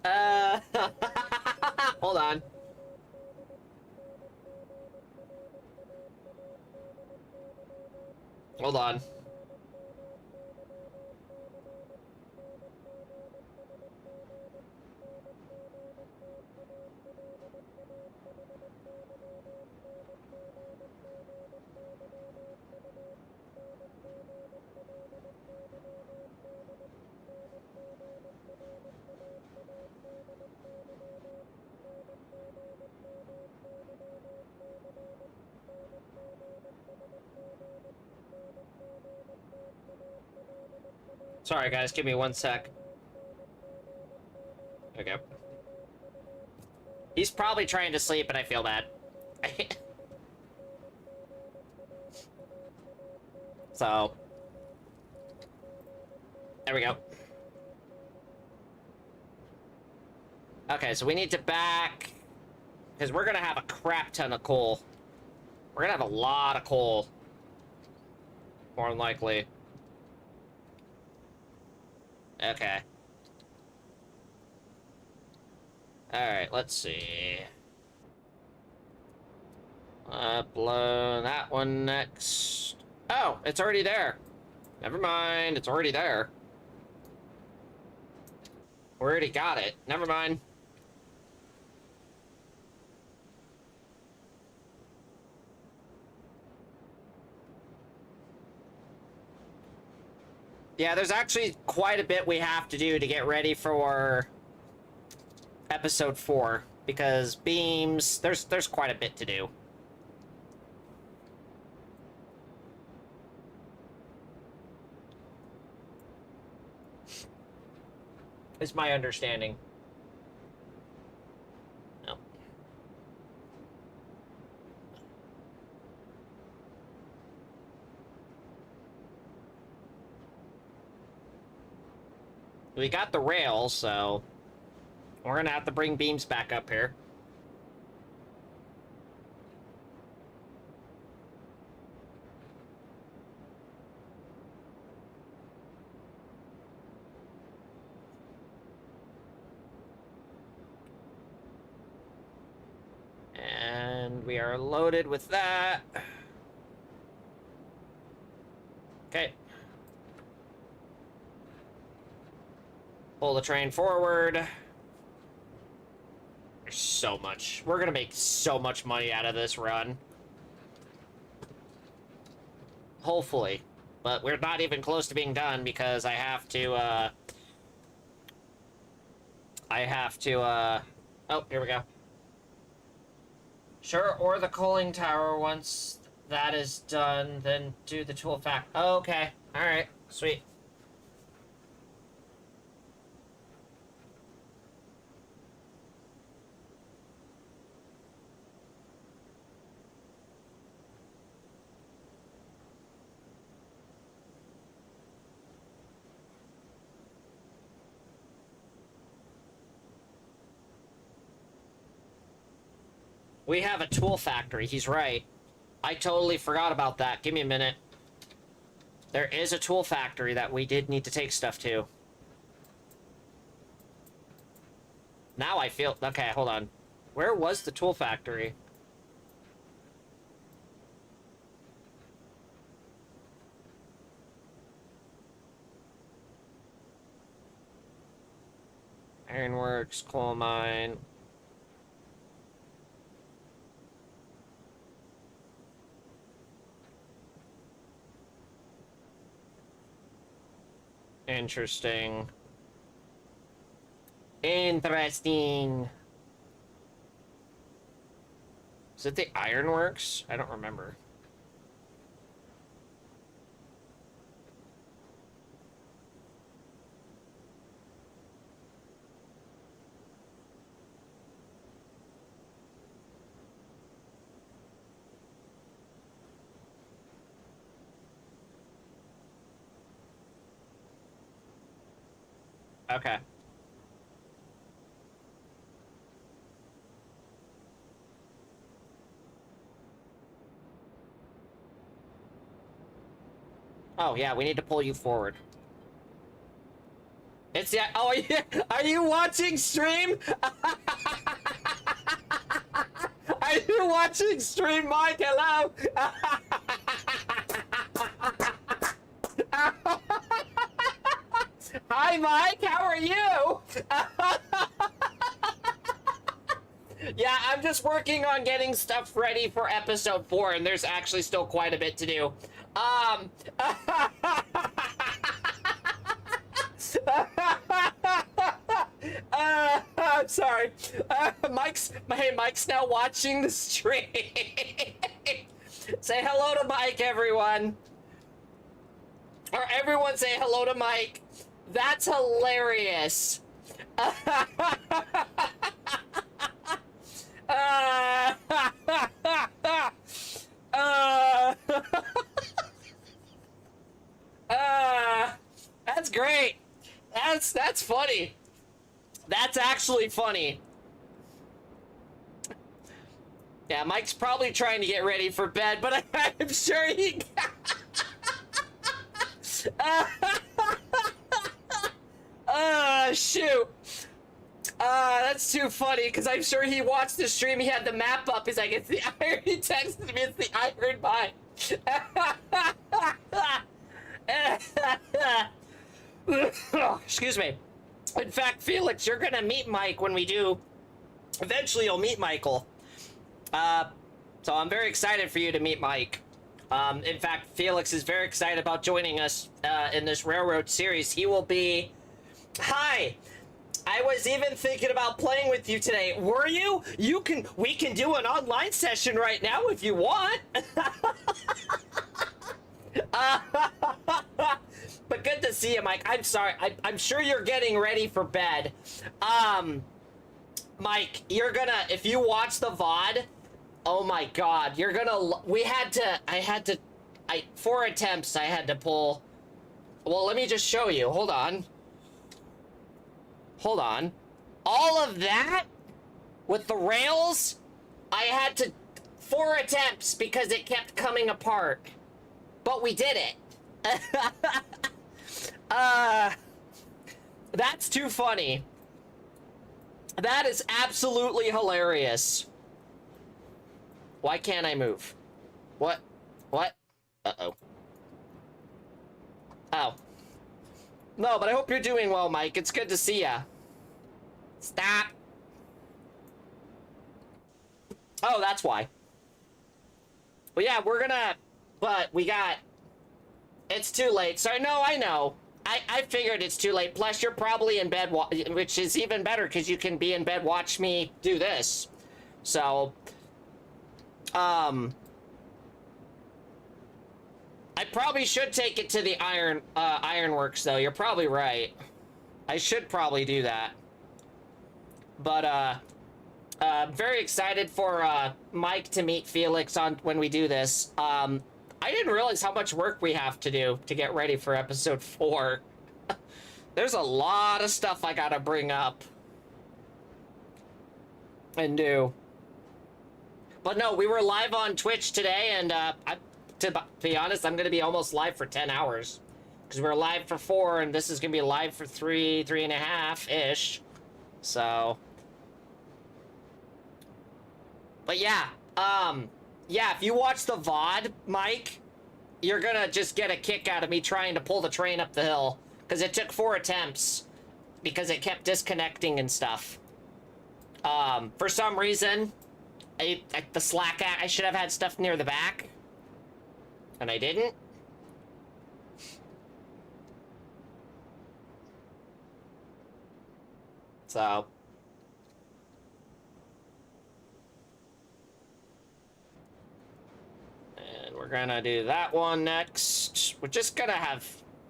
uh, hold on. Hold on. Sorry, guys. Give me one sec. Okay. He's probably trying to sleep, and I feel bad. So. There we go. Okay, so we need to back... Because we're gonna have a crap ton of coal. We're gonna have a lot of coal. More than likely. Okay. Alright, let's see. Blow that one next. Oh, it's already there. Never mind, it's already there. We already got it. Never mind. Yeah, there's actually quite a bit we have to do to get ready for episode 4, because beams, there's quite a bit to do. Is my understanding. No. We got the rails, so we're gonna have to bring beams back up here. And we are loaded with that. Okay. Pull the train forward. There's so much. We're gonna make so much money out of this run. Hopefully. But we're not even close to being done because I have to, oh, here we go. Sure, or the coaling tower once that is done, then do the tool fact. Oh, okay. Alright. Sweet. We have a tool factory. He's right. I totally forgot about that. Give me a minute. There is a tool factory that we did need to take stuff to. Now I feel... Okay, hold on. Where was the tool factory? Ironworks, coal mine... Interesting. Interesting. Is it the Ironworks? I don't remember. Okay. Oh, yeah, we need to pull you forward. It's the... Oh, are you watching stream? Are you watching stream, Mike? Hello? Hi, Mike. How are you? Yeah, I'm just working on getting stuff ready for episode 4, and there's actually still quite a bit to do. I'm sorry. Mike's now watching the stream. Say hello to Mike, everyone. Or everyone say hello to Mike. That's hilarious. That's great. That's funny. That's actually funny. Yeah, Mike's probably trying to get ready for bed, but I'm sure he... Shoot. That's too funny, because I'm sure he watched the stream, he had the map up, he's like, it's the iron, he texted me, it's the Iron Mine. Excuse me. In fact, Felix, you're gonna meet Mike when we do. Eventually, you'll meet Michael. So I'm very excited for you to meet Mike. In fact, Felix is very excited about joining us in this Railroad series. He will be... Hi! I was even thinking about playing with you today. Were you? We can do an online session right now if you want. But good to see you, Mike. I'm sorry. I'm sure you're getting ready for bed. Mike, you're gonna, if you watch the VOD, oh my God, you're gonna, I had to, 4 attempts I had to pull. Well, let me just show you. Hold on. Hold on. All of that with the rails, I had to 4 attempts because it kept coming apart. But we did it. That's too funny. That is absolutely hilarious. Why can't I move? What? What? Uh-oh. Oh. No, but I hope you're doing well, Mike. It's good to see ya. Stop. Oh, that's why. Well, yeah, we're gonna... But we got... It's too late. Sorry, no, I know. I figured it's too late. Plus, you're probably in bed, which is even better because you can be in bed, watch me do this. So, I probably should take it to the Ironworks, though. You're probably right. I should probably do that. But, I'm very excited for, Mike to meet Felix when we do this. I didn't realize how much work we have to do to get ready for episode 4. There's a lot of stuff I gotta bring up and do. But no, we were live on Twitch today, and to be honest, I'm gonna be almost live for 10 hours. Because we were live for 4, and this is gonna be live for 3.5-ish. So... But yeah, yeah, if you watch the VOD, Mike, you're gonna just get a kick out of me trying to pull the train up the hill. Because it took 4 attempts. Because it kept disconnecting and stuff. For some reason, the slack, I should have had stuff near the back. And I didn't. So... we're gonna do that one next. We're just gonna have...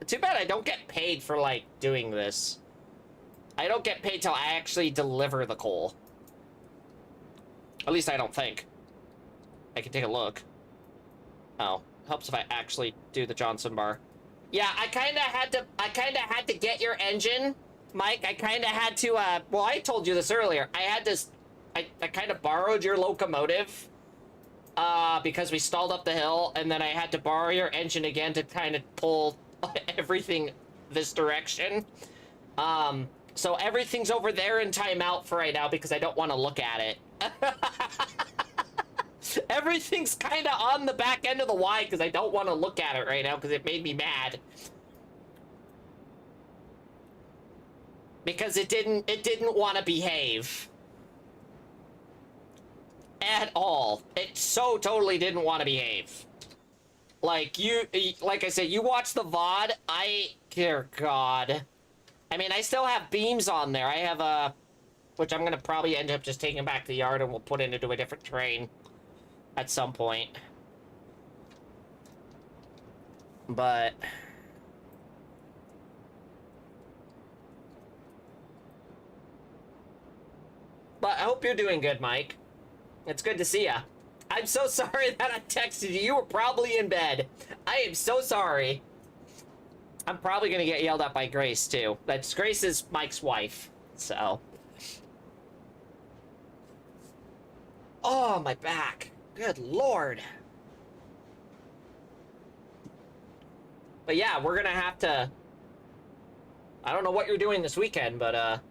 Too bad I don't get paid for, like, doing this. I don't get paid till I actually deliver the coal. At least I don't think. I can take a look. Oh, helps if I actually do the Johnson bar. Yeah, I kind of had to get your engine, Mike. I kind of had to, well, I told you this earlier. I kind of borrowed your locomotive, because we stalled up the hill, and then I had to borrow your engine again to kind of pull everything this direction. So everything's over there in timeout for right now because I don't want to look at it. Everything's kind of on the back end of the Y because I don't want to look at it right now because it made me mad. Because it didn't want to behave. At all. It so totally didn't want to behave. Like, like I said, you watch the VOD, dear God. I mean, I still have beams on there. I have a, which I'm gonna probably end up just taking back to the yard and we'll put it into a different train at some point. But I hope you're doing good, Mike. It's good to see ya. I'm so sorry that I texted you. You were probably in bed. I am so sorry. I'm probably gonna get yelled at by Grace, too. Grace is Mike's wife, so. Oh, my back. Good Lord. But yeah, we're gonna have to... I don't know what you're doing this weekend, but,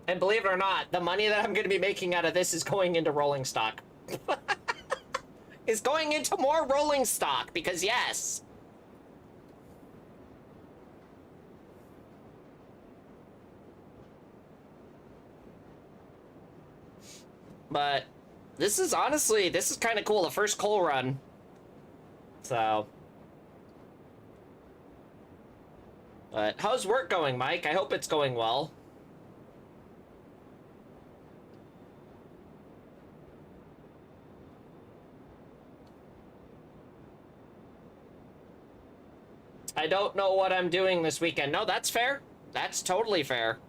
and believe it or not, the money that I'm going to be making out of this is going into rolling stock. It's going into more rolling stock, because yes. But this is honestly, this is kind of cool. The first coal run. So. But how's work going, Mike? I hope it's going well. I don't know what I'm doing this weekend. No, that's fair. That's totally fair.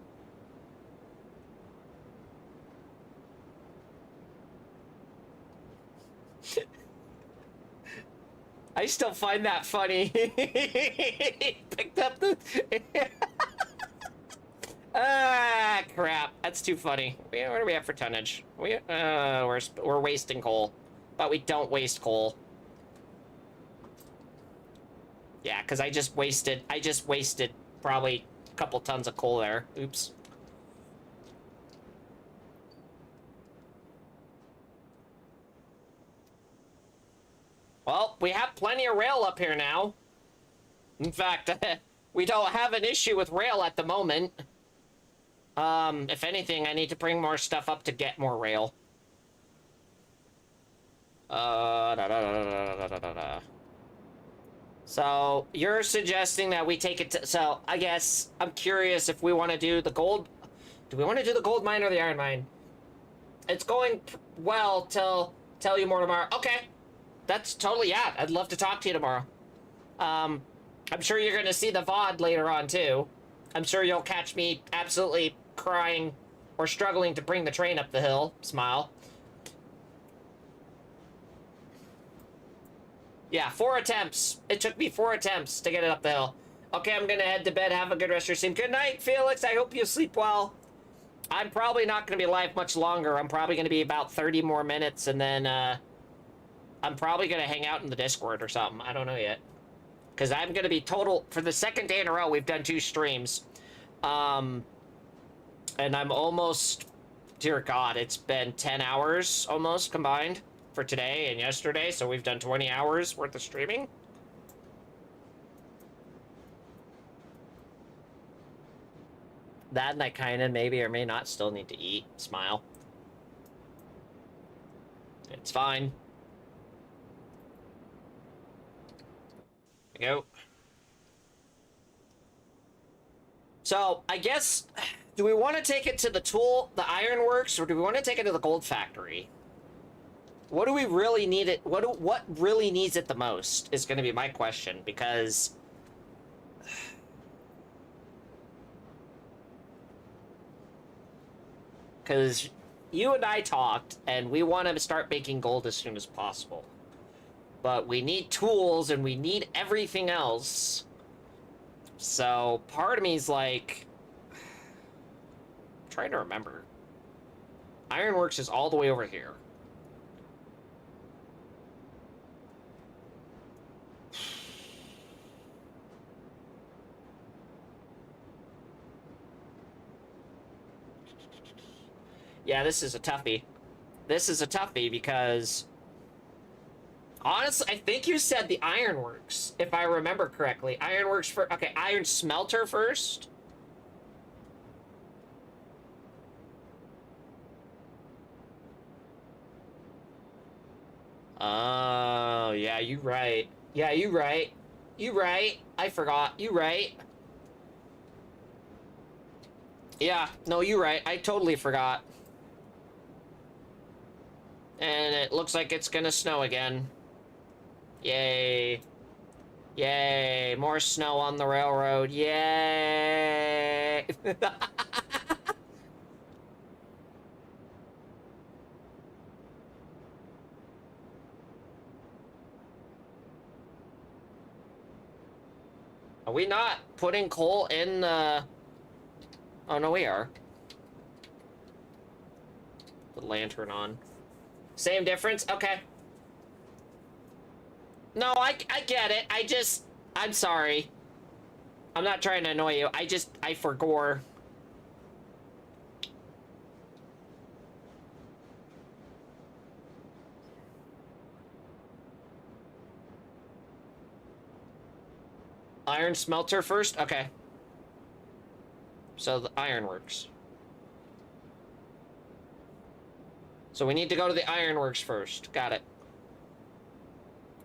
I still find that funny. Picked up the... Ah, crap. That's too funny. What do we have for tonnage? We're wasting coal. But we don't waste coal. Yeah, because I just wasted probably a couple tons of coal there. Oops. Well, we have plenty of rail up here now. In fact, we don't have an issue with rail at the moment. If anything, I need to bring more stuff up to get more rail. So, you're suggesting that we take it to... So, I guess, I'm curious if we want to do the gold... Do we want to do the gold mine or the iron mine? It's going well till... Tell you more tomorrow. Okay. That's totally... Yeah, I'd love to talk to you tomorrow. I'm sure you're going to see the VOD later on, too. I'm sure you'll catch me absolutely crying or struggling to bring the train up the hill. Smile. Yeah, 4 attempts. It took me 4 attempts to get it up the hill. Okay, I'm gonna head to bed. Have a good rest of your stream. Good night, Felix. I hope you sleep well. I'm probably not gonna be live much longer. I'm probably gonna be about 30 more minutes, and then, I'm probably gonna hang out in the Discord or something. I don't know yet. Because I'm gonna be total... For the second day in a row, we've done 2 streams. And I'm almost... Dear God, it's been 10 hours almost combined for today and yesterday, so we've done 20 hours worth of streaming. That and I kind of maybe or may not still need to eat. Smile. It's fine. There we go. So, I guess Do we want to take it to the ironworks, or do we want to take it to the gold factory? What do we really need it? What really needs it the most is going to be my question, because you and I talked, and we want to start making gold as soon as possible. But we need tools, and we need everything else. So part of me is like, I'm trying to remember. Ironworks is all the way over here. Yeah, this is a toughie. This is a toughie because... Honestly, I think you said the ironworks, if I remember correctly. Ironworks for... Okay, iron smelter first. Oh, yeah, you right. Yeah, you right. You right. I forgot. You right. Yeah, no, you right. I totally forgot. And it looks like it's gonna snow again. Yay. Yay. More snow on the railroad. Yay. Are we not putting coal in the... Oh, no, we are. The lantern on. Same difference? Okay. No, I get it. I'm sorry. I'm not trying to annoy you. I forgot. Iron smelter first? Okay. So the ironworks. So we need to go to the ironworks first. Got it.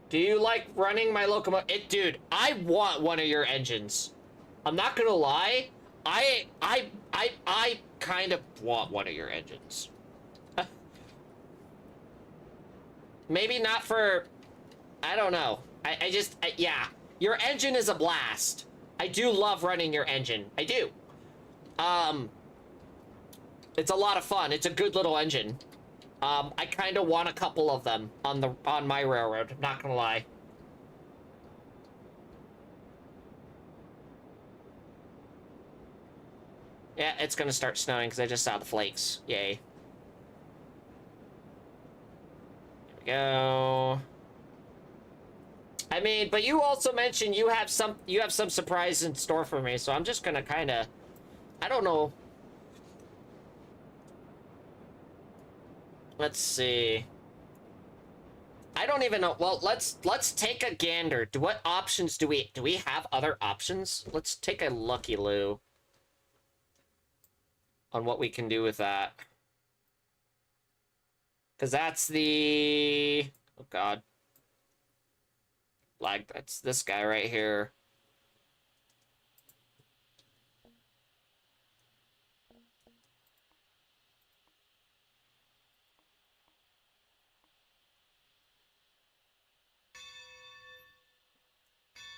Do you like running my locomotive? Dude, I want one of your engines. I'm not gonna lie. I kind of want one of your engines. Maybe not for... I don't know. Yeah. Your engine is a blast. I do love running your engine. I do. It's a lot of fun. It's a good little engine. I kind of want a couple of them on my railroad. Not gonna lie. Yeah, it's gonna start snowing because I just saw the flakes. Yay. Here we go. I mean, but you also mentioned you have some surprise in store for me, so I'm just gonna kind of, I don't know. Let's see. I don't even know. Well, let's take a gander. What options do we have other options? Let's take a looky-loo on what we can do with that. Because that's the... Oh, God. Like, that's this guy right here.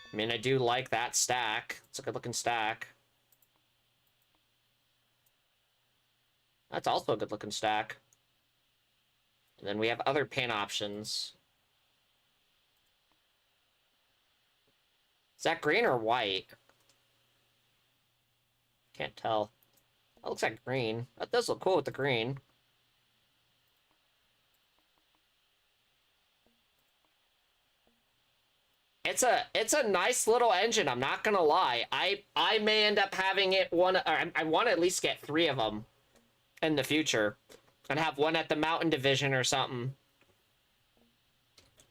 I mean, I do like that stack. It's a good-looking stack. That's also a good-looking stack. And then we have other paint options. Is that green or white? Can't tell. That looks like green. That does look cool with the green. It's a nice little engine, I'm not gonna lie. I may end up having it one, or I want to at least get 3 of them in the future. And have one at the Mountain Division or something.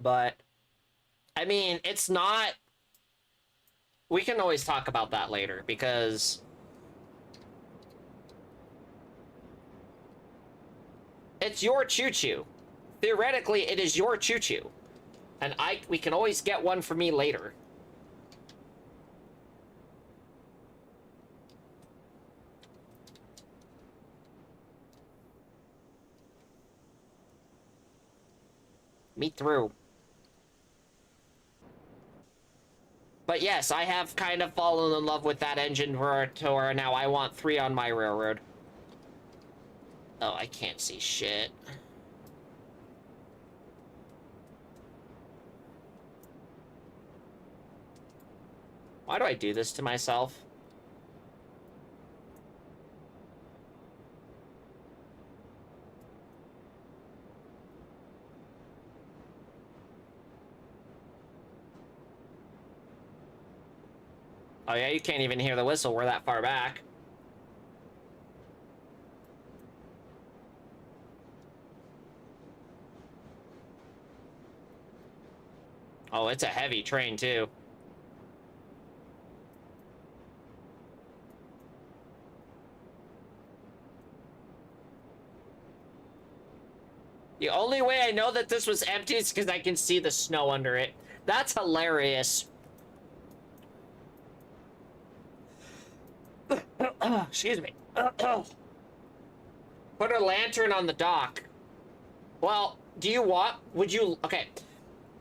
But, I mean, it's not... We can always talk about that later, because... It's your choo-choo. Theoretically, it is your choo-choo. And we can always get one for me later. me through. But yes, I have kind of fallen in love with that engine to where now I want 3 on my railroad. Oh, I can't see shit. Why do I do this to myself? Oh yeah, you can't even hear the whistle. We're that far back. Oh, it's a heavy train, too. The only way I know that this was empty is because I can see the snow under it. That's hilarious. Excuse me. Put a lantern on the dock. Well, okay.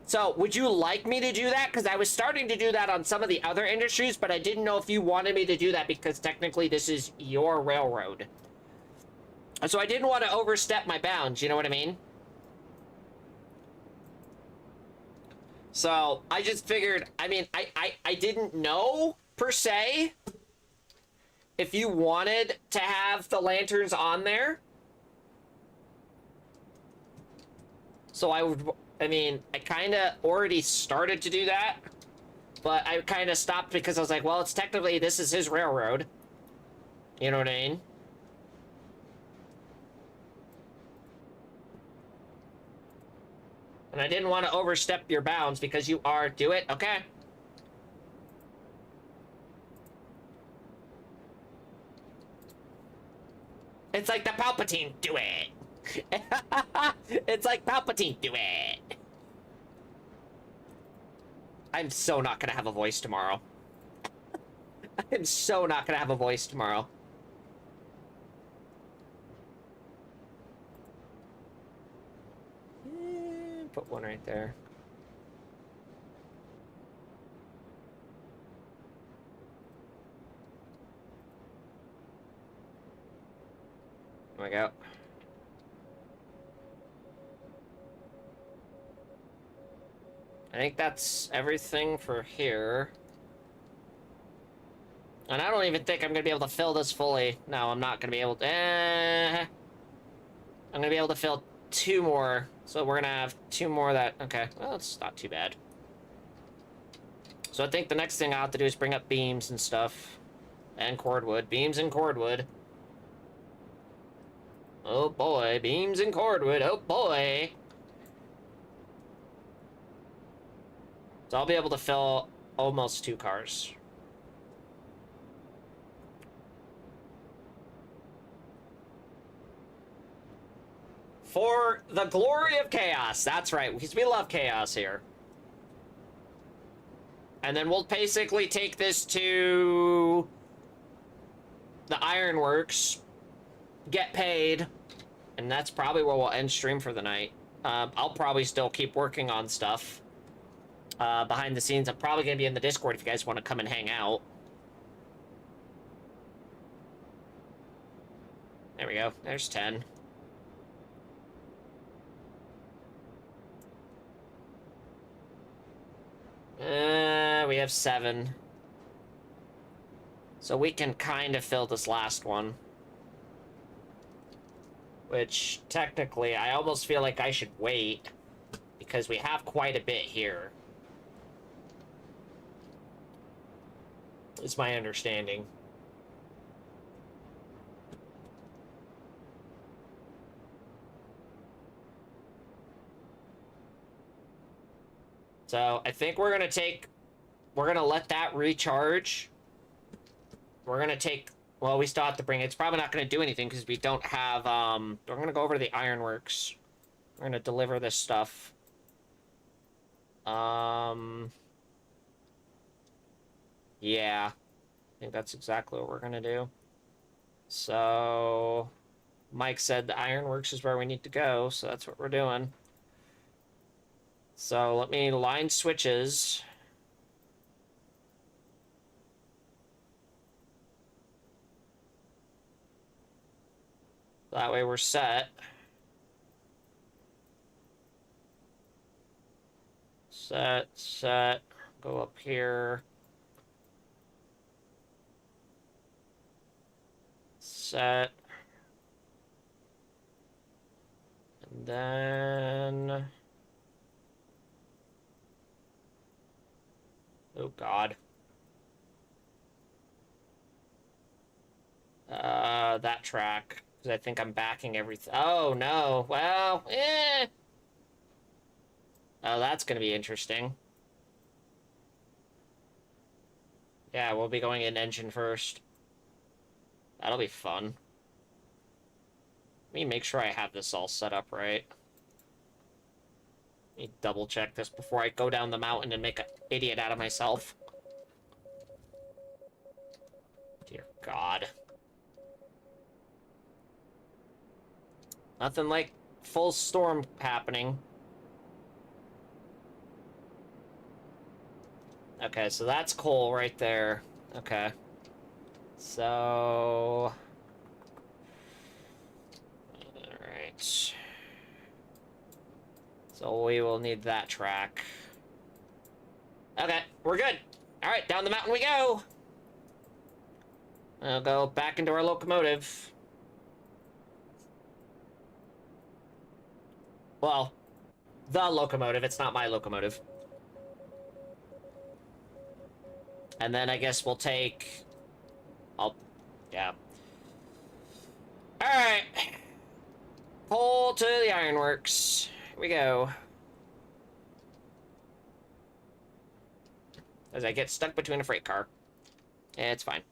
So, would you like me to do that? Because I was starting to do that on some of the other industries, but I didn't know if you wanted me to do that because technically this is your railroad. So I didn't want to overstep my bounds, you know what I mean? So, I just figured, I mean, I didn't know, per se, if you wanted to have the lanterns on there. So I mean, I kind of already started to do that, but I kind of stopped because I was like, well, it's technically, this is his railroad. You know what I mean? And I didn't want to overstep your bounds because you are, do it, okay. It's like the Palpatine, do it. It's like Palpatine, do it. I'm so not gonna have a voice tomorrow. I'm so not gonna have a voice tomorrow. Put one right there. There we go. I think that's everything for here. And I don't even think I'm gonna be able to fill this fully. No, I'm not gonna be able to. I'm gonna be able to fill 2 more. So we're gonna have 2 more that. Okay, well, it's not too bad. So I think the next thing I'll have to do is bring up beams and stuff. And cordwood. Beams and cordwood. Oh boy, beams and cordwood. Oh boy. So I'll be able to fill almost 2 cars. For the glory of chaos. That's right, because we love chaos here. And then we'll basically take this to the ironworks, get paid, and that's probably where we'll end stream for the night. I'll probably still keep working on stuff behind the scenes. I'm probably going to be in the Discord if you guys want to come and hang out. There we go. There's 10. We have 7. So we can kind of fill this last one. Which, technically, I almost feel like I should wait. Because we have quite a bit here. Is my understanding. So, I think we're gonna let that recharge. We're gonna take, well, we still have to bring, it's probably not gonna do anything because we don't have, we're gonna go over to the ironworks. We're gonna deliver this stuff. Yeah. I think that's exactly what we're gonna do. So, Mike said the ironworks is where we need to go, so that's what we're doing. So let me line switches. That way we're set. Set. Go up here. Set. And then... Oh, God. That track. Because I think I'm backing everything. Oh, no. Well, eh. Oh, that's going to be interesting. Yeah, we'll be going in engine first. That'll be fun. Let me make sure I have this all set up right. Let me double check this before I go down the mountain and make an idiot out of myself. Dear God. Nothing like full storm happening. Okay, so that's coal right there. Okay. So... Alright. So we will need that track. Okay, we're good. Alright, down the mountain we go! I'll go back into our locomotive. Well, the locomotive. It's not my locomotive. And then I guess we'll take... Yeah. Alright. Pull to the ironworks. Here we go. As I get stuck between a freight car. It's fine.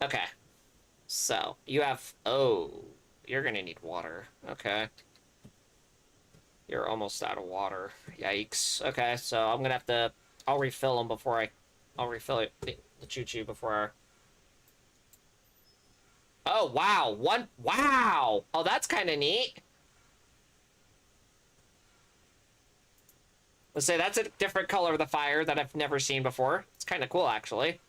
Okay. So, you have... Oh, you're gonna need water. Okay. You're almost out of water. Yikes. Okay, so I'm gonna have to... I'll refill them before I... I'll refill it, the choo-choo before... Oh, wow. Wow! Oh, that's kind of neat. Let's say that's a different color of the fire that I've never seen before. It's kind of cool, actually.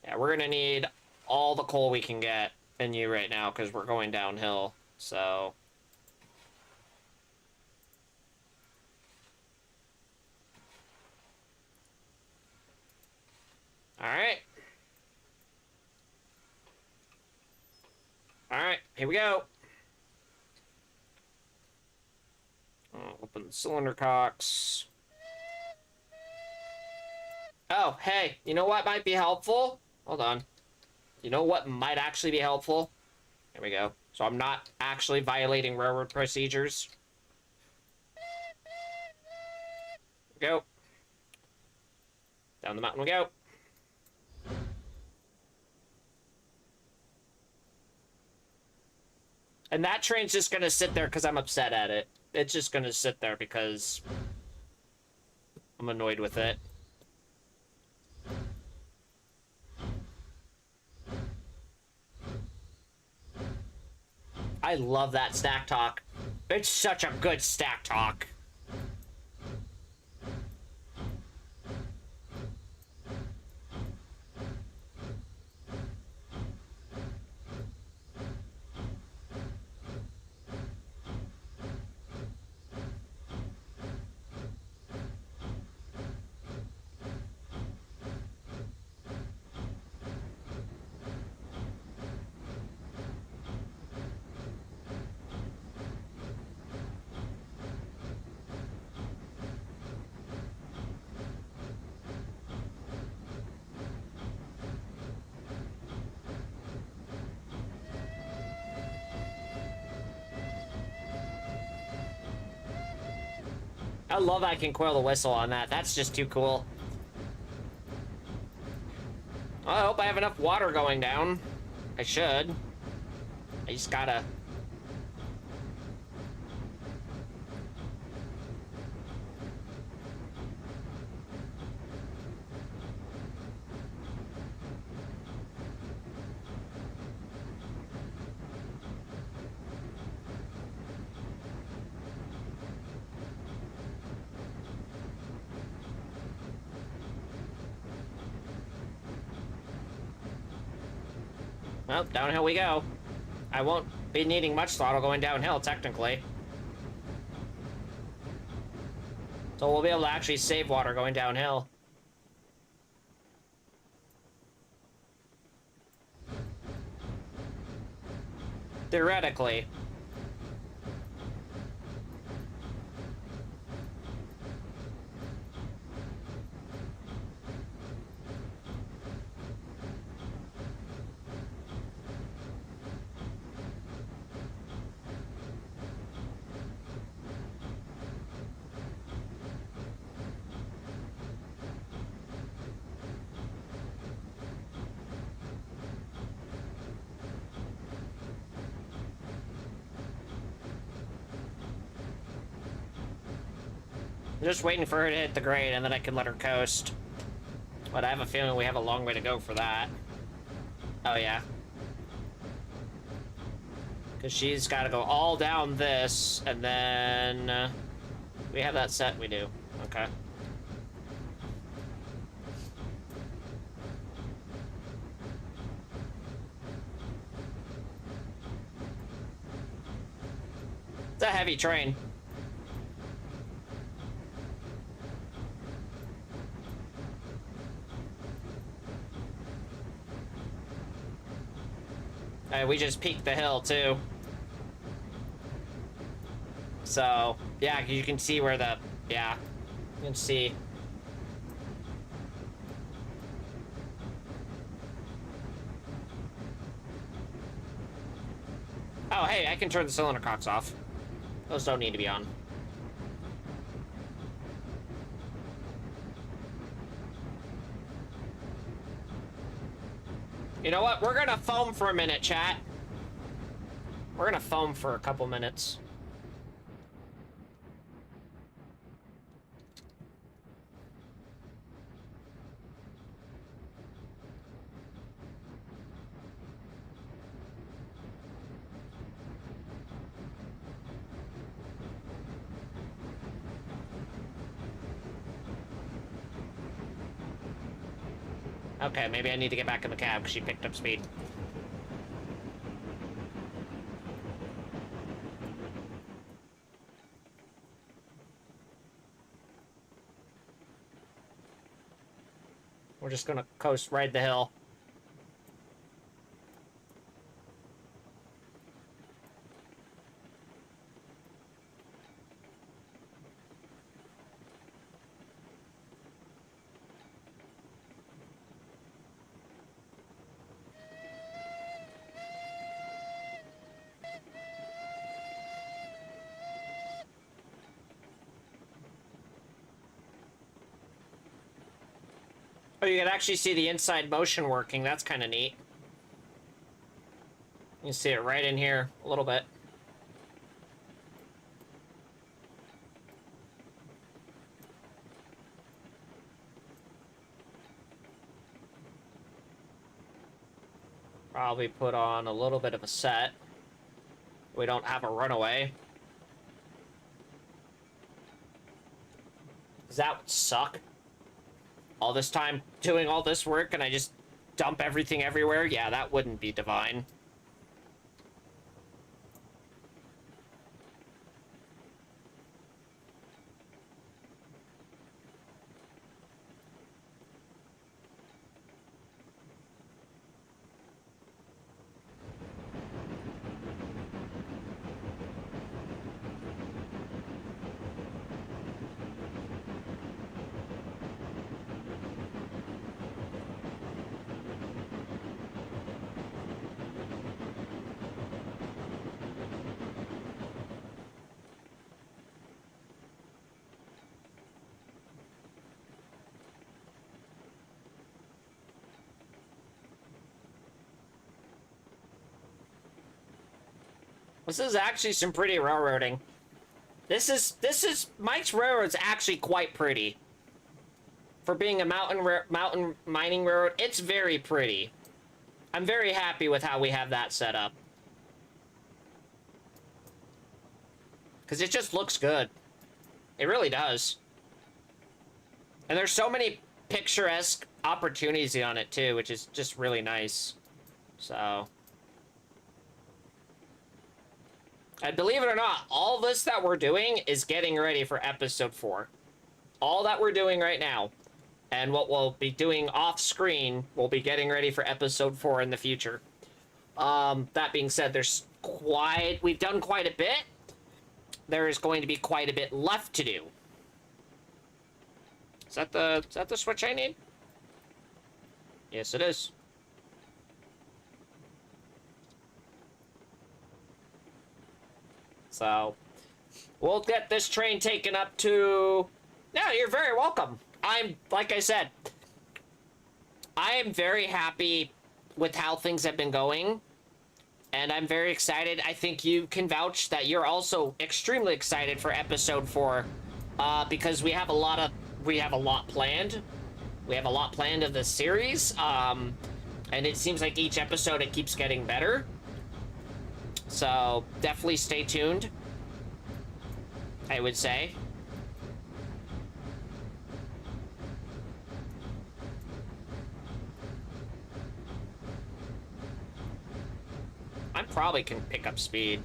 Yeah, we're gonna need all the coal we can get in you right now because we're going downhill, so... Alright. Alright, here we go. Open the cylinder cocks. Oh, hey, you know what might be helpful? Hold on. You know what might actually be helpful? There we go. So I'm not actually violating railroad procedures. Here we go. Down the mountain we go. And that train's just gonna sit there because I'm upset at it. It's just gonna sit there because I'm annoyed with it. I love that stack talk. It's such a good stack talk. I love I can coil the whistle on that. That's just too cool. I hope I have enough water going down. I should. I just gotta... Well, downhill we go. I won't be needing much throttle going downhill, technically. So we'll be able to actually save water going downhill. Theoretically. I'm just waiting for her to hit the grade, and then I can let her coast. But I have a feeling we have a long way to go for that. Oh, yeah. Because she's got to go all down this, and then... we have that set? We do. Okay. It's a heavy train. We just peaked the hill, too. So, yeah, you can see where the... yeah, you can see. Oh, hey, I can turn the cylinder cocks off. Those don't need to be on. You know what? We're gonna foam for a minute, chat. We're gonna foam for a couple minutes. Okay, maybe I need to get back in the cab because she picked up speed. We're just gonna coast ride the hill. Oh, you can actually see the inside motion working. That's kind of neat. You can see it right in here a little bit. Probably put on a little bit of a set. We don't have a runaway. Does that suck? All this time doing all this work and I just dump everything everywhere? Yeah, that wouldn't be divine. This is actually some pretty railroading. This is Mike's Railroad's actually quite pretty. For being a mountain mining railroad, it's very pretty. I'm very happy with how we have that set up. Because it just looks good. It really does. And there's so many picturesque opportunities on it too, which is just really nice. So, And believe it or not, all this that we're doing is getting ready for episode 4. All that we're doing right now, and what we'll be doing off screen, we'll be getting ready for episode 4 in the future. That being said, we've done quite a bit. There is going to be quite a bit left to do. Is that the switch I need? Yes, it is. So, we'll get this train taken up to... Yeah, you're very welcome. Like I said, I am very happy with how things have been going. And I'm very excited. I think you can vouch that you're also extremely excited for episode 4. Because we have a lot planned. We have a lot planned of this series. And it seems like each episode it keeps getting better. So definitely stay tuned, I would say. I probably can pick up speed.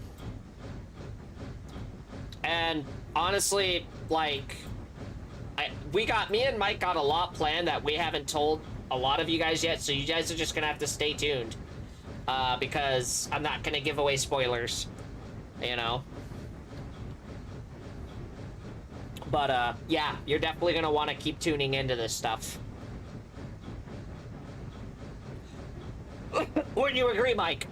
And honestly, like, me and Mike got a lot planned that we haven't told a lot of you guys yet, so you guys are just gonna have to stay tuned. Because I'm not gonna give away spoilers, you know? But, yeah, you're definitely gonna want to keep tuning into this stuff. Wouldn't you agree, Mike?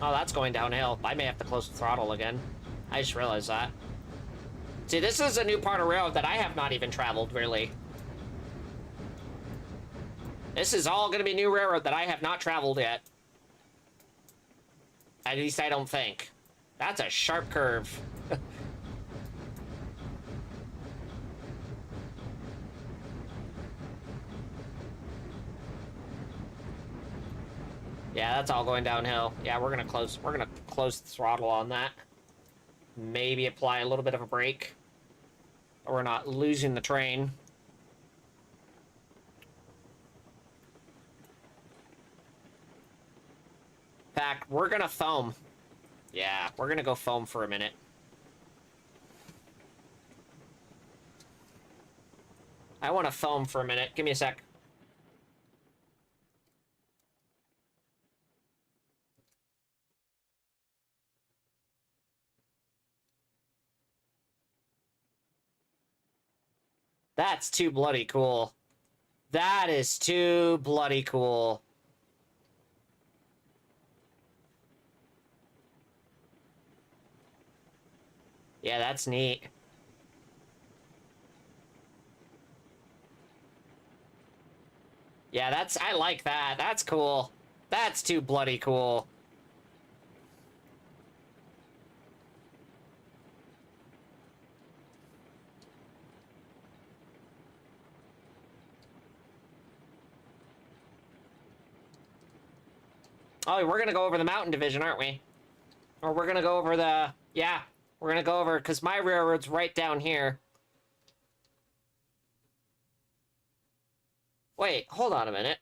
Oh, that's going downhill. I may have to close the throttle again. I just realized that. See, this is a new part of railroad that I have not even traveled, really. This is all going to be new railroad that I have not traveled yet. At least I don't think. That's a sharp curve. Yeah, that's all going downhill. Yeah, we're gonna close the throttle on that. Maybe apply a little bit of a brake. Or we're not losing the train. In fact, we're gonna foam. Yeah, we're gonna go foam for a minute. I want to foam for a minute. Give me a sec. That's too bloody cool. That is too bloody cool. Yeah, that's neat. Yeah, I like that. That's cool. That's too bloody cool. Oh, we're gonna go over the mountain division, aren't we? Or we're gonna go over the... Yeah, we're gonna go over... Because my railroad's right down here. Wait, hold on a minute.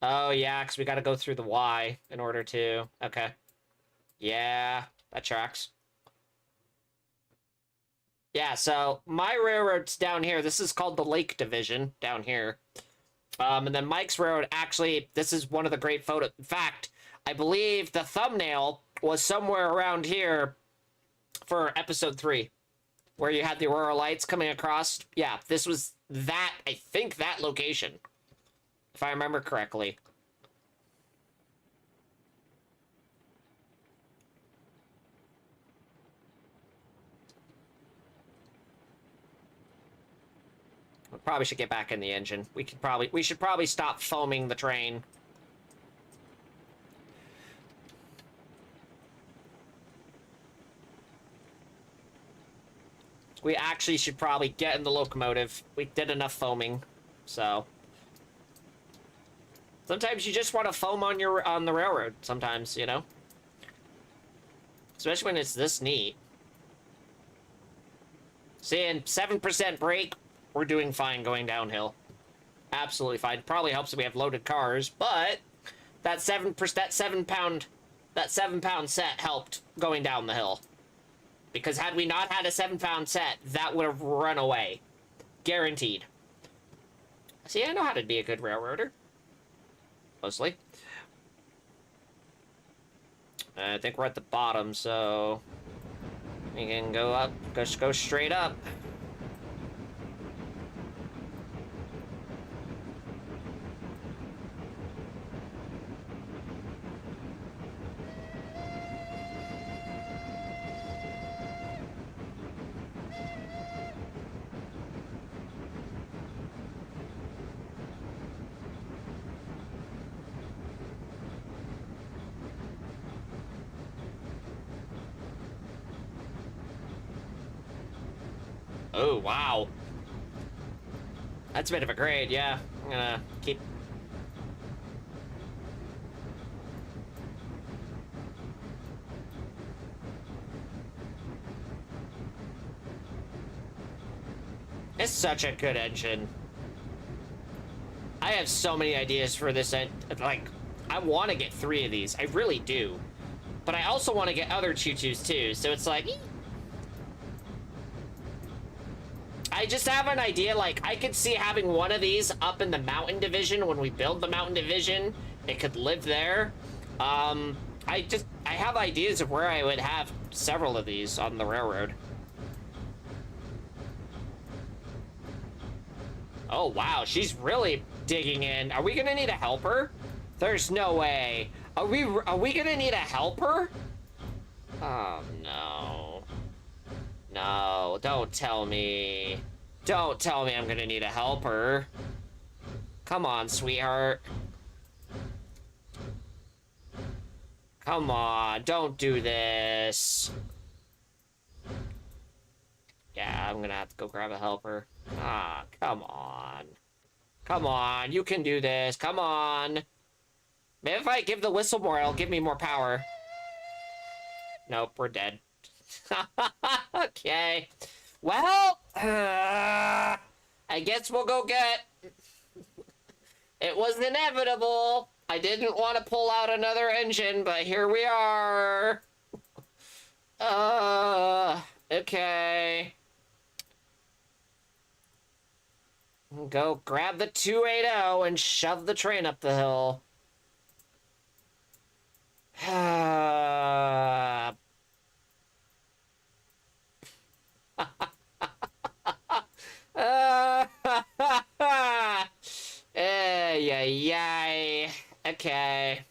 Oh, yeah, because we gotta go through the Y in order to... Okay. Yeah, that tracks. Yeah, so my railroad's down here. This is called the Lake Division, down here. And then Mike's Railroad, actually, this is one of the great photos. In fact, I believe the thumbnail was somewhere around here for episode 3, where you had the Aurora Lights coming across. Yeah, this was that, I think that location, if I remember correctly. We probably should get back in the engine. We should probably stop foaming the train. We actually should probably get in the locomotive. We did enough foaming, so... Sometimes you just want to foam on the railroad, sometimes, you know? Especially when it's this neat. Seeing 7% brake, we're doing fine going downhill. Absolutely fine. Probably helps if we have loaded cars, but that 7 pound set helped going down the hill. Because had we not had a 7 pound set, that would have run away. Guaranteed. See, I know how to be a good railroader. Mostly. I think we're at the bottom, so we can go up, just go straight up. Oh, wow. That's a bit of a grade, yeah. I'm gonna keep... It's such a good engine. I have so many ideas for this like, I want to get 3 of these. I really do. But I also want to get other choo-choos too, so it's like... I just have an idea, like, I could see having one of these up in the mountain division when we build the mountain division. It could live there. I have ideas of where I would have several of these on the railroad. Oh, wow, she's really digging in. Are we gonna need a helper? There's no way. Are we gonna need a helper? Oh, no. No, don't tell me. Don't tell me I'm gonna need a helper. Come on, sweetheart. Come on, don't do this. Yeah, I'm gonna have to go grab a helper. Ah, come on. Come on, you can do this. Come on. Maybe if I give the whistle more, it'll give me more power. Nope, we're dead. Okay. Well, I guess we'll go get... It was inevitable. I didn't want to pull out another engine, but here we are. Okay. Go grab the 280 and shove the train up the hill. Yay. Okay.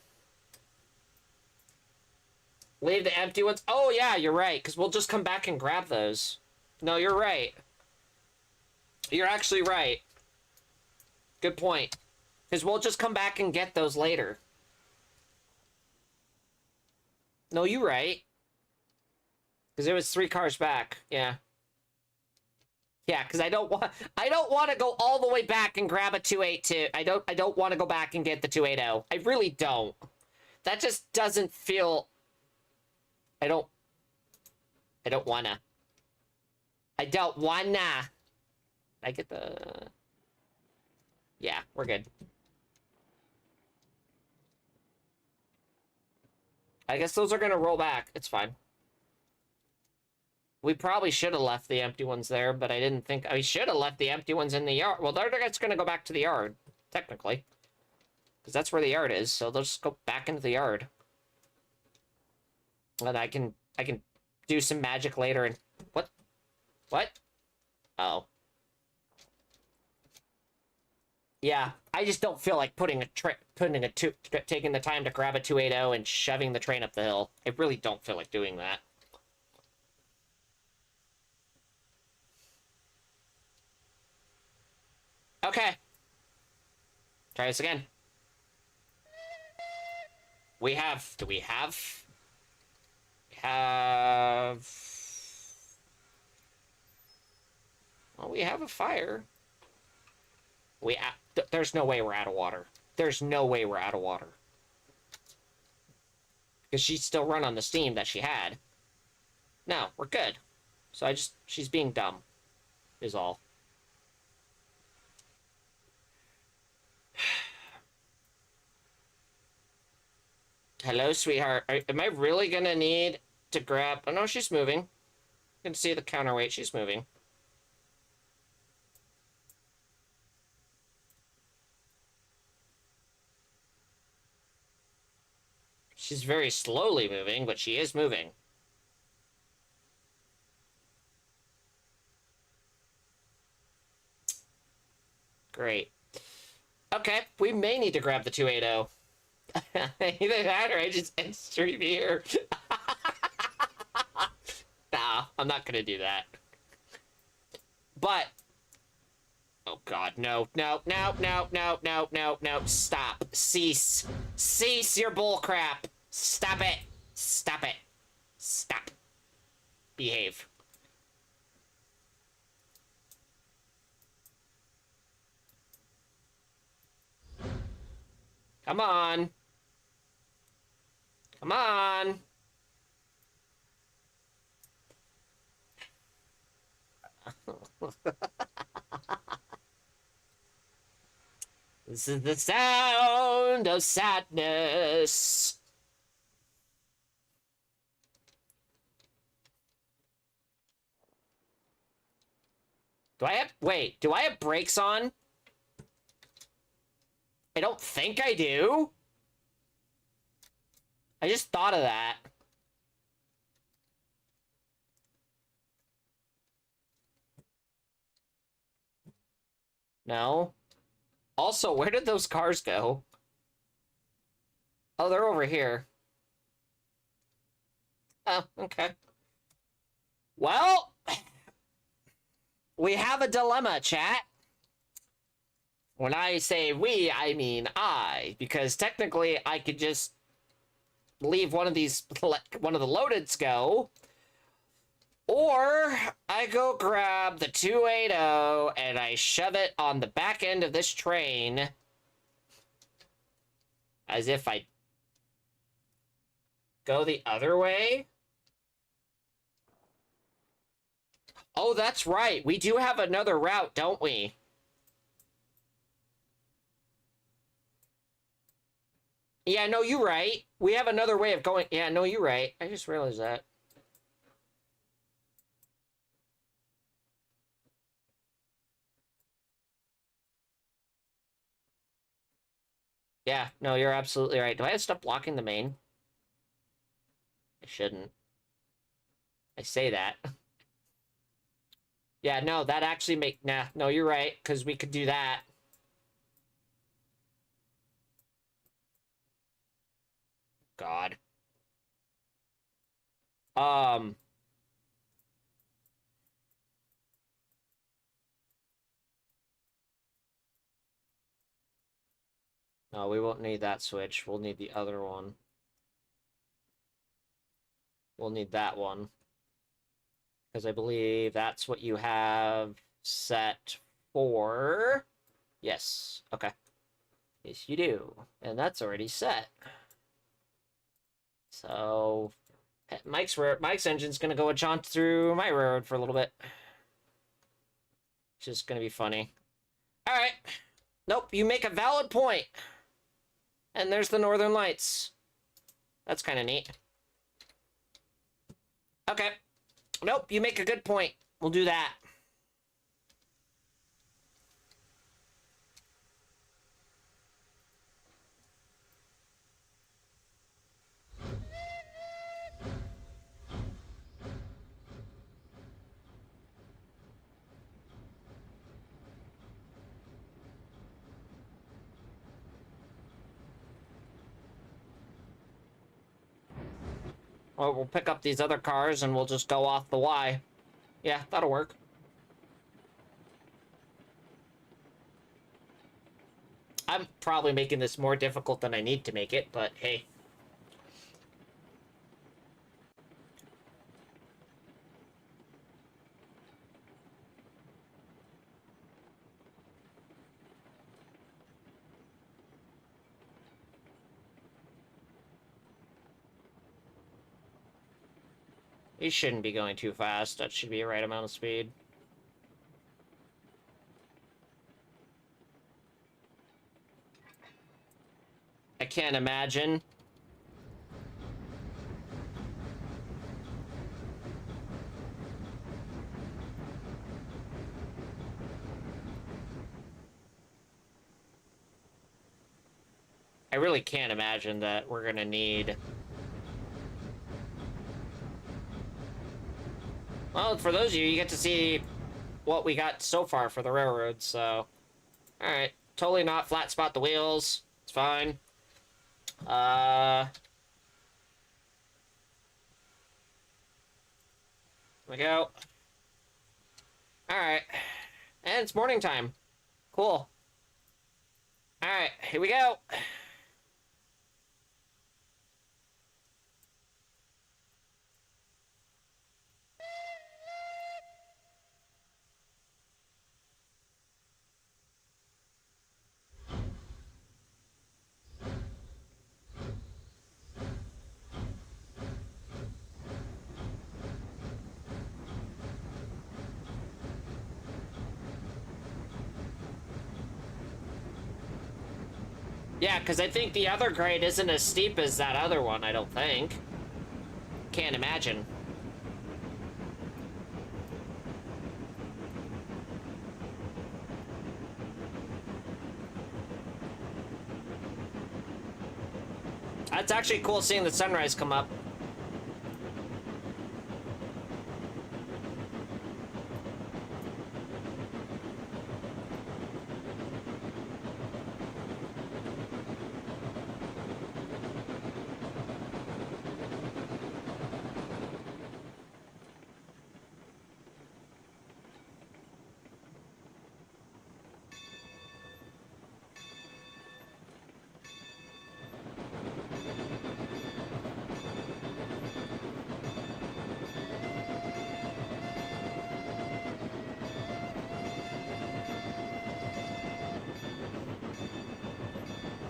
Leave the empty ones. Oh, yeah, you're right, because we'll just come back and grab those. No, you're right. You're actually right. Good point. Because we'll just come back and get those later. No, you're right. Because it was 3 cars back. Yeah. Yeah, because I don't want to go all the way back and grab a 282. I don't want to go back and get the 280. I really don't. That just doesn't feel... I don't wanna. I don't wanna. I get the... Yeah, we're good. I guess those are gonna roll back. It's fine. We probably should have left the empty ones there, but I didn't think... I should have left the empty ones in the yard. Well, they're just gonna go back to the yard, technically. Because that's where the yard is, so they'll just go back into the yard. And I can do some magic later and... What? What? Oh. Yeah, I just don't feel like taking the time to grab a 280 and shoving the train up the hill. I really don't feel like doing that. Okay. Try this again. Do we have... We have... Well, we have a fire. There's no way we're out of water. There's no way we're out of water. Because she's still run on the steam that she had. No, we're good. So she's being dumb, is all. Hello, sweetheart. Am I really gonna need to grab... Oh, no, she's moving. You can see the counterweight. She's moving. She's very slowly moving, but she is moving. Great. Okay, we may need to grab the 280. Either that or I just end stream here. Nah, I'm not gonna do that. But... Oh god, no, no, no, no, no, no, no, no. Stop. Cease. Cease your bullcrap. Stop it. Stop it. Stop. Behave. Come on. Come on. This is the sound of sadness. Wait, do I have brakes on? I don't think I do. I just thought of that. No. Also, where did those cars go? Oh, they're over here. Oh, okay. Well, we have a dilemma, chat. When I say we, I mean I, because technically I could just leave one of the loadeds go, or I go grab the 280 and I shove it on the back end of this train as if I go the other way. Oh, that's right. We do have another route, don't we? Yeah, no, you're right. We have another way of going. Yeah, no, you're right. I just realized that. Yeah, no, you're absolutely right. Do I have to stop blocking the main? I shouldn't. I say that. Yeah, no, that actually nah, no, you're right, because we could do that. God. Um... No, we won't need that switch. We'll need the other one. We'll need that one. Because I believe that's what you have set for... Yes. Okay. Yes, you do. And that's already set. So... Mike's engine's gonna go a jaunt through my road for a little bit. Which is gonna be funny. Alright. Nope, you make a valid point. And there's the Northern Lights. That's kind of neat. Okay. Nope, you make a good point. We'll do that. Or we'll pick up these other cars and we'll just go off the Y. Yeah, that'll work. I'm probably making this more difficult than I need to make it, but hey. You shouldn't be going too fast. That should be a right amount of speed. I can't imagine. I really can't imagine that we're gonna need... Well, for those of you, you get to see what we got so far for the railroad, so... Alright, totally not flat spot the wheels. It's fine. Here we go. Alright. And it's morning time. Cool. Alright, here we go. Yeah, because I think the other grade isn't as steep as that other one, I don't think. Can't imagine. It's actually cool seeing the sunrise come up.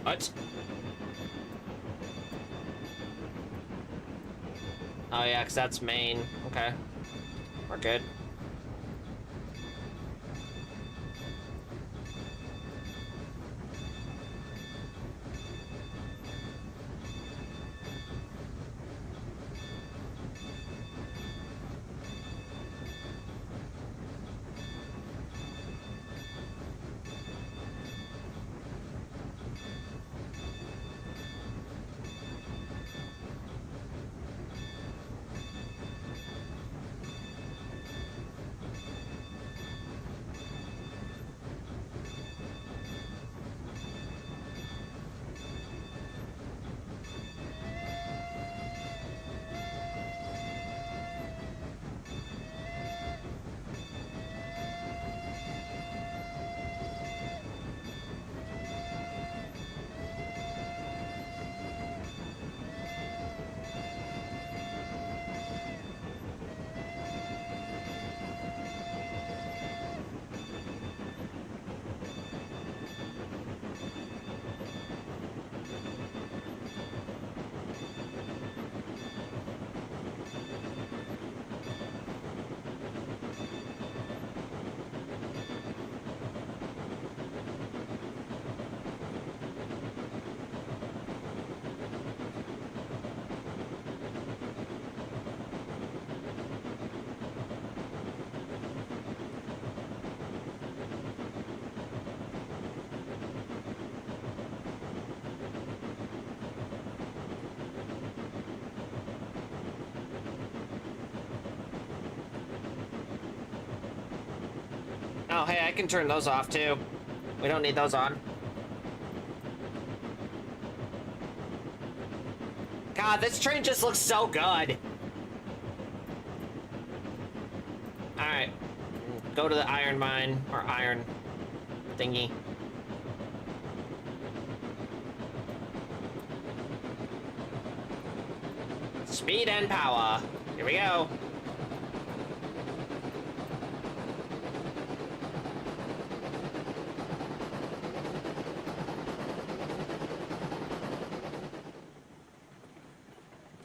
What? Oh yeah, because that's Maine. Okay. We're good. Oh, hey, I can turn those off, too. We don't need those on. God, this train just looks so good. Alright. Go to the iron mine, or iron thingy. Speed and power. Here we go.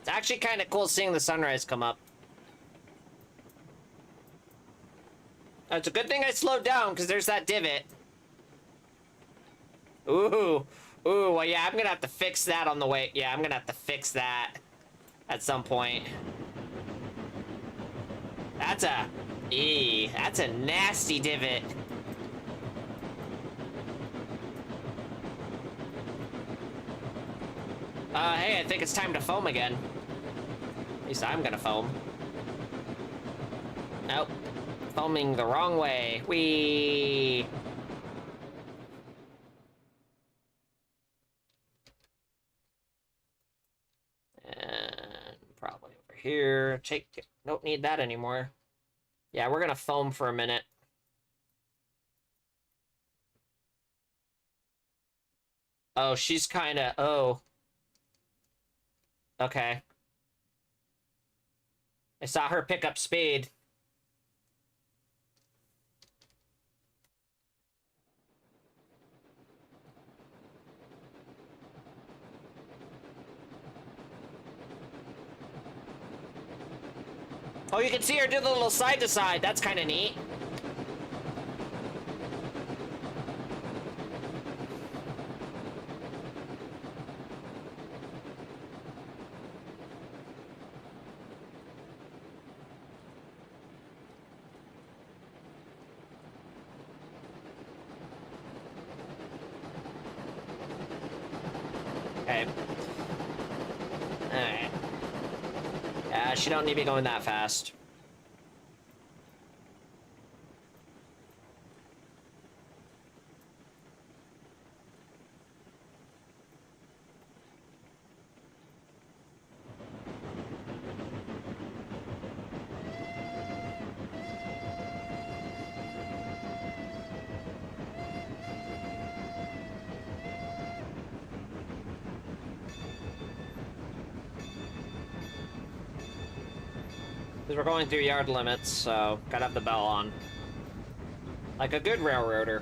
It's actually kind of cool seeing the sunrise come up. It's a good thing I slowed down, because there's that divot. Ooh. Ooh, well, yeah, I'm gonna have to fix that on the way. Yeah, I'm gonna have to fix that at some point. That's a... that's a nasty divot. Hey, I think it's time to foam again. At least I'm gonna foam. Nope. Foaming the wrong way. Whee! And probably over here. Don't need that anymore. Yeah, we're gonna foam for a minute. Oh, she's kinda... Oh. Okay. I saw her pick up speed. Oh, you can see her do the little side to side. That's kind of neat. Okay. Alright. Yeah, she don't need to be going that fast. Because we're going through yard limits, so gotta have the bell on. Like a good railroader.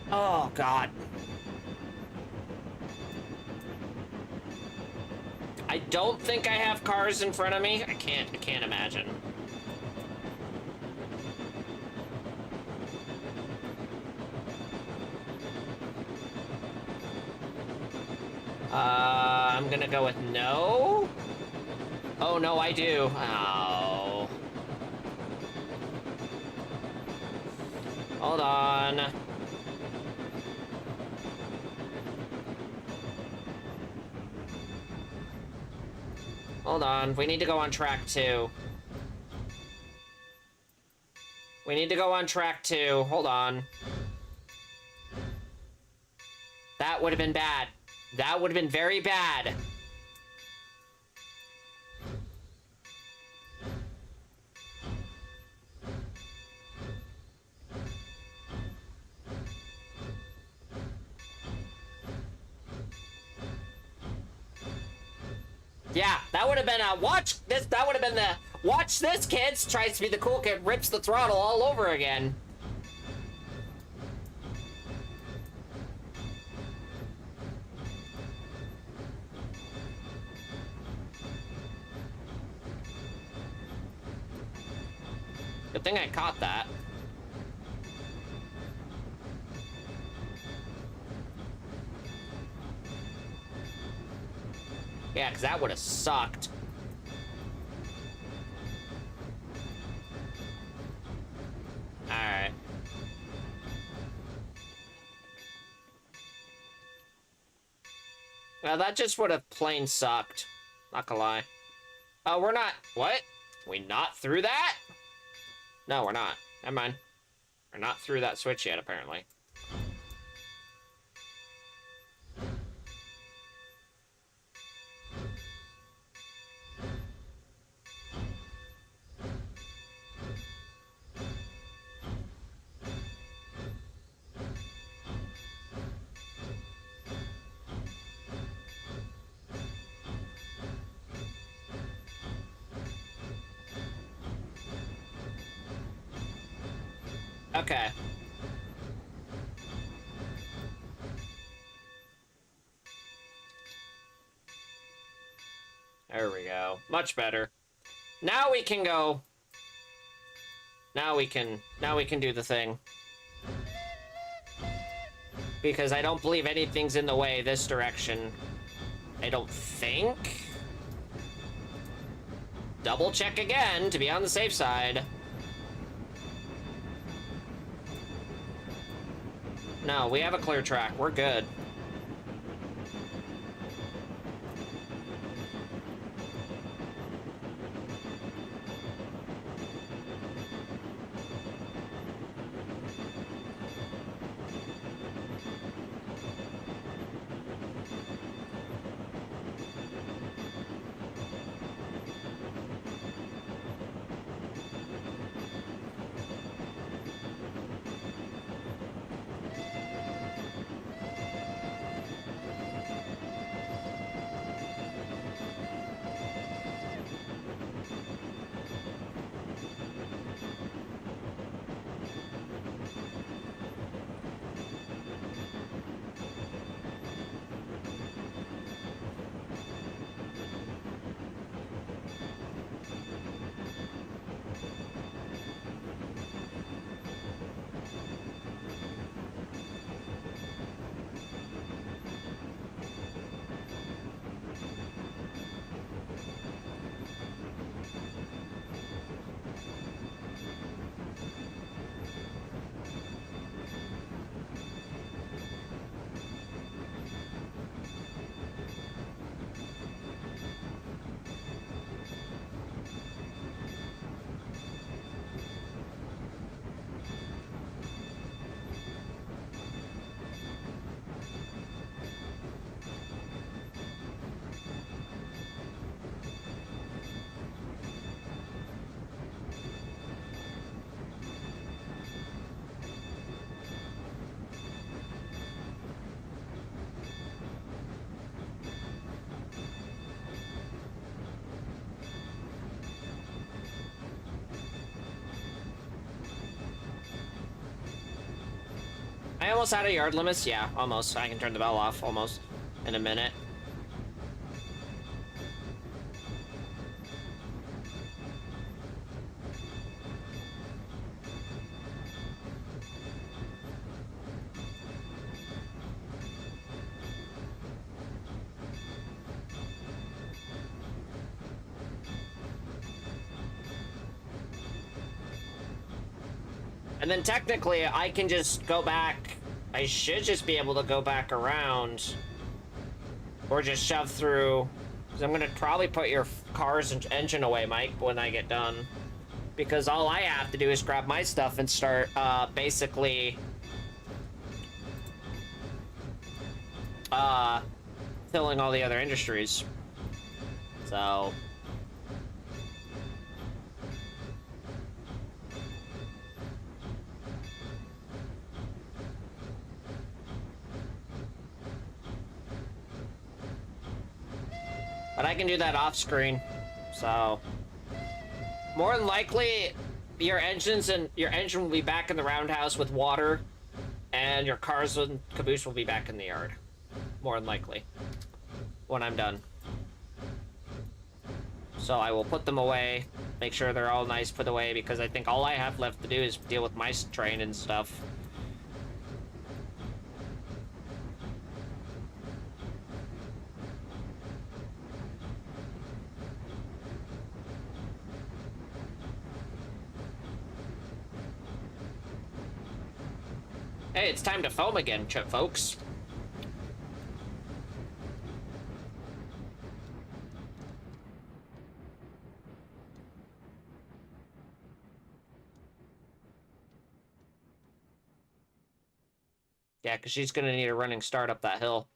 Oh, God. I don't think I have cars in front of me. I can't imagine. I'm gonna go with no. Oh, no, I do. Oh. Hold on. Hold on. We need to go on track 2. We need to go on track 2. Hold on. That would have been bad. That would have been very bad. Yeah, that would have been a watch this. That would have been the watch this, kids. Tries to be the cool kid, rips the throttle all over again. Good thing I caught that. Yeah, because that would have sucked. Alright. Well, that just would have plain sucked. Not gonna lie. Oh, we're not... What? We not through that? No, we're not. Never mind. We're not through that switch yet, apparently. Okay. There we go. Much better. Now we can go. Now we can do the thing. Because I don't believe anything's in the way this direction. I don't think. Double check again to be on the safe side. No, we have a clear track. We're good. I almost out of yard limits? Yeah, almost. I can turn the bell off almost in a minute. And then technically, I can just go back. I should just be able to go back around. Or just shove through. Because I'm going to probably put your car's engine away, Mike, when I get done. Because all I have to do is grab my stuff and start, basically... filling all the other industries. So... But I can do that off screen, so more than likely, your engine will be back in the roundhouse with water, and your cars and caboose will be back in the yard, more than likely, when I'm done. So I will put them away, make sure they're all nice put away, because I think all I have left to do is deal with my train and stuff. Hey, it's time to foam again, folks. Yeah, because she's going to need a running start up that hill.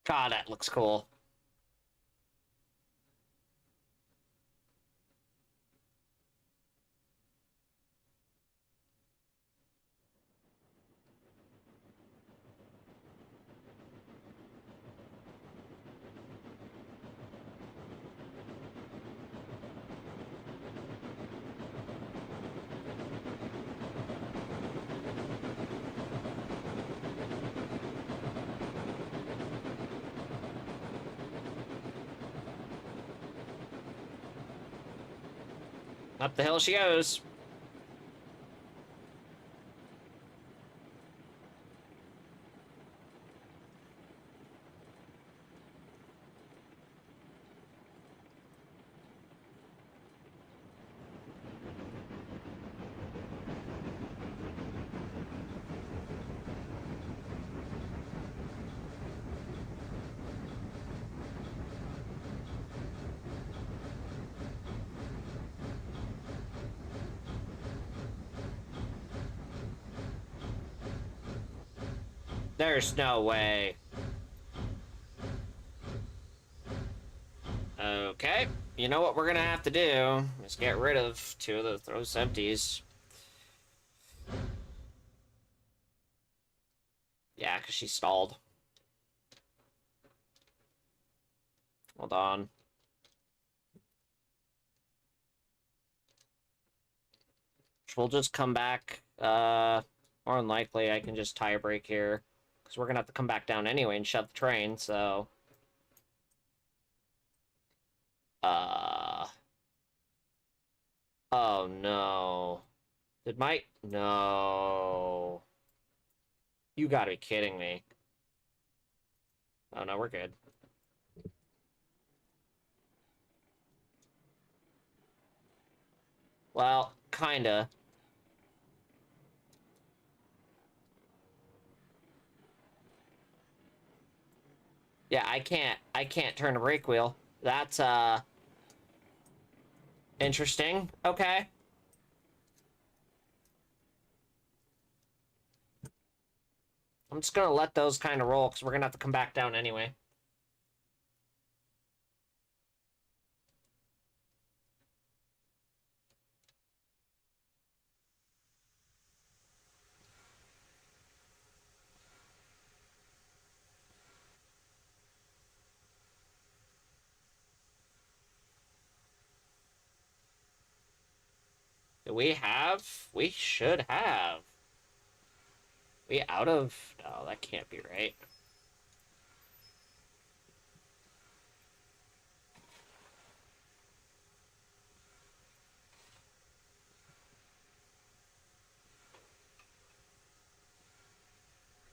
God, that looks cool. Up the hill she goes. There's no way. Okay. You know what we're gonna have to do is get rid of two of those empties. Yeah, because she stalled. Hold on. We'll just come back. More than likely, I can just tie a break here. Because we're gonna have to come back down anyway and shut the train, so... Oh, no. Did my... No. You gotta be kidding me. Oh, no, we're good. Well, kinda. Yeah, I can't turn a brake wheel. That's, interesting. Okay. I'm just gonna let those kind of roll, because we're gonna have to come back down anyway. Do we have? We should have. We out of... No, that can't be right.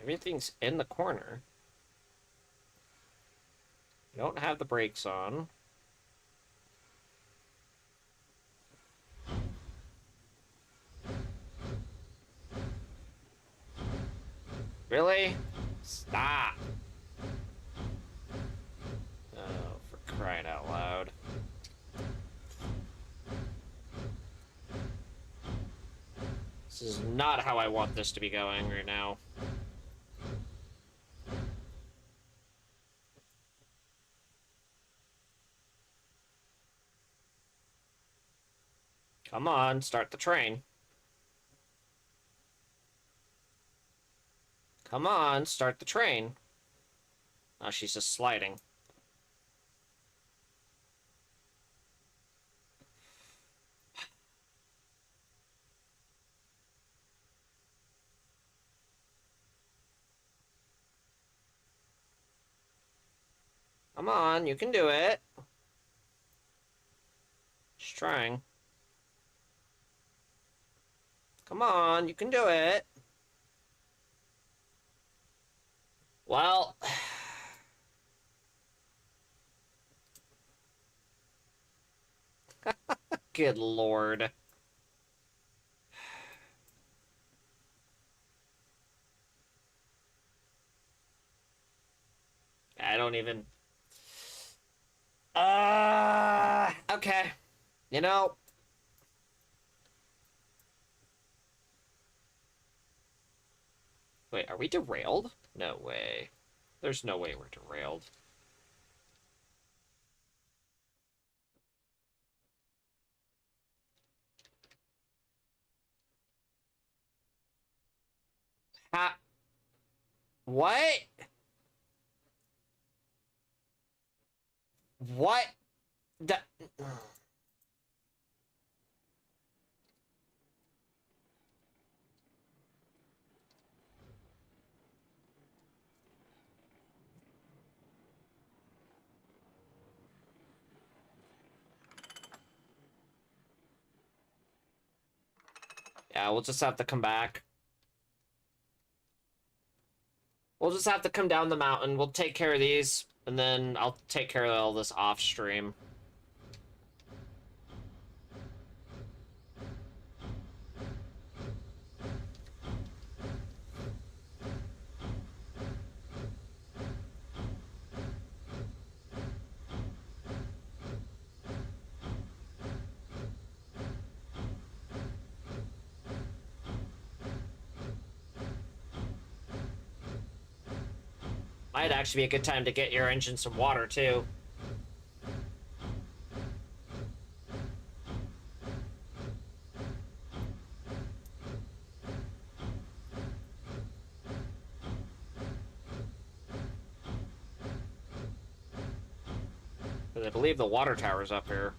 Everything's in the corner. We don't have the brakes on. Really? Stop. Oh, for crying out loud. This is not how I want this to be going right now. Come on, start the train. Come on, start the train. Oh, she's just sliding. Come on, you can do it. Just trying. Come on, you can do it. Well... Good lord. I don't even... Okay. You know... Wait, are we derailed? No way. There's no way we're derailed. Ha... What? What? The... Yeah, we'll just have to come back. We'll just have to come down the mountain. We'll take care of these, and then I'll take care of all this off stream. Might actually be a good time to get your engine some water, too. Because I believe the water tower's up here.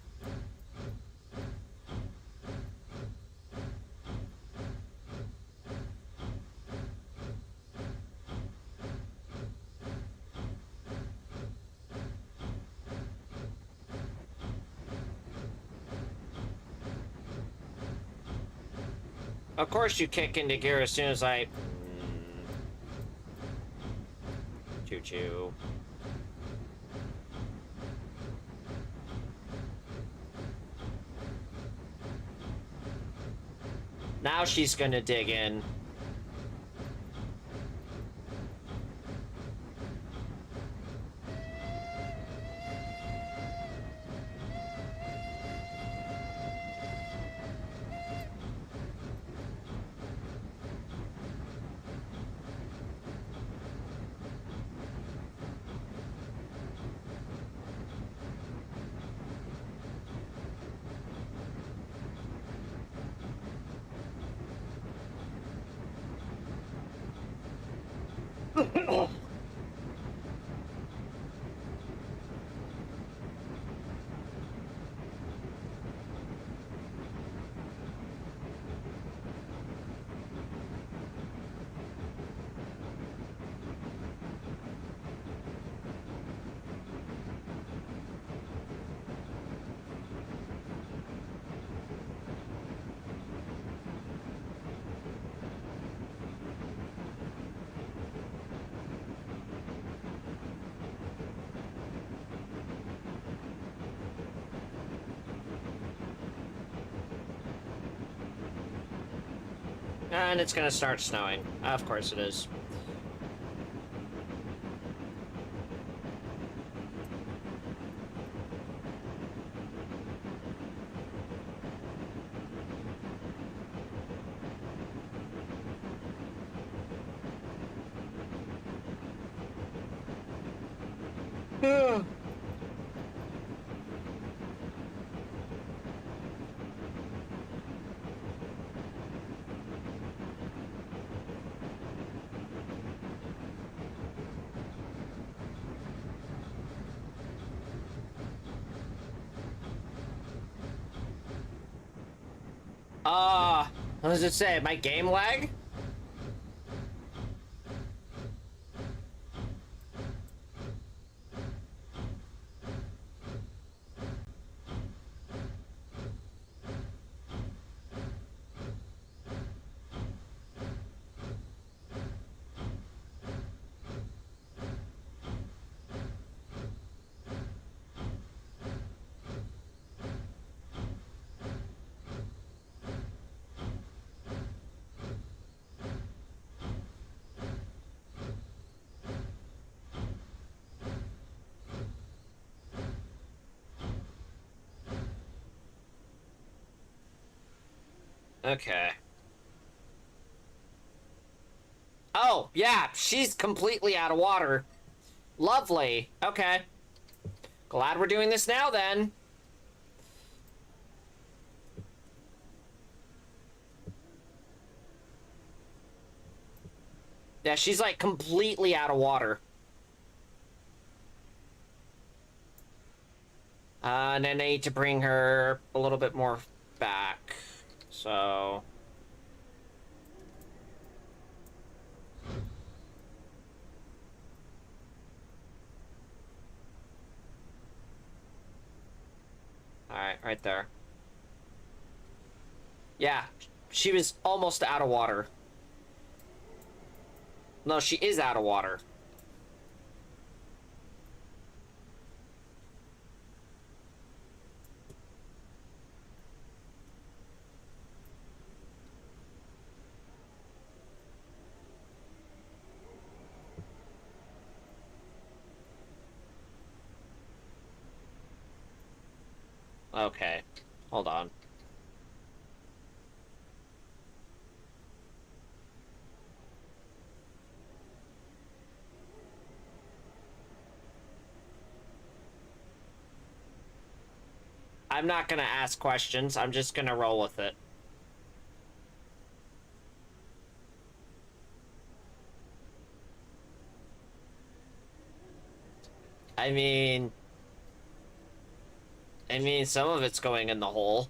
Of course you kick into gear as soon as I... Choo-choo. Now she's gonna dig in. And it's gonna start snowing. Of course it is. What does it say? My game lag? Okay. Oh, yeah, she's completely out of water. Lovely. Okay. Glad we're doing this now, then. Yeah, she's, like, completely out of water. And then I need to bring her a little bit more back. So... Alright, right there. Yeah, She was almost out of water. No, she is out of water. Okay. Hold on. I'm not gonna ask questions. I'm just gonna roll with it. I mean... some of it's going in the hole.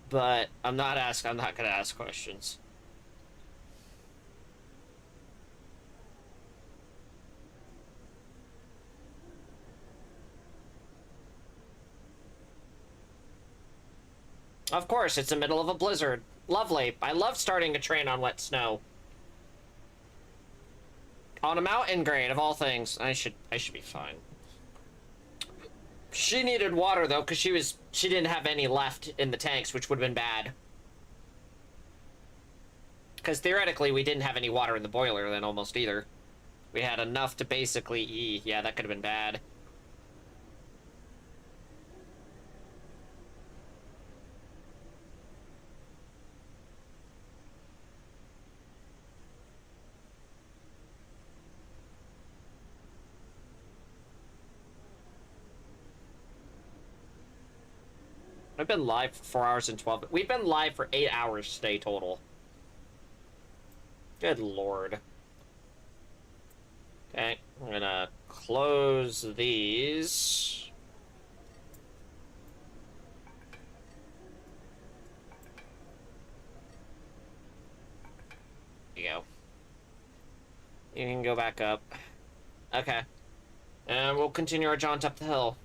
But I'm not gonna ask questions. Of course, it's the middle of a blizzard. Lovely. I love starting a train on wet snow. On a mountain grade, of all things. I should be fine. She needed water, though, because she didn't have any left in the tanks, which would have been bad. Because theoretically, we didn't have any water in the boiler then, almost either. We had enough to basically... Yeah, that could have been bad. I've been live for 4 hours and 12... We've been live for 8 hours today total. Good lord. Okay, I'm gonna close these. There you go. You can go back up. Okay. And we'll continue our jaunt up the hill.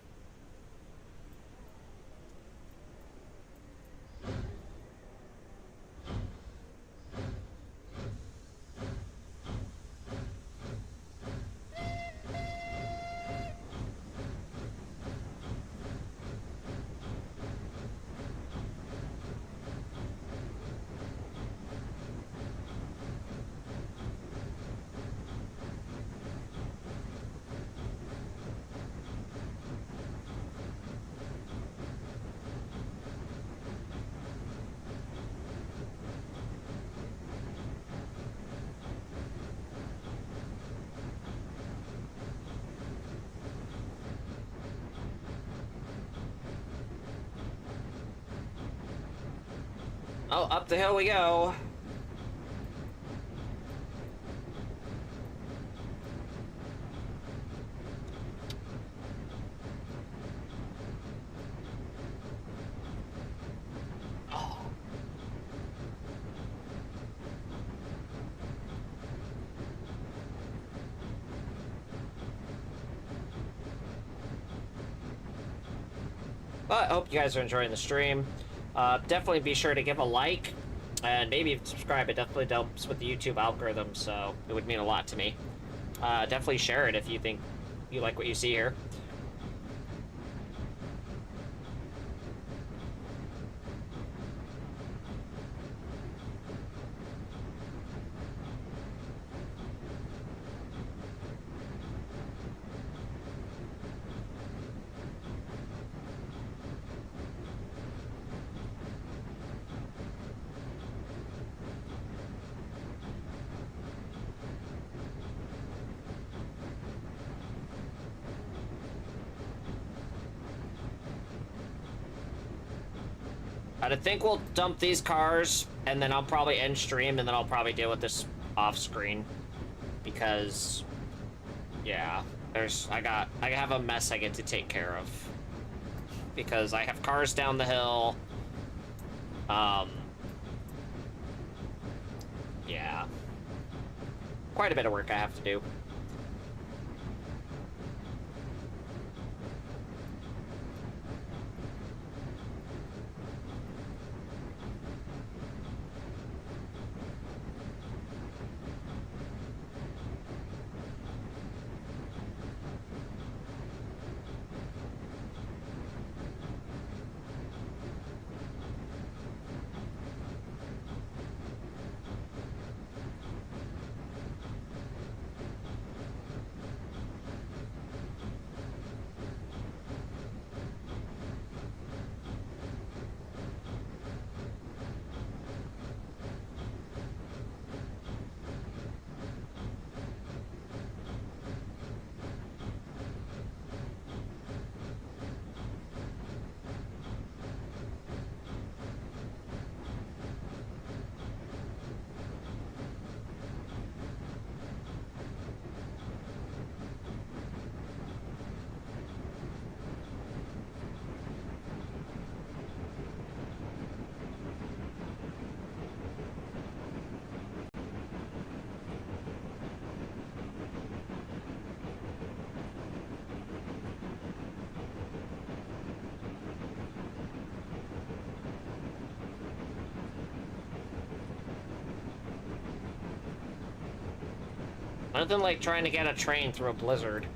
Oh, up the hill we go. Oh. But I hope you guys are enjoying the stream. Definitely be sure to give a like and maybe subscribe. It definitely helps with the YouTube algorithm, so it would mean a lot to me. Definitely share it if you think you like what you see here. I think we'll dump these cars, and then I'll probably end stream, and then I'll probably deal with this off screen, because, yeah, I have a mess I get to take care of, because I have cars down the hill. Yeah, quite a bit of work I have to do. Nothing like trying to get a train through a blizzard.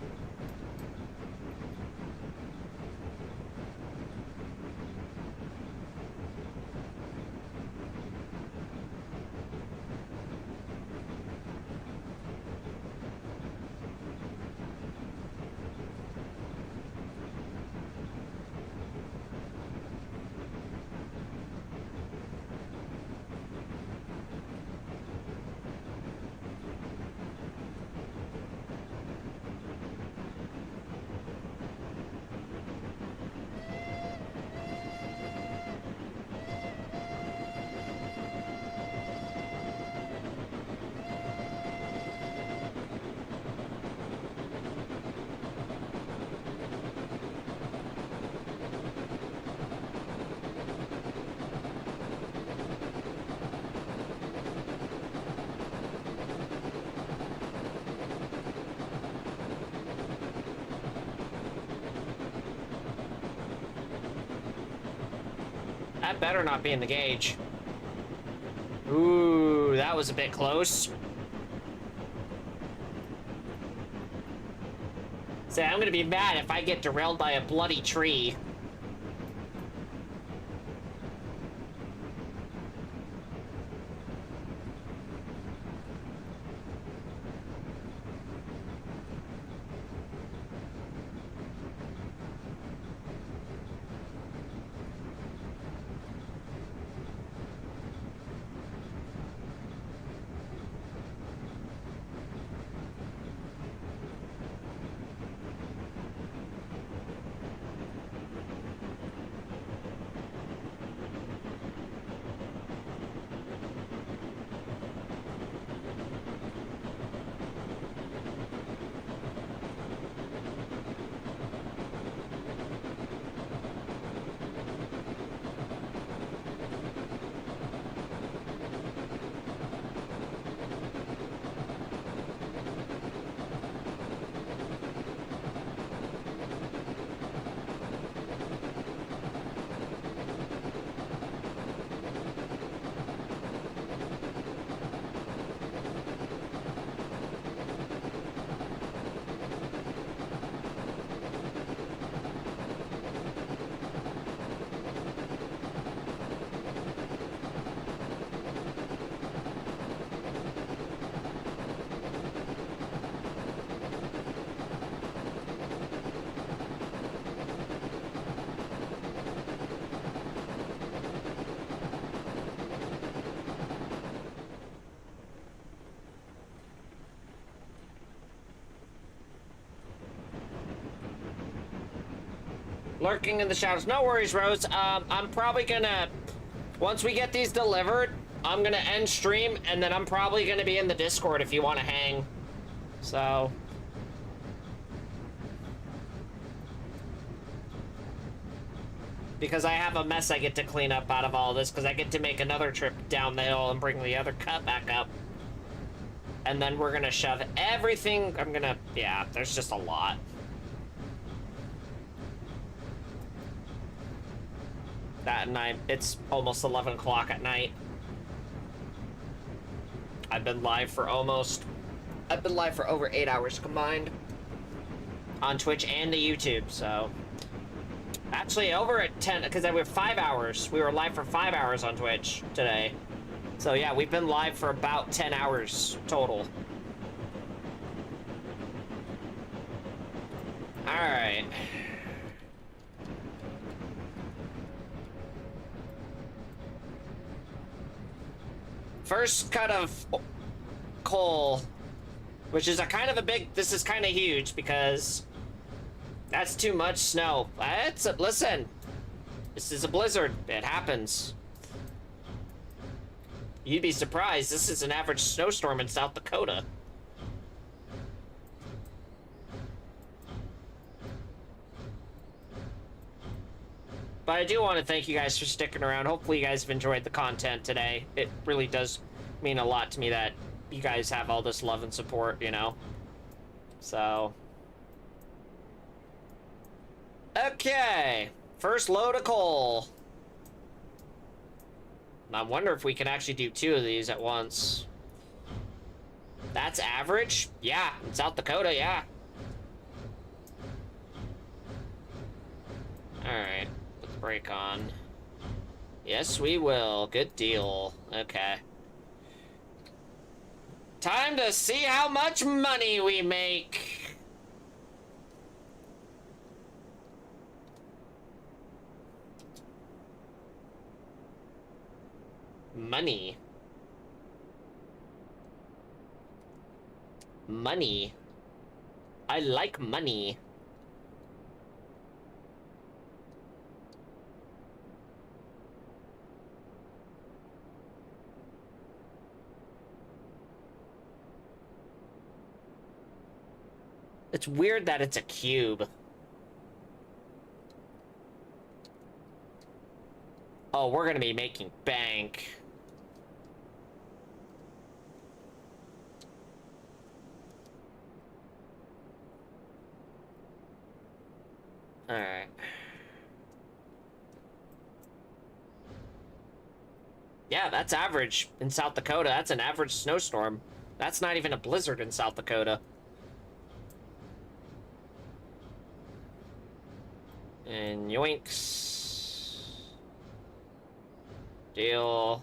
That better not be in the gauge. Ooh, that was a bit close. Say, I'm gonna be mad if I get derailed by a bloody tree. Lurking in the shadows. No worries, Rose. I'm probably gonna, once we get these delivered, I'm gonna end stream, and then I'm probably gonna be in the Discord if you want to hang. So. Because I have a mess I get to clean up out of all this, because I get to make another trip down the hill and bring the other cut back up. And then we're gonna shove everything, yeah, there's just a lot. That night, it's almost 11 o'clock at night. I've been live for over 8 hours combined. On Twitch and the YouTube, so. Actually, over at 10, because we were 5 hours. We were live for 5 hours on Twitch today. So yeah, we've been live for about 10 hours total. All right. First cut of coal, which is this is kind of huge because that's too much snow. Listen, this is a blizzard. It happens. You'd be surprised. This is an average snowstorm in South Dakota. But I do want to thank you guys for sticking around. Hopefully you guys have enjoyed the content today. It really does mean a lot to me that you guys have all this love and support, you know? So. Okay. First load of coal. I wonder if we can actually do 2 of these at once. That's average? Yeah, in South Dakota, yeah. Alright, put the brake on. Yes, we will. Good deal. Okay. Time to see how much money we make. Money. Money. I like money. It's weird that it's a cube. Oh, we're gonna be making bank. Alright. Yeah, that's average in South Dakota. That's an average snowstorm. That's not even a blizzard in South Dakota. And yoinks. Deal.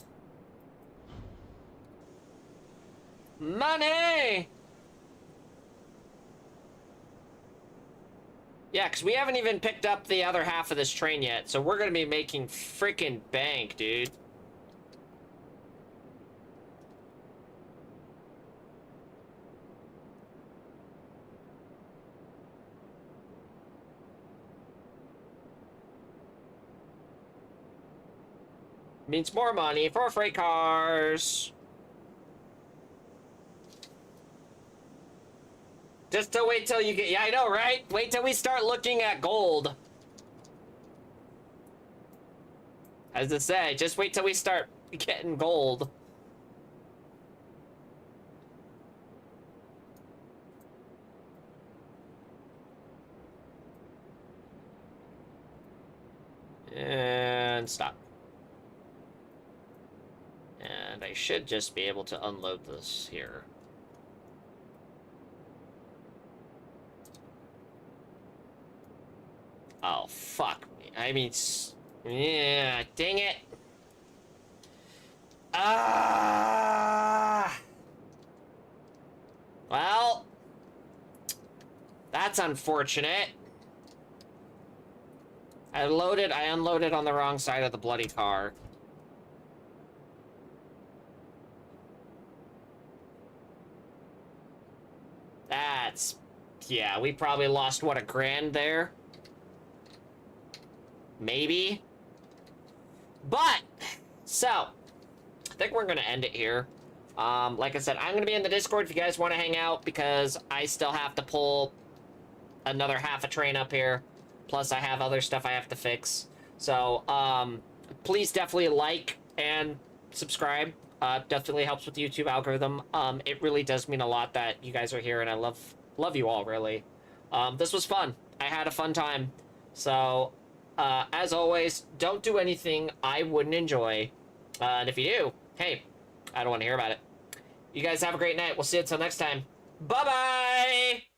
Money! Yeah, because we haven't even picked up the other half of this train yet, so we're gonna be making freaking bank, dude. Means more money for freight cars. Just to wait till you get... Yeah, I know, right? Wait till we start looking at gold. As I say, just wait till we start getting gold. And stop. And I should just be able to unload this here. Oh, fuck me. I mean, yeah, dang it. Ah! Well, that's unfortunate. I unloaded on the wrong side of the bloody car. That's... Yeah, we probably lost, what, $1,000 there? Maybe? But, so, I think we're gonna end it here. Like I said, I'm gonna be in the Discord if you guys want to hang out, because I still have to pull another half a train up here. Plus, I have other stuff I have to fix. So, please definitely like and subscribe. Definitely helps with the YouTube algorithm. It really does mean a lot that you guys are here, and I love you all, really. This was fun. I had a fun time. So, as always, don't do anything I wouldn't enjoy. And if you do, hey, I don't want to hear about it. You guys have a great night. We'll see you until next time. Bye-bye!